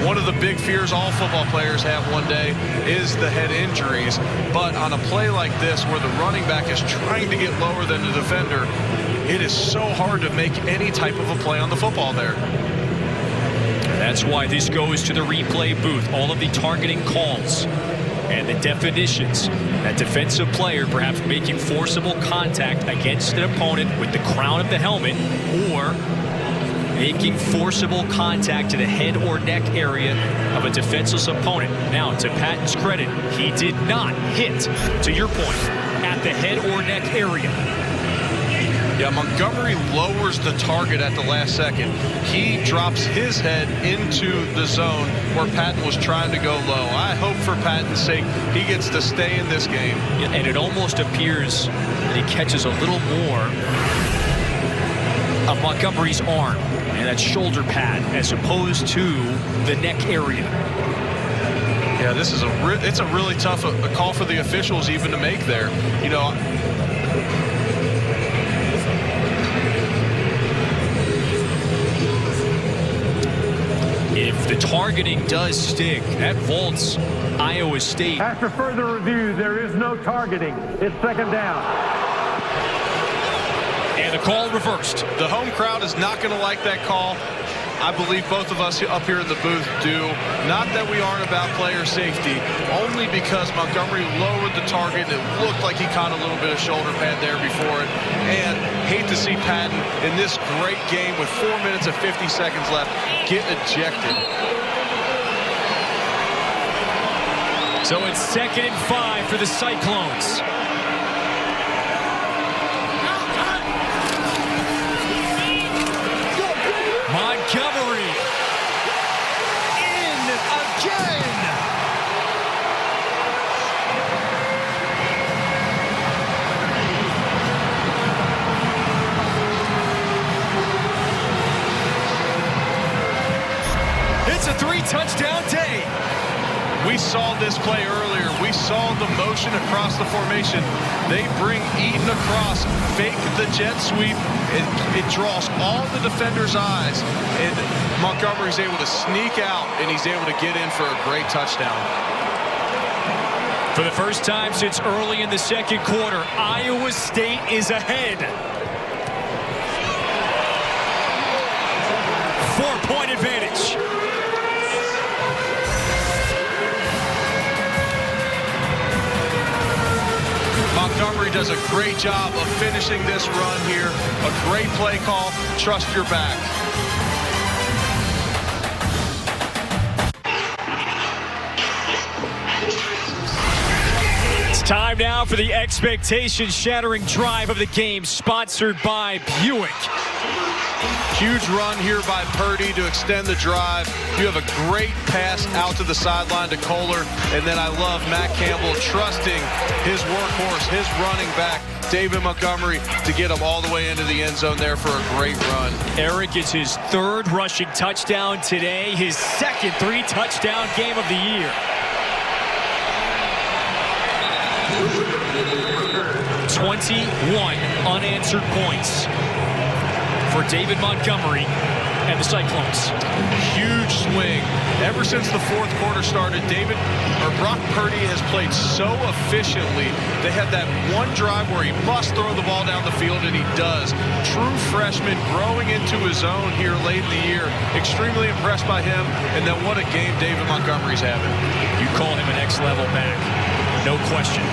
One of the big fears all football players have one day is the head injuries. But on a play like this where the running back is trying to get lower than the defender, it is so hard to make any type of a play on the football there. That's why this goes to the replay booth. All of the targeting calls and the definitions. That defensive player perhaps making forcible contact against an opponent with the crown of the helmet, or making forcible contact to the head or neck area of a defenseless opponent. Now, to Patton's credit, he did not hit, to your point, at the head or neck area. Yeah, Montgomery lowers the target at the last second. He drops his head into the zone where Patton was trying to go low. I hope for Patton's sake he gets to stay in this game. Yeah, and it almost appears that he catches a little more of Montgomery's arm and that shoulder pad as opposed to the neck area. Yeah, this is it's a really tough a call for the officials even to make there. You know, if the targeting does stick, that vaults Iowa State. After further review, there is no targeting. It's second down. And the call reversed. The home crowd is not going to like that call. I believe both of us up here in the booth do. Not that we aren't about player safety, only because Montgomery lowered the target. It looked like he caught a little bit of shoulder pad there before it. And hate to see Patton in this great game with 4 minutes and 50 seconds left get ejected. So it's 2nd and 5 for the Cyclones. Montgomery in again. It's a 3-touchdown day. We saw this play earlier. We saw the motion across the formation. They bring Eaton across, fake the jet sweep. It draws all the defenders' eyes, and Montgomery's able to sneak out, and he's able to get in for a great touchdown. For the first time since early in the second quarter, Iowa State is ahead. 4-point advantage. Montgomery does a great job of finishing this run here. A great play call. Trust your back. It's time now for the expectation-shattering drive of the game, sponsored by Buick. Huge run here by Purdy to extend the drive. You have a great pass out to the sideline to Kohler. And then I love Matt Campbell trusting his workhorse, his running back, David Montgomery, to get him all the way into the end zone there for a great run. Eric, it's his 3rd rushing touchdown today, his 2nd 3-touchdown game of the year. 21 unanswered points for David Montgomery and the Cyclones. Huge swing. Ever since the 4th quarter started, Brock Purdy has played so efficiently. They had that one drive where he must throw the ball down the field, and he does. True freshman growing into his own here late in the year. Extremely impressed by him, and then what a game David Montgomery's having. You call him a next-level back. No question.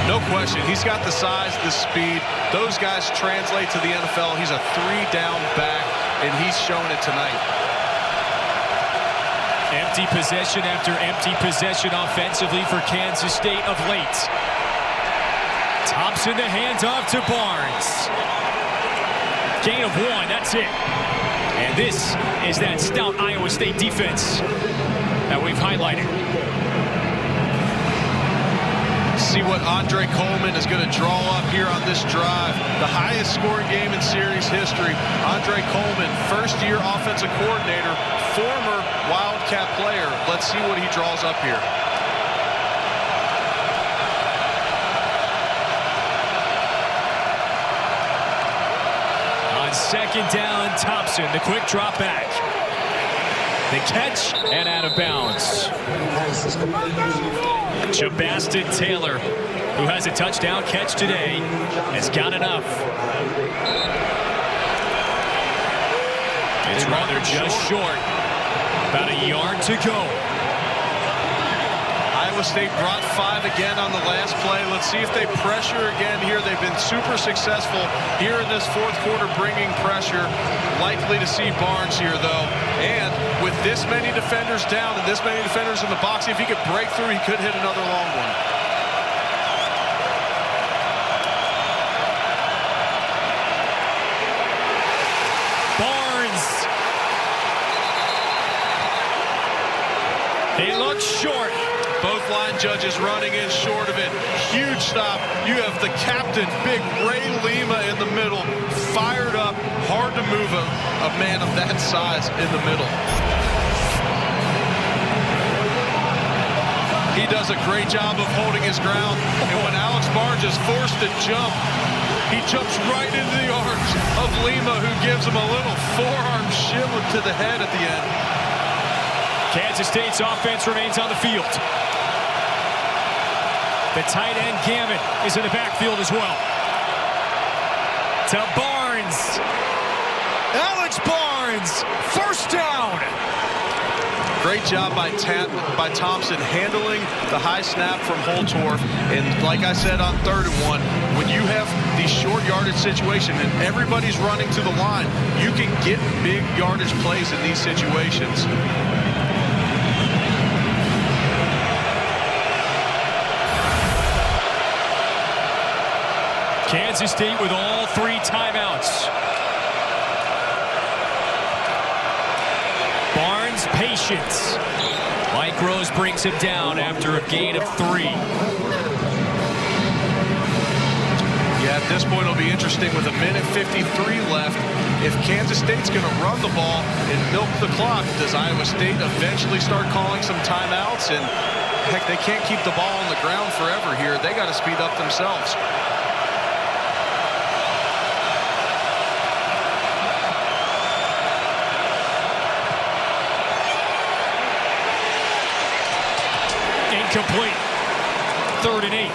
No question. He's got the size, the speed. Those guys translate to the NFL. He's a 3-down back, and he's showing it tonight. Empty possession after empty possession offensively for Kansas State of late. Thompson, the handoff to Barnes. Gain of 1, that's it. And this is that stout Iowa State defense that we've highlighted. See what Andre Coleman is going to draw up here on this drive. The highest scoring game in series history. Andre Coleman, first-year offensive coordinator, former Wildcat player. Let's see what he draws up here. second down, Thompson, the quick drop back. The catch and out of bounds. Jabastin Taylor, who has a touchdown catch today, has got enough. It's rather just short. About a yard to go. Iowa State brought 5 again on the last play. Let's see if they pressure again here. They've been super successful here in this fourth quarter bringing pressure. Likely to see Barnes here, though. And with this many defenders down and this many defenders in the box, if he could break through, he could hit another long one. Barnes. He looks short. Both line judges running in short of it. Huge stop. You have the captain, big Ray Lima, in the middle. Fired up. Hard to move a man of that size in the middle. He does a great job of holding his ground. And when Alex Barnes is forced to jump, he jumps right into the arms of Lima, who gives him a little forearm shiver to the head at the end. Kansas State's offense remains on the field. The tight end Gammon is in the backfield as well. To Barnes. Alex Barnes, first down. Great job by Thompson handling the high snap from Holtorf. And like I said on 3rd and 1, when you have the short yardage situation and everybody's running to the line, you can get big yardage plays in these situations. Kansas State with all 3 timeouts. Barnes, patience. Mike Rose brings him down after a gain of 3. Yeah, at this point it'll be interesting with 1:53 left. If Kansas State's going to run the ball and milk the clock, does Iowa State eventually start calling some timeouts? And heck, they can't keep the ball on the ground forever here. They got to speed up themselves. Complete. 3rd and 8.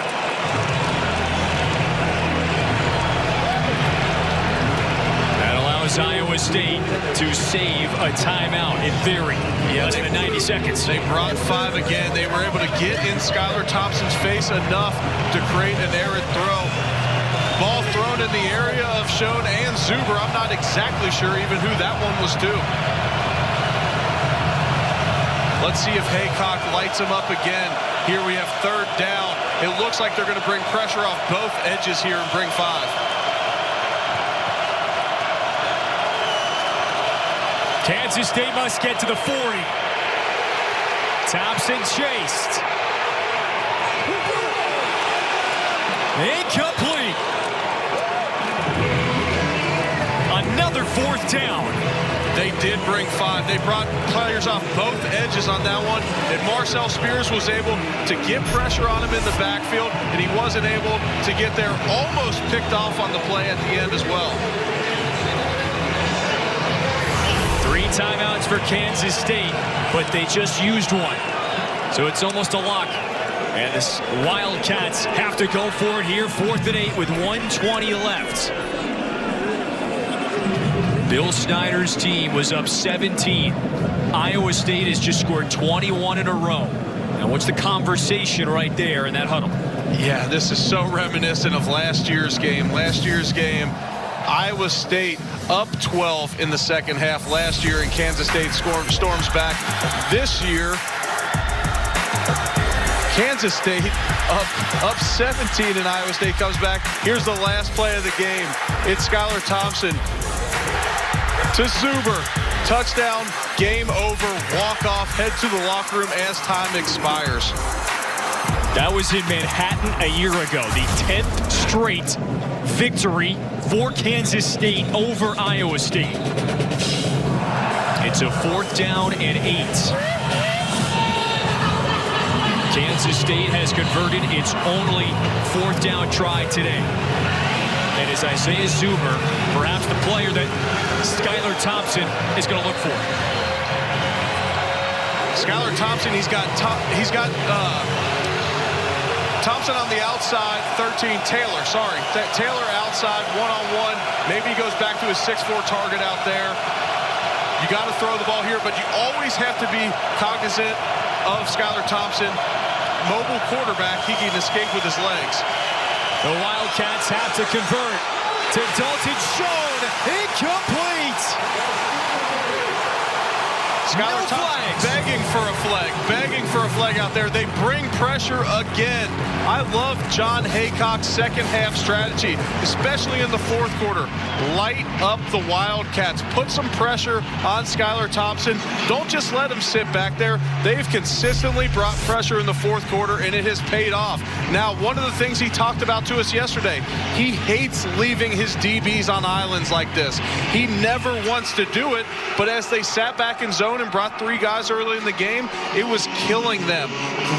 That allows Iowa State to save a timeout in theory. Less than 90 seconds. They brought 5 again. They were able to get in Skylar Thompson's face enough to create an errant throw. Ball thrown in the area of Schoen and Zuber. I'm not exactly sure even who that one was to. Let's see if Haycock lights him up again. Here we have 3rd down. It looks like they're going to bring pressure off both edges here and bring 5. Kansas State must get to the 40. Thompson chased. Incomplete. Another 4th down. They did bring 5. They brought players off both edges on that one. And Marcel Spears was able to get pressure on him in the backfield, and he wasn't able to get there. Almost picked off on the play at the end as well. 3 timeouts for Kansas State, but they just used one. So it's almost a lock. And the Wildcats have to go for it here. 4th and 8 with 1:20 left. Bill Snyder's team was up 17. Iowa State has just scored 21 in a row. And what's the conversation right there in that huddle? Yeah, this is so reminiscent of last year's game. Last year's game, Iowa State up 12 in the second half last year, and Kansas State storms back. This year, Kansas State up 17, and Iowa State comes back. Here's the last play of the game. It's Skylar Thompson to Zuber. Touchdown, game over, walk off, head to the locker room as time expires. That was in Manhattan a year ago. The 10th straight victory for Kansas State over Iowa State. It's a 4th down and 8. Kansas State has converted its only 4th down try today. And as Isaiah Zuber, perhaps the player that Skylar Thompson is going to look for. Skylar Thompson, he's got Thompson on the outside, 13. Taylor outside, one-on-one. Maybe he goes back to his 6'4" target out there. You got to throw the ball here, but you always have to be cognizant of Skylar Thompson. Mobile quarterback, he can escape with his legs. The Wildcats have to convert to Dalton Schoen. Incomplete. Skylar Thompson begging for a flag out there. They bring pressure again. I love John Haycock's second half strategy, especially in the fourth quarter. Light up the Wildcats. Put some pressure on Skylar Thompson. Don't just let him sit back there. They've consistently brought pressure in the fourth quarter, and it has paid off. Now, one of the things he talked about to us yesterday, he hates leaving his DBs on islands like this. He never wants to do it, but as they sat back in zone and brought 3 guys early in the game, it was killing them.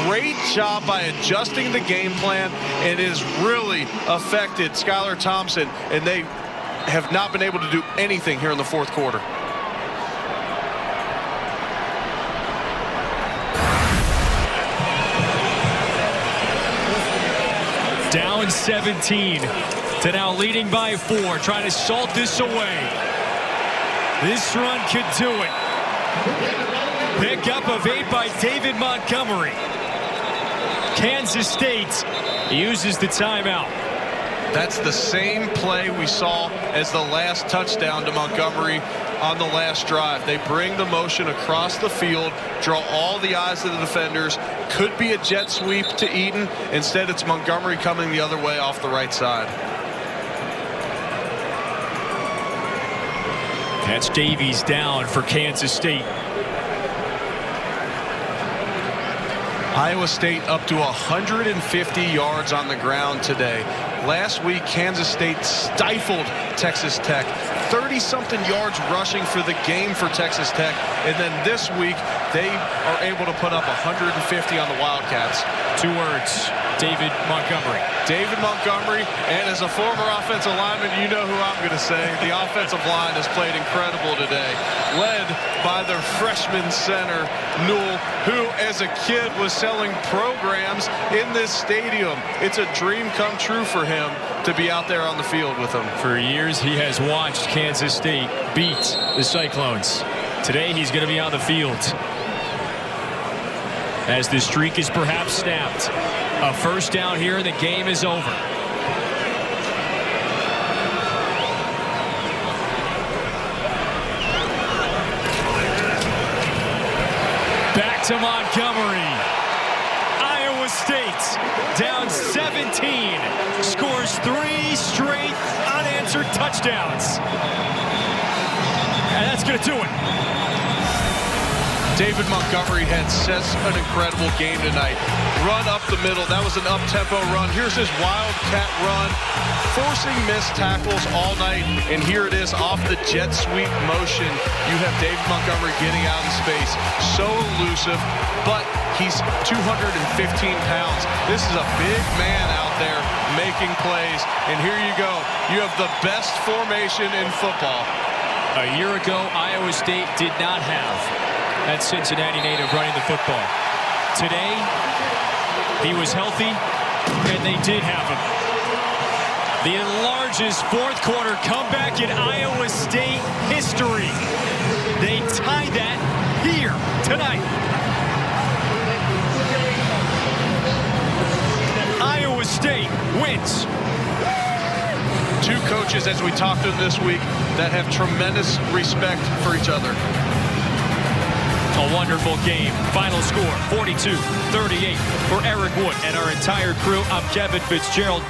Great job by adjusting the game plan, and it has really affected Skylar Thompson, and they have not been able to do anything here in the fourth quarter. Down 17 to now leading by 4, trying to salt this away. This run could do it. Pickup of 8 by David Montgomery. Kansas State uses the timeout. That's the same play we saw as the last touchdown to Montgomery on the last drive. They bring the motion across the field, draw all the eyes of the defenders. Could be a jet sweep to Eaton. Instead, it's Montgomery coming the other way off the right side. That's Davies down for Kansas State. Iowa State up to 150 yards on the ground today. Last week, Kansas State stifled Texas Tech. 30-something yards rushing for the game for Texas Tech. And then this week, they are able to put up 150 on the Wildcats. 2 words, David Montgomery. David Montgomery, and as a former offensive lineman, you know who I'm going to say. The offensive line has played incredible today, led by their freshman center, Newell, who as a kid was selling programs in this stadium. It's a dream come true for him to be out there on the field with them. For years, he has watched Kansas State beat the Cyclones. Today, he's going to be on the field as the streak is perhaps snapped. A first down here, and the game is over. Back to Montgomery. Iowa State down 17. Scores 3 straight unanswered touchdowns. And that's going to do it. David Montgomery had such an incredible game tonight. Run up the middle. That was an up-tempo run. Here's his Wildcat run, forcing missed tackles all night. And here it is off the jet sweep motion. You have David Montgomery getting out in space. So elusive, but he's 215 pounds. This is a big man out there making plays. And here you go. You have the best formation in football. A year ago, Iowa State did not have that Cincinnati native running the football. Today, he was healthy, and they did have him. The largest fourth quarter comeback in Iowa State history. They tied that here tonight. Iowa State wins. 2 coaches, as we talked to them this week, that have tremendous respect for each other. A wonderful game. Final score, 42-38 for Eric Wood and our entire crew. I'm Kevin Fitzgerald.